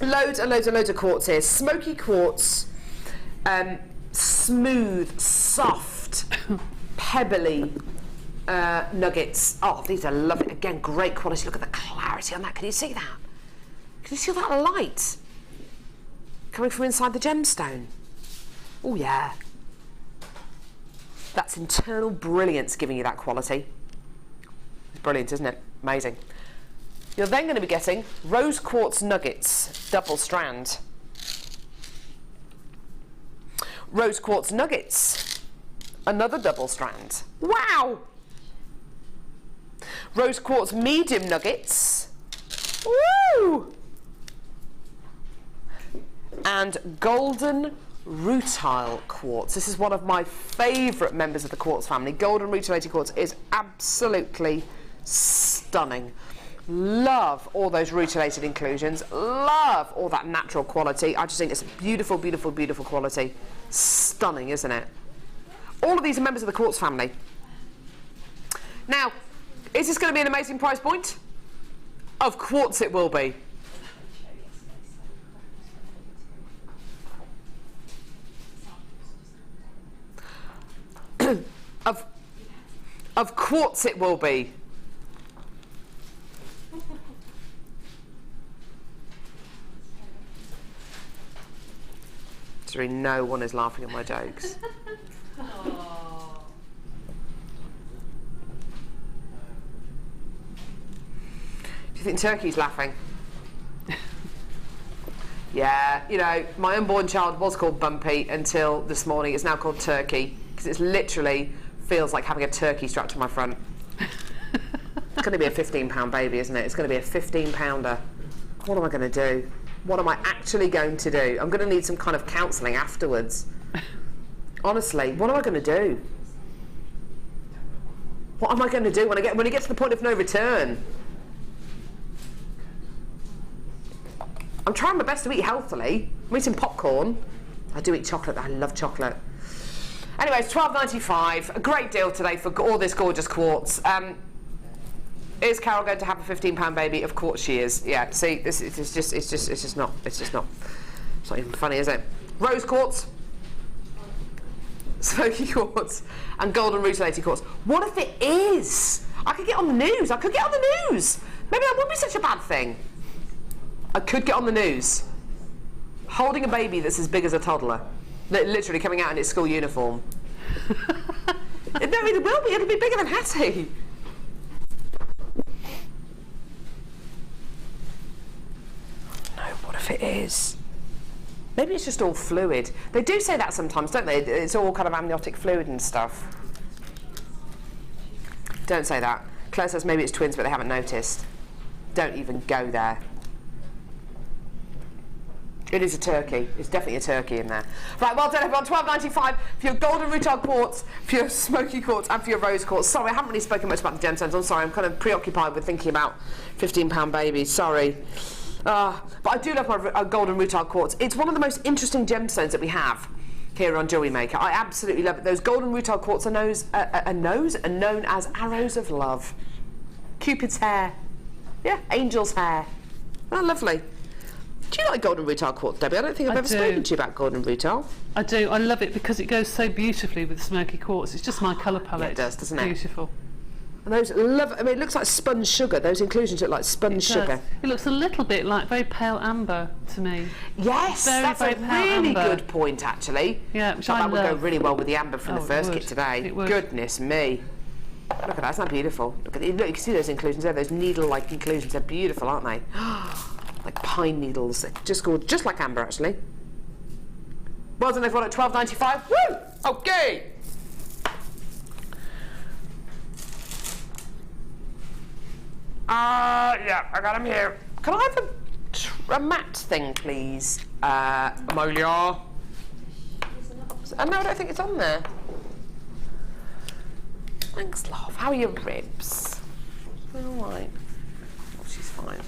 Loads and loads and loads of quartz here. Smoky quartz, smooth, soft, pebbly nuggets. Oh, these are lovely. Again, great quality. Look at the clarity on that. Can you see that? Can you see that light coming from inside the gemstone? Oh, yeah. That's internal brilliance giving you that quality. It's brilliant, isn't it? Amazing. You're then going to be getting Rose Quartz Nuggets, double strand. Rose Quartz Nuggets, another double strand. Wow! Rose Quartz Medium Nuggets. Woo! And Golden Rutile Quartz. This is one of my favourite members of the quartz family. Golden Rutilated Quartz is absolutely stunning. Love all those rutilated inclusions. Love all that natural quality. I just think it's beautiful, beautiful, beautiful quality. Stunning, isn't it? All of these are members of the quartz family. Now, is this going to be an amazing price point? Of course it will be. Of quartz it will be. Sorry, no one is laughing at my jokes. Do you think Turkey's laughing? Yeah, you know, my unborn child was called Bumpy until this morning. It's now called Turkey because it's literally feels like having a turkey strapped to my front. It's going to be a £15 baby, isn't it? It's going to be a 15-pounder. What am I going to do? What am I actually going to do? I'm going to need some kind of counselling afterwards. Honestly, what am I going to do? What am I going to do when it gets to the point of no return? I'm trying my best to eat healthily. I'm eating popcorn. I do eat chocolate. I love chocolate. Anyway, it's $12.95. A great deal today for all this gorgeous quartz. Is Carol going to have a £15 baby? Of course she is. Yeah. See, it's just not even funny, is it? Rose quartz, smoky quartz, and golden rutilated quartz. What if it is? I could get on the news. I could get on the news. Maybe that wouldn't be such a bad thing. I could get on the news holding a baby that's as big as a toddler, literally coming out in its school uniform. No, it will be. It'll be bigger than Hattie. No, what if it is? Maybe it's just all fluid. They do say that sometimes, don't they? It's all kind of amniotic fluid and stuff. Don't say that. Claire says maybe it's twins, but they haven't noticed. Don't even go there. It is a turkey. It's definitely a turkey in there. Right, well done everyone. $12.95 for your golden rutile quartz, for your smoky quartz, and for your rose quartz. Sorry, I haven't really spoken much about the gemstones. I'm sorry, I'm kind of preoccupied with thinking about £15 babies. Sorry. But I do love my golden rutile quartz. It's one of the most interesting gemstones that we have here on Jewellery Maker. I absolutely love it. Those golden rutile quartz are known as arrows of love. Cupid's hair. Yeah, angel's hair. Oh, lovely. Do you like golden rutile quartz, Debbie? I don't think I've ever spoken to you about golden rutile. I do. I love it because it goes so beautifully with smoky quartz. It's just my colour palette. Yeah, it does, doesn't it? Beautiful. And those it looks like spun sugar. Those inclusions look like spun sugar. It looks a little bit like very pale amber to me. Yes, that's a really good point, actually. Yeah, which I that love. would go really well with the amber from the first kit today. It would. Goodness me. Look at that, isn't that beautiful? Look, you can see those inclusions there, those needle-like inclusions. They're beautiful, aren't they? Like pine needles. They're just gorgeous, just like amber, actually. Well done, everyone, at $12.95. Woo! Okay. Yeah, I got them here. Can I have a matte thing, please? Amelia? No, I don't think it's on there. Thanks, love. How are your ribs? All right. Oh, she's fine.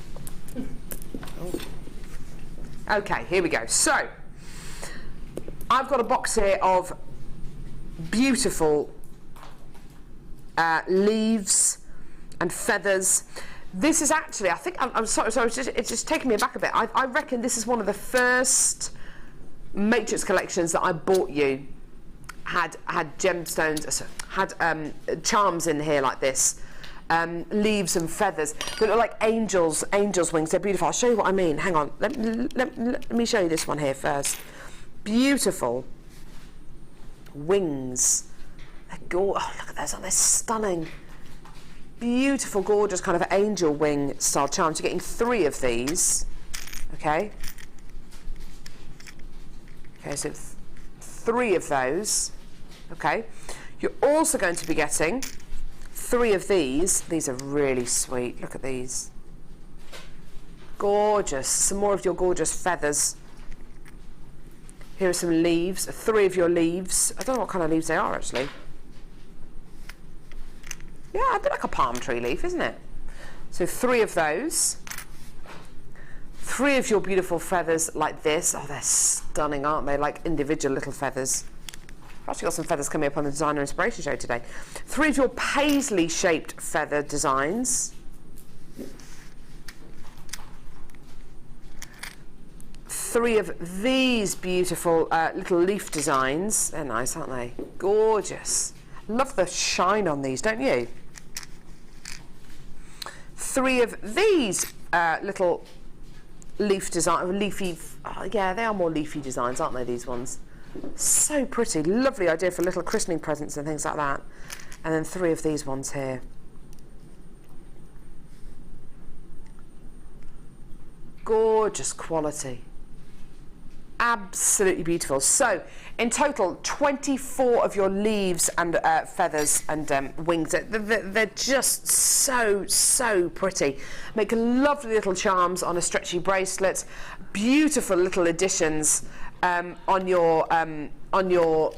Oh. Okay, here we go. So, I've got a box here of beautiful leaves and feathers. This is actually, I think, I'm sorry, it's just taking me aback a bit. I reckon this is one of the first matrix collections that I bought you. Had gemstones, had charms in here like this, leaves and feathers that look like angels' wings. They're beautiful. I'll show you what I mean. Hang on, let me show you this one here first. Beautiful wings. They're gorgeous. Oh, look at those! Aren't they stunning? Beautiful, gorgeous kind of angel wing style charms. You're getting 3 of these. Okay. Okay, so 3 of those. Okay, you're also going to be getting 3 of these. These are really sweet. Look at these. Gorgeous. Some more of your gorgeous feathers. Here are some leaves. 3 of your leaves. I don't know what kind of leaves they are, actually. Yeah, a bit like a palm tree leaf, isn't it? So 3 of those. 3 of your beautiful feathers like this. Oh, they're stunning, aren't they? Like individual little feathers. I've actually got some feathers coming up on the Designer Inspiration Show today. 3 of your paisley-shaped feather designs. 3 of these beautiful little leaf designs. They're nice, aren't they? Gorgeous. Love the shine on these, don't you? 3 of these little leafy, yeah, they are more leafy designs, aren't they, these ones? So pretty, lovely idea for little christening presents and things like that. And then 3 of these ones here. Gorgeous quality. Absolutely beautiful. So, in total, 24 of your leaves and feathers and wings. They're just so pretty. Make lovely little charms on a stretchy bracelet. Beautiful little additions on your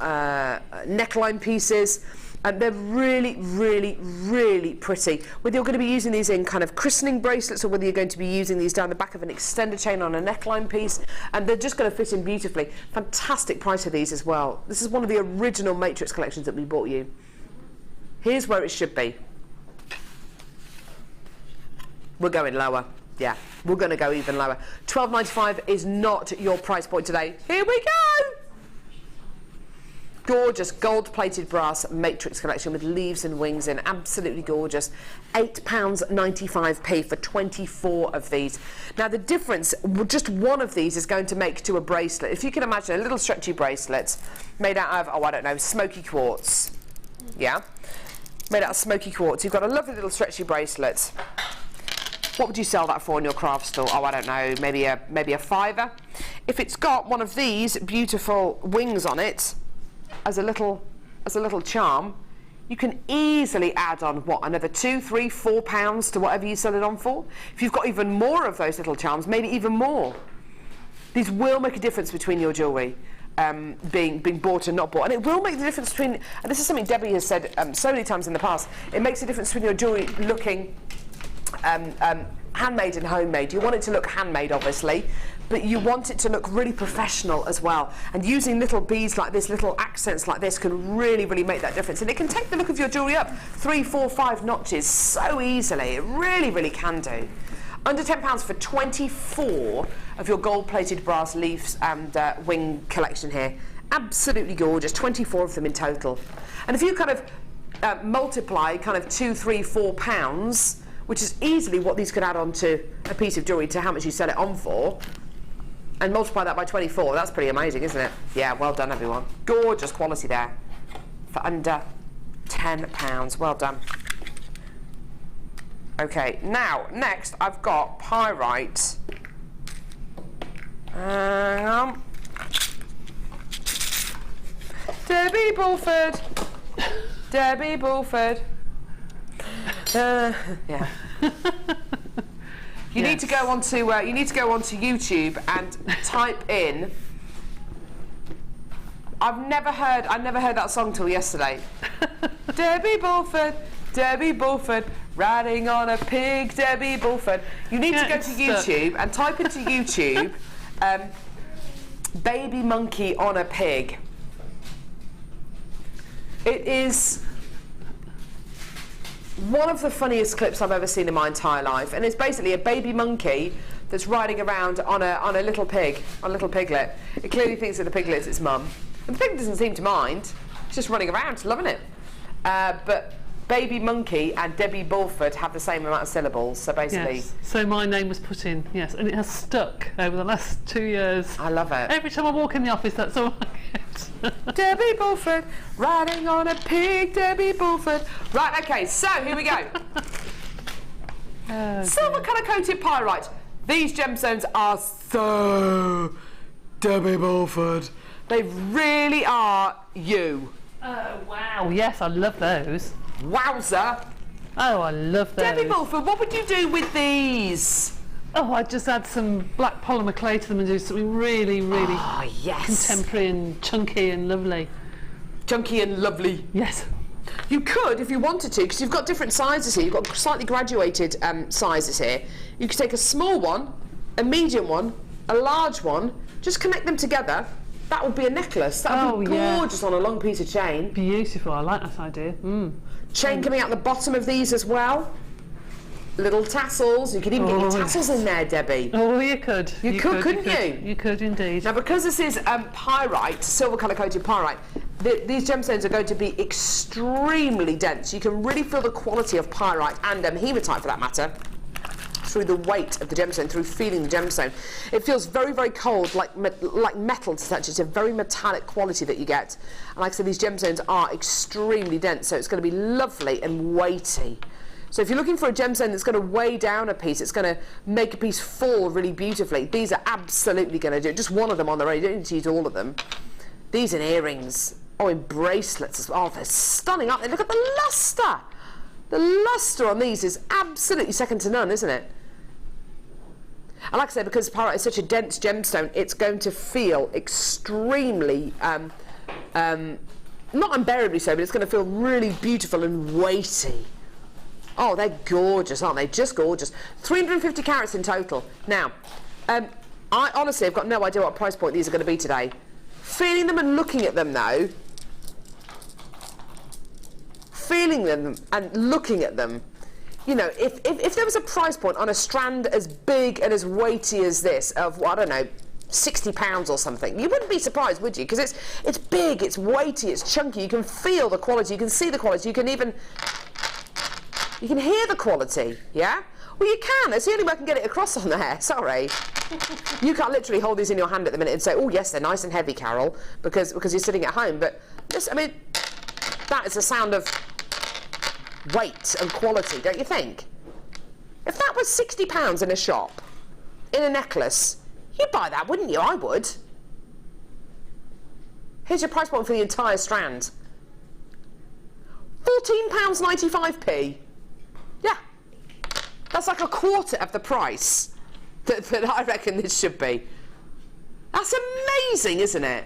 neckline pieces. And they're really pretty. Whether you're going to be using these in kind of christening bracelets or whether you're going to be using these down the back of an extender chain on a neckline piece, and they're just going to fit in beautifully. Fantastic price for these as well. This is one of the original Matrix collections that we bought you. Here's where it should be. We're going lower. Yeah, we're going to go even lower. £12.95 is not your price point today. Here we go! Gorgeous gold-plated brass matrix collection with leaves and wings in. Absolutely gorgeous. £8.95 for 24 of these. Now the difference, just one of these is going to make to a bracelet. If you can imagine a little stretchy bracelet made out of, oh, I don't know, smoky quartz. Yeah? Made out of smoky quartz. You've got a lovely little stretchy bracelet. What would you sell that for in your craft store? Oh, I don't know, maybe a £5. If it's got one of these beautiful wings on it, as a little charm, you can easily add on what, another £2, £3, £4 to whatever you sell it on for. If you've got even more of those little charms, maybe even more. These will make a difference between your jewellery being bought and not bought, and it will make the difference between. And this is something Debbie has said so many times in the past. It makes a difference between your jewellery looking handmade and homemade. You want it to look handmade, obviously, but you want it to look really professional as well. And using little beads like this, little accents like this, can really make that difference. And it can take the look of your jewellery up 3, 4, 5 notches so easily. It really can do. Under £10 for 24 of your gold-plated brass leaves and wing collection here. Absolutely gorgeous. 24 of them in total. And if you kind of multiply kind of £2, £3, £4, which is easily what these could add on to a piece of jewellery to how much you sell it on for, and multiply that by 24, that's pretty amazing, isn't it? Yeah, well done, everyone. Gorgeous quality there for under £10. Well done. Okay, now, next I've got pyrite. Debbie Bulford. Debbie Bulford. Yeah. You need to go onto YouTube and type in. I never heard that song till yesterday. Debbie Bulford, riding on a pig. Debbie Bulford. You need to go to YouTube and type into YouTube, baby monkey on a pig. It is one of the funniest clips I've ever seen in my entire life, and it's basically a baby monkey that's riding around on a little pig, on a little piglet. It clearly thinks that the piglet's its mum, and the pig doesn't seem to mind. It's just running around, loving it. But baby monkey and Debbie Bulford have the same amount of syllables, so basically. Yes. So my name was put in, yes, and it has stuck over the last 2 years. I love it. Every time I walk in the office, that's all I get. Debbie Bulford, riding on a pig, Debbie Bulford. Right, okay, so here we go. Silver colour coated pyrite. These gemstones are so Debbie Bulford. They really are you. Oh, wow, yes, I love those. Wowzer. Oh, I love those. Debbie Bulford, what would you do with these? Oh, I'd just add some black polymer clay to them and do something really contemporary and chunky and lovely. Chunky and lovely. Yes. You could, if you wanted to, because you've got different sizes here. You've got slightly graduated sizes here. You could take a small one, a medium one, a large one, just connect them together. That would be a necklace. That would be gorgeous on a long piece of chain. Beautiful, I like that idea. Chain coming out the bottom of these as well. little tassels. You could even get your tassels in there, Debbie. Oh, you could. You could, couldn't you? You could indeed. Now, because this is pyrite, silver colour coated pyrite, these gemstones are going to be extremely dense. You can really feel the quality of pyrite and hematite, for that matter, through the weight of the gemstone, through feeling the gemstone. It feels very, very cold, like metal to touch. It's a very metallic quality that you get. And like I said, these gemstones are extremely dense, so it's going to be lovely and weighty. So if you're looking for a gemstone that's going to weigh down a piece, it's going to make a piece fall really beautifully, these are absolutely going to do it. Just one of them on their own, you don't need to use all of them. These in earrings, in bracelets as well. Oh, they're stunning, aren't they? Look at the lustre. The lustre on these is absolutely second to none, isn't it? And like I said, because pyrite is such a dense gemstone, it's going to feel extremely, not unbearably so, but it's going to feel really beautiful and weighty. Oh, they're gorgeous, aren't they? Just gorgeous. 350 carats in total. Now, I honestly have got no idea what price point these are going to be today. Feeling them and looking at them, though, feeling them and looking at them, you know, if there was a price point on a strand as big and as weighty as this, of, well, I don't know, £60 or something, you wouldn't be surprised, would you? Because it's big, it's weighty, it's chunky, you can feel the quality, you can see the quality, you can even... You can hear the quality, yeah? Well, you can. It's the only way I can get it across on there. Sorry. You can't literally hold these in your hand at the minute and say, oh, yes, they're nice and heavy, Carol, because you're sitting at home. But, this, I mean, that is the sound of weight and quality, don't you think? If that was £60 in a shop, in a necklace, you'd buy that, wouldn't you? I would. Here's your price point for the entire strand. £14.95p. Yeah, that's like a quarter of the price that I reckon this should be. That's amazing, isn't it?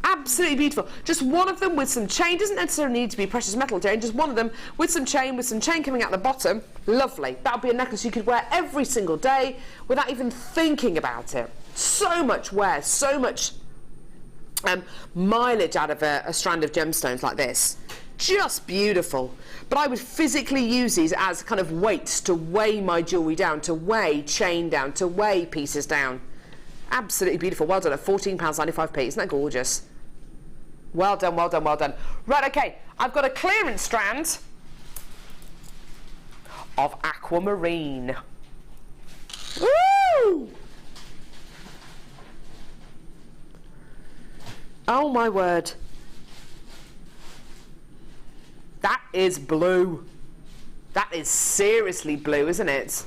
Absolutely beautiful. Just one of them with some chain. Doesn't necessarily need to be precious metal chain. Just one of them with some chain coming out the bottom. Lovely. That would be a necklace you could wear every single day without even thinking about it. So much wear, so much mileage out of a strand of gemstones like this. Just beautiful. But I would physically use these as kind of weights to weigh my jewellery down, to weigh chain down, to weigh pieces down. Absolutely beautiful. Well done at £14.95p. Isn't that gorgeous? Well done, well done, well done. Right, okay, I've got a clearance strand of aquamarine. Woo! Oh my word. That is blue. That is seriously blue, isn't it?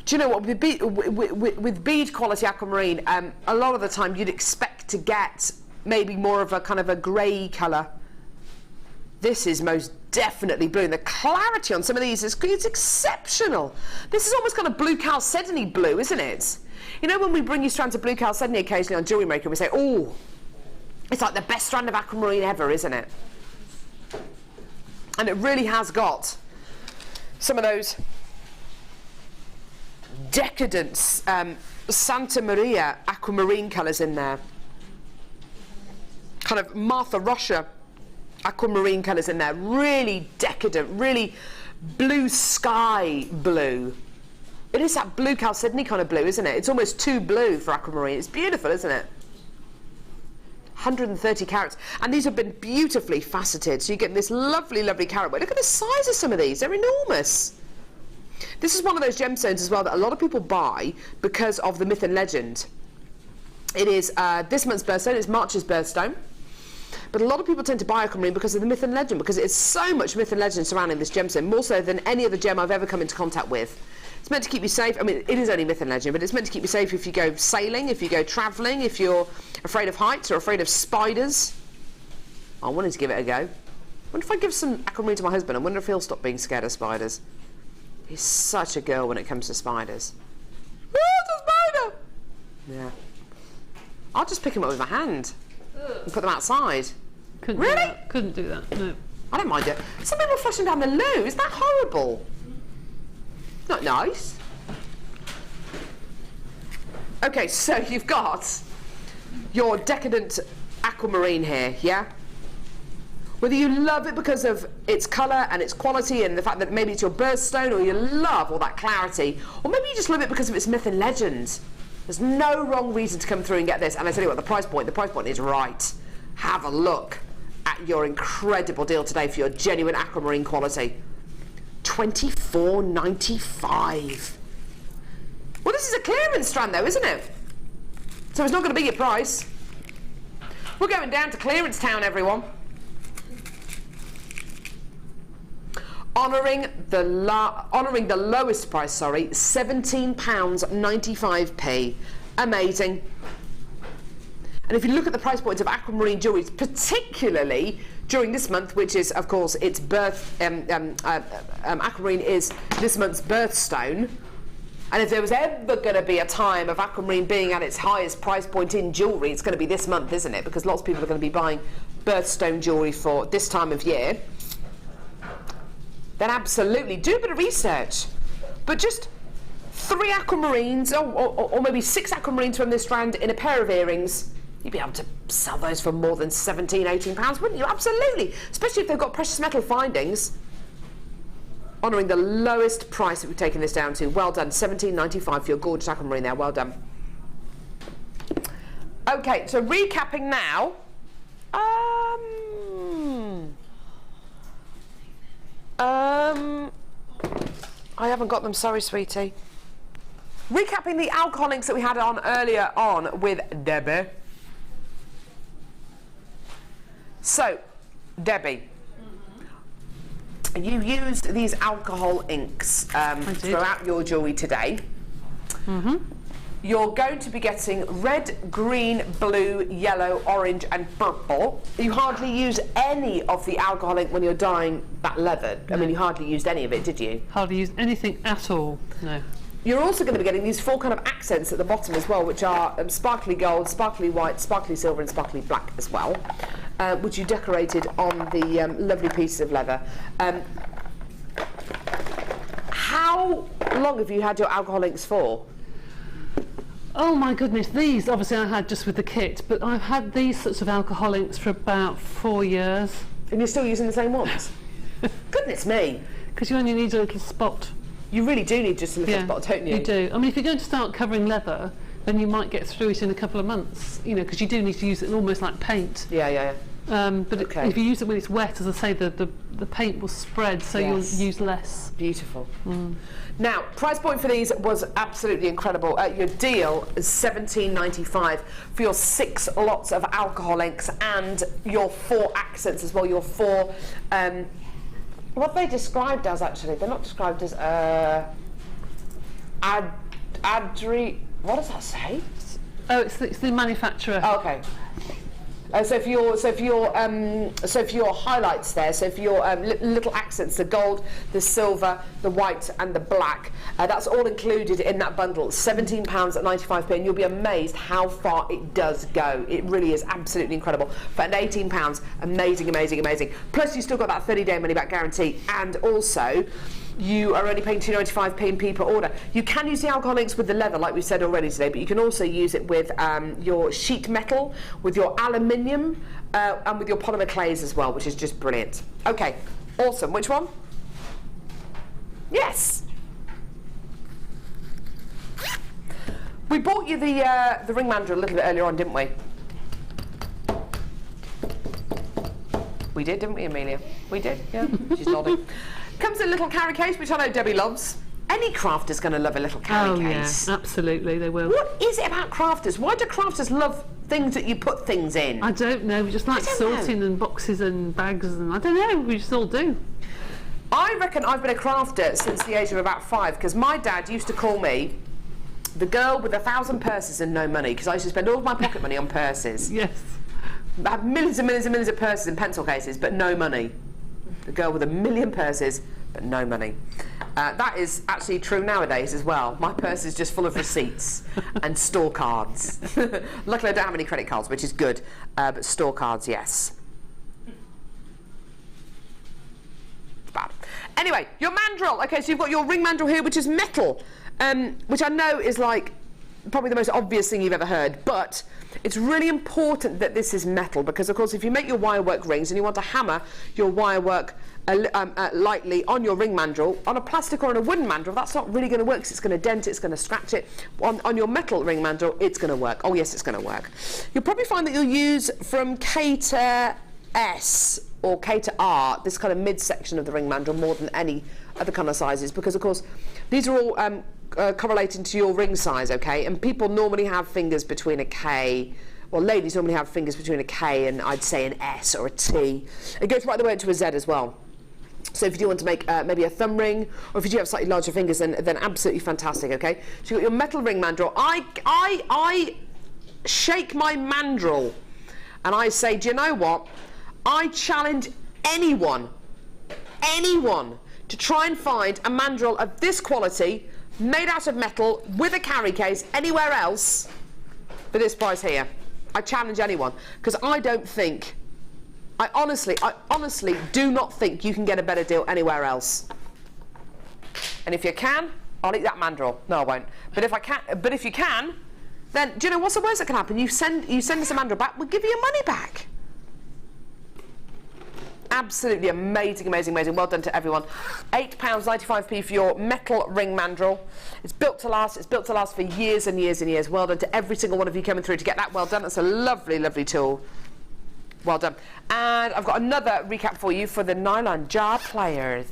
Do you know what, with bead quality aquamarine, a lot of the time you'd expect to get maybe more of a kind of a grey colour. This is most definitely blue, and the clarity on some of these is exceptional. This is almost kind of blue chalcedony blue, isn't it? You know, when we bring you strands of blue chalcedony occasionally on Jewellery Maker, we say, oh, it's like the best strand of aquamarine ever, isn't it? And it really has got some of those decadent Santa Maria aquamarine colours in there. Kind of Martha Rocha aquamarine colours in there. Really decadent, really blue sky blue. It is that blue chalcedony kind of blue, isn't it? It's almost too blue for aquamarine. It's beautiful, isn't it? 130 carats, and these have been beautifully faceted, so you get this lovely, lovely carat weight. Look at the size of some of these, they're enormous. This is one of those gemstones as well that a lot of people buy because of the myth and legend. It is this month's birthstone, it's March's birthstone, but a lot of people tend to buy aquamarine because of the myth and legend, because it's so much myth and legend surrounding this gemstone, more so than any other gem I've ever come into contact with. It's meant to keep you safe. I mean, it is only myth and legend, but it's meant to keep you safe if you go sailing, if you go travelling, if you're afraid of heights or afraid of spiders. I wanted to give it a go. I wonder if I give some aquamarine to my husband, I wonder if he'll stop being scared of spiders. He's such a girl when it comes to spiders. Oh, it's a spider! Yeah. I'll just pick him up with my hand and put them outside. Couldn't really? Do that. Couldn't do that, no. I don't mind it. Some people flush them down the loo. Is that horrible? Not nice. Okay, so you've got your decadent aquamarine here, yeah? Whether you love it because of its colour and its quality and the fact that maybe it's your birthstone, or you love all that clarity, or maybe you just love it because of its myth and legend. There's no wrong reason to come through and get this. And I tell you what, the price point is right. Have a look at your incredible deal today for your genuine aquamarine quality. $24.95. Well, this is a clearance strand though, isn't it? So it's not going to be your price. We're going down to clearance town, everyone. Honouring the lowest price, sorry, £17.95p. Amazing. And if you look at the price points of aquamarine jewellery, particularly during this month, which is, of course, its birth, aquamarine is this month's birthstone. And if there was ever going to be a time of aquamarine being at its highest price point in jewellery, it's going to be this month, isn't it? Because lots of people are going to be buying birthstone jewellery for this time of year. Then absolutely do a bit of research. But just 3 aquamarines, or maybe 6 aquamarines from this strand in a pair of earrings, you'd be able to sell those for more than £17, £18, wouldn't you? Absolutely. Especially if they've got precious metal findings. Honouring the lowest price that we've taken this down to. Well done. £17.95 for your gorgeous aquamarine there. Well done. Okay, so recapping now. I haven't got them, sorry, sweetie. Recapping the alcohol links that we had on earlier on with Debbie. So, Debbie, you used these alcohol inks throughout your jewellery today. Mm-hmm. You're going to be getting red, green, blue, yellow, orange and purple. You hardly use any of the alcohol ink when you're dyeing that leather. No. I mean, you hardly used any of it, did you? Hardly used anything at all, no. You're also going to be getting these 4 kind of accents at the bottom as well, which are sparkly gold, sparkly white, sparkly silver and sparkly black as well, which you decorated on the lovely pieces of leather. How long have you had your alcohol inks for? Oh my goodness, these obviously I had just with the kit, but I've had these sorts of alcohol inks for about 4 years. And you're still using the same ones? Goodness me. Because you only need a little spot. You really do need just a little spot, don't you? You do. I mean, if you're going to start covering leather, then you might get through it in a couple of months, you know, because you do need to use it almost like paint. Yeah. But if you use it when it's wet, as I say, the paint will spread, so you'll use less. Beautiful. Mm. Now, price point for these was absolutely incredible. Your deal is £17.95 for your 6 lots of alcohol inks and your 4 accents as well. Your 4, what are they described as actually? They're not described as adri. What does that say? Oh, it's the manufacturer. Oh, okay. So for your highlights there, so for your little accents, the gold, the silver, the white and the black, that's all included in that bundle. £17.95, and you'll be amazed how far it does go. It really is absolutely incredible. For an £18, amazing. Plus you still got that 30-day money-back guarantee, and also you are only paying £2.95p per order. You can use the alcohol inks with the leather, like we said already today, but you can also use it with your sheet metal, with your aluminium, and with your polymer clays as well, which is just brilliant. Okay, awesome. Which one? Yes. We bought you the ring mandrel a little bit earlier on, didn't we? We did, didn't we, Amelia? We did, yeah. She's nodding. Comes in a little carry case, which I know Debbie loves. Any crafter's going to love a little carry case. Yeah, absolutely, they will. What is it about crafters? Why do crafters love things that you put things in? I don't know. We just like sorting and boxes and bags, and I don't know. We just all do. I reckon I've been a crafter since the age of about 5, because my dad used to call me the girl with 1,000 purses and no money, because I used to spend all of my pocket money on purses. Yes. I have millions and millions of purses and pencil cases, but no money. The girl with 1,000,000 purses, but no money. That is actually true nowadays as well. My purse is just full of receipts and store cards. Luckily I don't have any credit cards, which is good, but store cards, yes. Bad. Anyway, your mandrel. Okay, so you've got your ring mandrel here, which is metal, which I know is like probably the most obvious thing you've ever heard, but it's really important that this is metal, because of course if you make your wire work rings and you want to hammer your wire work lightly on your ring mandrel, on a plastic or on a wooden mandrel, that's not really going to work, because it's going to dent it, it's going to scratch it. On your metal ring mandrel, it's going to work. Oh yes, it's going to work. You'll probably find that you'll use from K to S or K to R, this kind of midsection of the ring mandrel, more than any other kind of sizes, because of course these are all correlating to your ring size, okay? And people normally have fingers between a K, well, ladies normally have fingers between a K and I'd say an S or a T. It goes right the way up to a Z as well. So if you do want to make maybe a thumb ring, or if you do have slightly larger fingers, then absolutely fantastic, okay? So you've got your metal ring mandrel. I shake my mandrel and I say, do you know what? I challenge anyone to try and find a mandrel of this quality, made out of metal, with a carry case, anywhere else for this price here. I challenge anyone, because I honestly do not think you can get a better deal anywhere else. And if you can, I'll eat that mandrel. No, I won't. But if you can, then do you know what's the worst that can happen? You send us a mandrel back, we'll give you your money back. Absolutely amazing, amazing, amazing. Well done to everyone. £8.95p for your metal ring mandrel. It's built to last. It's built to last for years and years and years. Well done to every single one of you coming through to get that. Well done. That's a lovely, lovely tool. Well done. And I've got another recap for you for the nylon jar pliers.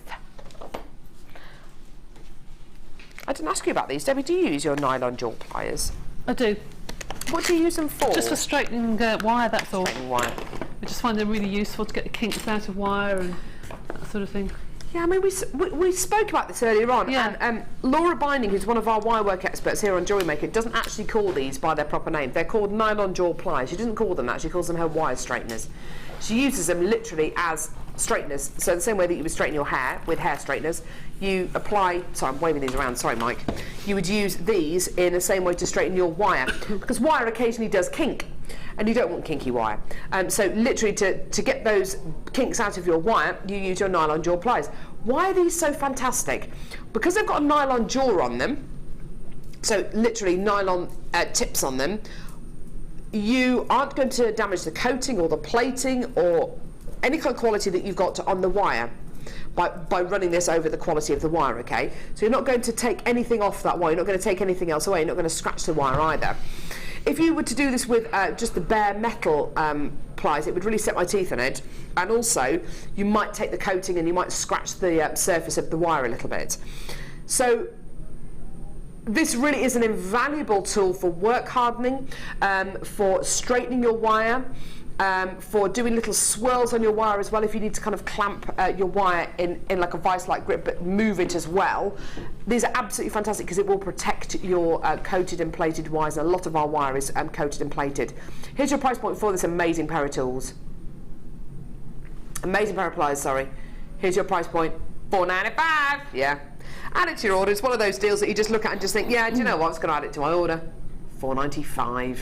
I didn't ask you about these. Debbie, do you use your nylon jaw pliers? I do. What do you use them for? Just for straightening wire, that's all. Straightening wire. I just find them really useful to get the kinks out of wire and that sort of thing. Yeah, I mean, we spoke about this earlier on, Yeah. and Laura Binding, who's one of our wire work experts here on Jewellery Maker, doesn't actually call these by their proper name. They're called nylon jaw pliers. She doesn't call them that, she calls them her wire straighteners. She uses them literally as straighteners, so the same way that you would straighten your hair with hair straighteners, you apply, sorry, I'm waving these around, sorry Mike, you would use these in the same way to straighten your wire, because wire occasionally does kink, and you don't want kinky wire. So literally to get those kinks out of your wire, you use your nylon jaw pliers. Why are these so fantastic? Because they've got a nylon jaw on them, so literally nylon tips on them, you aren't going to damage the coating or the plating or any kind of quality that you've got on the wire by running this over the quality of the wire, okay? So you're not going to take anything off that wire, you're not going to take anything else away, you're not going to scratch the wire either. If you were to do this with just the bare metal pliers, it would really set my teeth on it, and also you might take the coating and you might scratch the surface of the wire a little bit. So this really is an invaluable tool for work hardening, for straightening your wire, for doing little swirls on your wire as well, if you need to kind of clamp your wire in like a vice-like grip but move it as well. These are absolutely fantastic because it will protect your coated and plated wires. A lot of our wire is coated and plated. Here's your price point for this amazing pair of tools. Amazing pair of pliers, sorry. Here's your price point, £4.95. Yeah. Add it to your order. It's one of those deals that you just look at and just think, yeah, do you know what, I'm just going to add it to my order. £4.95.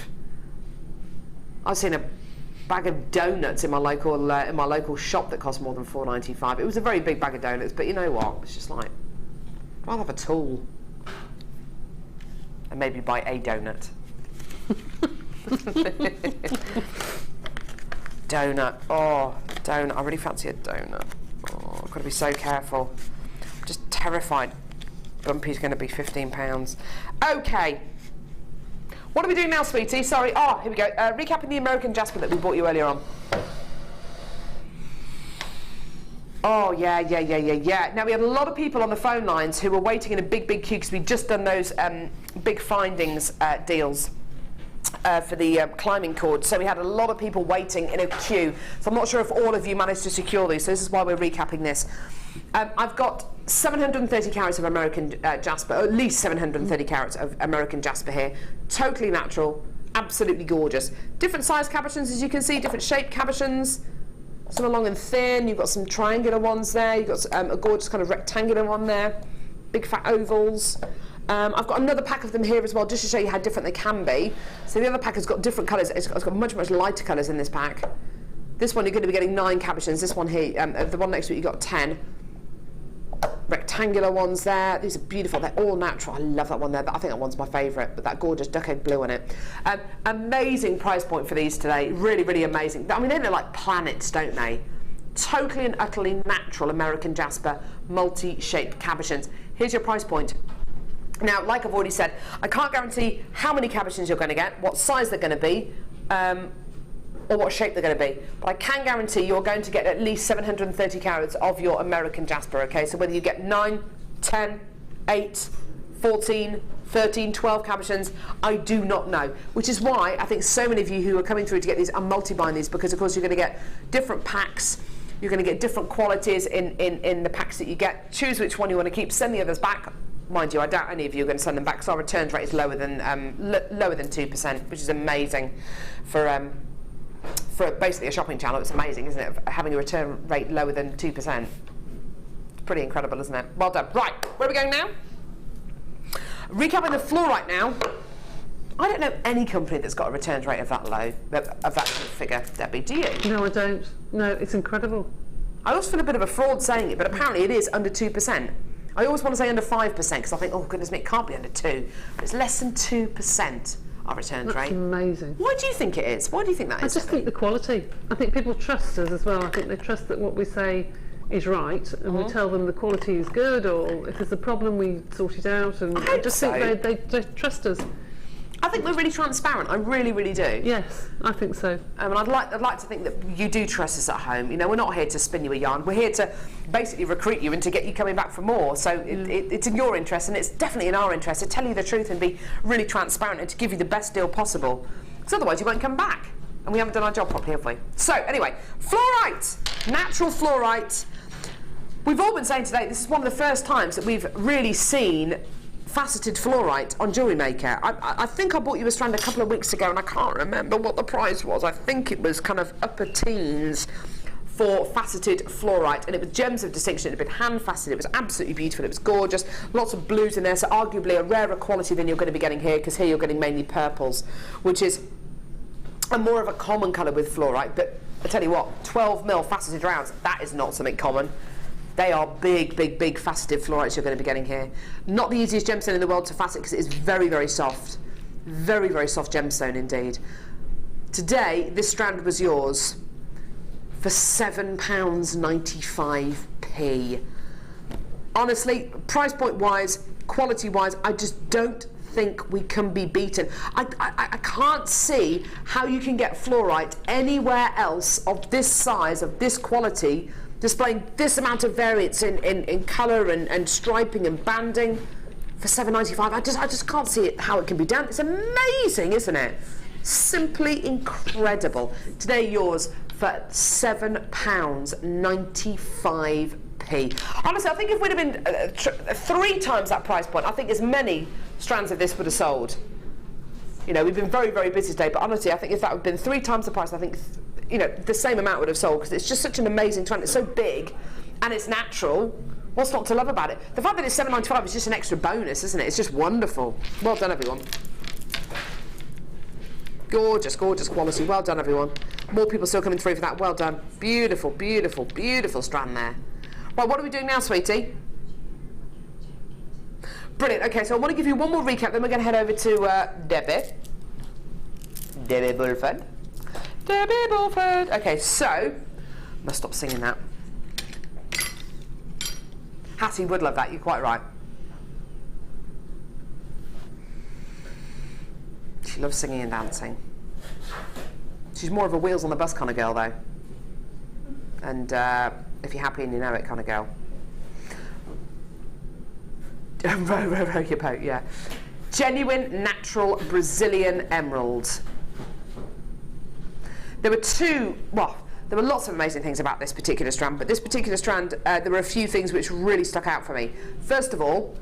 I've seen a bag of donuts in my local shop that cost more than £4.95. It was a very big bag of donuts, but you know what? It's just like, I'd rather have a tool and maybe buy a donut. Donut. Oh, donut. I really fancy a donut. Oh, I've got to be so careful. I'm just terrified Bumpy's going to be £15. Okay. What are we doing now, sweetie? Sorry. Oh, here we go. Recapping the American Jasper that we bought you earlier on. Oh, yeah. Now, we had a lot of people on the phone lines who were waiting in a big queue because we'd just done those big findings deals for the climbing cord. So we had a lot of people waiting in a queue. So I'm not sure if all of you managed to secure these. So this is why we're recapping this. I've got 730 carats of American Jasper, or at least 730 carats of American Jasper here. Totally natural, absolutely gorgeous. Different size cabochons, as you can see, different shaped cabochons. Some are long and thin, you've got some triangular ones there, you've got a gorgeous kind of rectangular one there, big fat ovals. I've got another pack of them here as well, just to show you how different they can be. So the other pack has got different colours, it's got much lighter colours in this pack. This one you're going to be getting 9 cabochons, this one here, the one next to it you got 10. rectangular ones there. These are beautiful. They're all natural. I love that one there. I think that one's my favourite, with that gorgeous duck egg blue on it. Amazing price point for these today. Really, really amazing. I mean, they look like planets, don't they? Totally and utterly natural American Jasper multi-shaped cabochons. Here's your price point. Now, like I've already said, I can't guarantee how many cabochons you're going to get, what size they're going to be, or what shape they're going to be. But I can guarantee you're going to get at least 730 carats of your American Jasper, okay? So whether you get 9, 10, 8, 14, 13, 12 cabochons, I do not know. Which is why I think so many of you who are coming through to get these are multi-buying these, because of course you're going to get different packs. You're going to get different qualities in the packs that you get. Choose which one you want to keep, send the others back. Mind you, I doubt any of you are going to send them back, because our returns rate is lower than 2%, which is amazing for basically a shopping channel. It's amazing, isn't it, having a return rate lower than 2%. It's pretty incredible, isn't it? Well done. Right, where are we going now? Recapping the Fluorite now. I don't know any company that's got a returns rate of that low, of that kind of figure, Debbie, do you? No, I don't. No, it's incredible. I always feel a bit of a fraud saying it, but apparently it is under 2%. I always want to say under 5%, because I think, oh goodness me, it can't be under 2. But it's less than 2%, our returns rate. That's amazing. Why do you think it is? Why do you think that is? I just think the quality. I think people trust us as well. I think they trust that what we say is right, and we tell them the quality is good, or if there's a problem we sort it out, and I just think they trust us. I think we're really transparent. I really, really do. Yes, I think so. And I'd like to think that you do trust us at home. You know, we're not here to spin you a yarn. We're here to basically recruit you and to get you coming back for more. So it's in your interest, and it's definitely in our interest to tell you the truth and be really transparent and to give you the best deal possible. Because otherwise you won't come back. And we haven't done our job properly, have we? So anyway, Fluorite, natural Fluorite. We've all been saying today, this is one of the first times that we've really seen faceted Fluorite on Jewellery Maker. I think I bought you a strand a couple of weeks ago, and I can't remember what the price was. I think it was kind of upper teens for faceted Fluorite, and it was gems of distinction. It had been hand faceted. It was absolutely beautiful. It was gorgeous. Lots of blues in there, so arguably a rarer quality than you're going to be getting here, because here you're getting mainly purples, which is a more of a common colour with Fluorite. But I tell you what, 12mm faceted rounds, that is not something common. They are big, big, big faceted Fluorites you're going to be getting here. Not the easiest gemstone in the world to facet, because it is very, very soft. Very, very soft gemstone indeed. Today, this strand was yours for £7.95p. Honestly, price point wise, quality wise, I just don't think we can be beaten. I can't see how you can get Fluorite anywhere else of this size, of this quality, displaying this amount of variance in colour and striping and banding for £7.95. I just can't see how it can be done. It's amazing, isn't it? Simply incredible. Today yours for £7.95p. Honestly, I think if we'd have been 3 times that price point, I think as many strands of this would have sold. You know, we've been very, very busy today, but honestly, I think if that had been 3 times the price, I think, you know, the same amount would have sold, because it's just such an amazing strand. It's so big and it's natural. What's not to love about it? The fact that it's £7.95 is just an extra bonus, isn't it? It's just wonderful. Well done, everyone. Gorgeous, gorgeous quality. Well done, everyone. More people still coming through for that. Well done. Beautiful, beautiful, beautiful strand there. Right, what are we doing now, sweetie? Brilliant. Okay, so I want to give you one more recap, then we're going to head over to Debbie Bulford. Debbie Bulford. Okay, so I must stop singing that. Hattie would love that. You're quite right. She loves singing and dancing. She's more of a wheels on the bus kind of girl, though. And if you're happy and you know it kind of girl. row your boat, yeah. Genuine, natural Brazilian emerald. There were there were lots of amazing things about this particular strand, but this particular strand, there were a few things which really stuck out for me. First of all,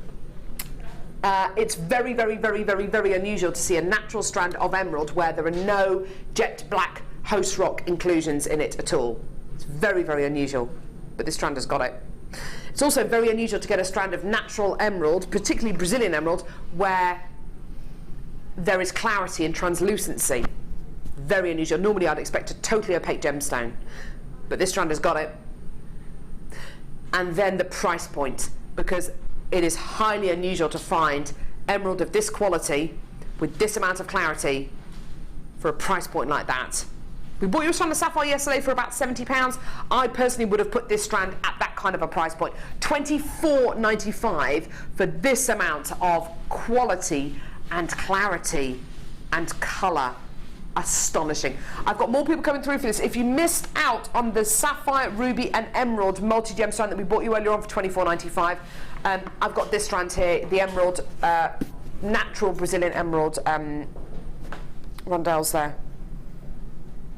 it's very, very, very, very, very unusual to see a natural strand of emerald where there are no jet black host rock inclusions in it at all. It's very, very unusual, but this strand has got it. It's also very unusual to get a strand of natural emerald, particularly Brazilian emerald, where there is clarity and translucency. Very unusual. Normally I'd expect a totally opaque gemstone, but this strand has got it. And then the price point. because it is highly unusual to find emerald of this quality with this amount of clarity for a price point like that. We bought you a strand of sapphire yesterday for about £70. I personally would have put this strand at that kind of a price point. $24.95 for this amount of quality and clarity and colour. Astonishing. I've got more people coming through for this. If you missed out on the sapphire, ruby and emerald multi-gem strand that we bought you earlier on for $24.95, I've got this strand here, the emerald, natural Brazilian emerald rondelles there.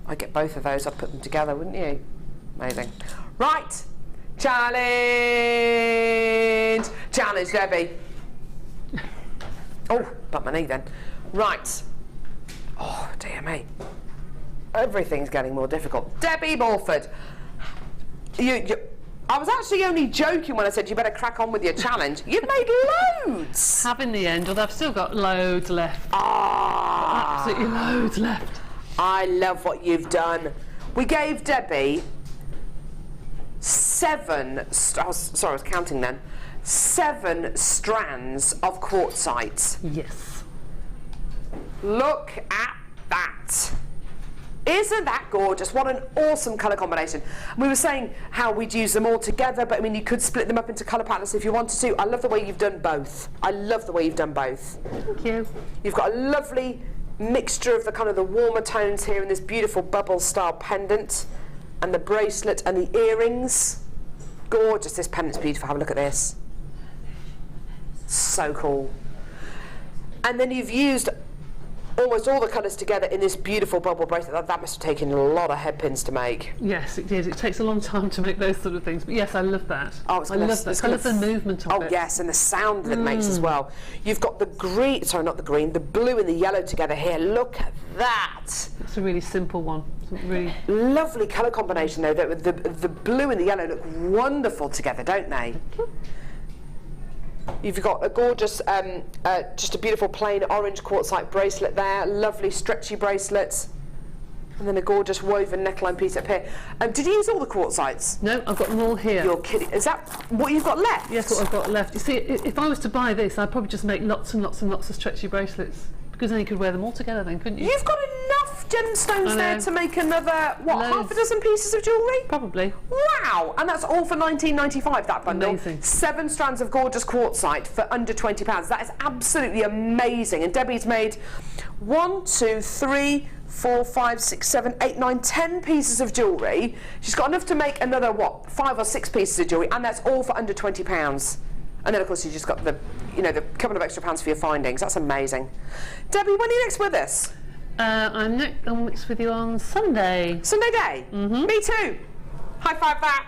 I'd get both of those, I'd put them together, wouldn't you? Amazing. Right, challenge! Challenge, Debbie. Oh, bumped my knee then. Right. Oh, dear me. Everything's getting more difficult. Debbie Bulford. I was actually only joking when I said you better crack on with your challenge. You've made loads. Have in the end, although I've still got loads left. Ah. Absolutely loads left. I love what you've done. We gave Debbie 7, I was counting then, 7 strands of quartzite. Yes. Look at that. Isn't that gorgeous? What an awesome colour combination. We were saying how we'd use them all together, but I mean you could split them up into colour patterns if you wanted to. I love the way you've done both. I love the way you've done both. Thank you. You've got a lovely mixture of the kind of the warmer tones here in this beautiful bubble style pendant, and the bracelet and the earrings. Gorgeous. This pendant's beautiful. Have a look at this. So cool. And then you've used almost all the colours together in this beautiful bubble bracelet. That must have taken a lot of head pins to make. Yes, it did. It takes a long time to make those sort of things. But yes, I love that. Oh, I love that. I love the movement of it. Oh yes, and the sound that it makes as well. You've got the green, sorry, not the green, the blue and the yellow together here. Look at that. It's a really simple one. It's really lovely colour combination though. The blue and the yellow look wonderful together, don't they? You've got a gorgeous, just a beautiful plain orange quartzite bracelet there, lovely stretchy bracelets, and then a gorgeous woven neckline piece up here. Did you use all the quartzites? No, I've got them all here. You're kidding. Is that what you've got left? Yes, what I've got left. You see, if I was to buy this, I'd probably just make lots and lots and lots of stretchy bracelets, because then you could wear them all together then, couldn't you? You've got enough gemstones there to make another, what, half a dozen pieces of jewellery? Probably. Wow! And that's all for $19.95, that bundle. Amazing. 7 strands of gorgeous quartzite for under £20. That is absolutely amazing. And Debbie's made 1, 2, 3, 4, 5, 6, 7, 8, 9, 10 pieces of jewellery. She's got enough to make another, what, 5 or 6 pieces of jewellery, and that's all for under £20. And then, of course, you just got the, you know, the couple of extra pounds for your findings. That's amazing. Debbie, when are you next with us? I'm next with you on Sunday. Sunday day? Mm-hmm. Me too. High five that.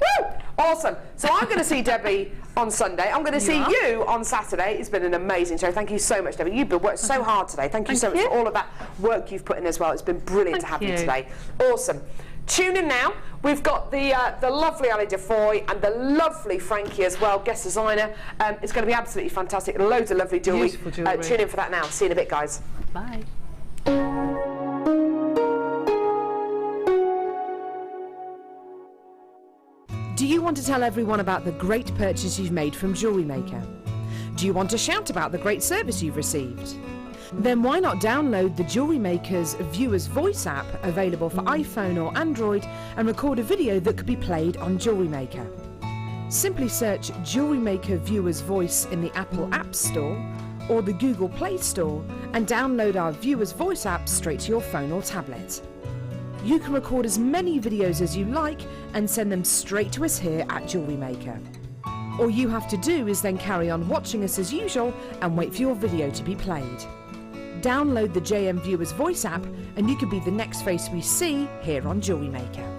Woo! Awesome. So I'm going to see Debbie on Sunday. I'm going to see you on Saturday. It's been an amazing show. Thank you so much, Debbie. You've been worked so hard today. Thank you so much for all of that work you've put in as well. It's been brilliant to have you today. Awesome. Tune in now. We've got the lovely Ali Defoy and the lovely Frankie as well, guest designer. It's going to be absolutely fantastic. Loads of lovely jewellery. Beautiful jewellery. Tune in for that now. See you in a bit, guys. Bye. Do you want to tell everyone about the great purchase you've made from Jewellery Maker? Do you want to shout about the great service you've received? Then why not download the Jewellery Maker's Viewer's Voice app, available for iPhone or Android, and record a video that could be played on Jewellery Maker. Simply search Jewellery Maker Viewer's Voice in the Apple App Store or the Google Play Store and download our Viewer's Voice app straight to your phone or tablet. You can record as many videos as you like and send them straight to us here at Jewellery Maker. All you have to do is then carry on watching us as usual and wait for your video to be played. Download the JM Viewer's Voice app and you could be the next face we see here on Jewellery Maker.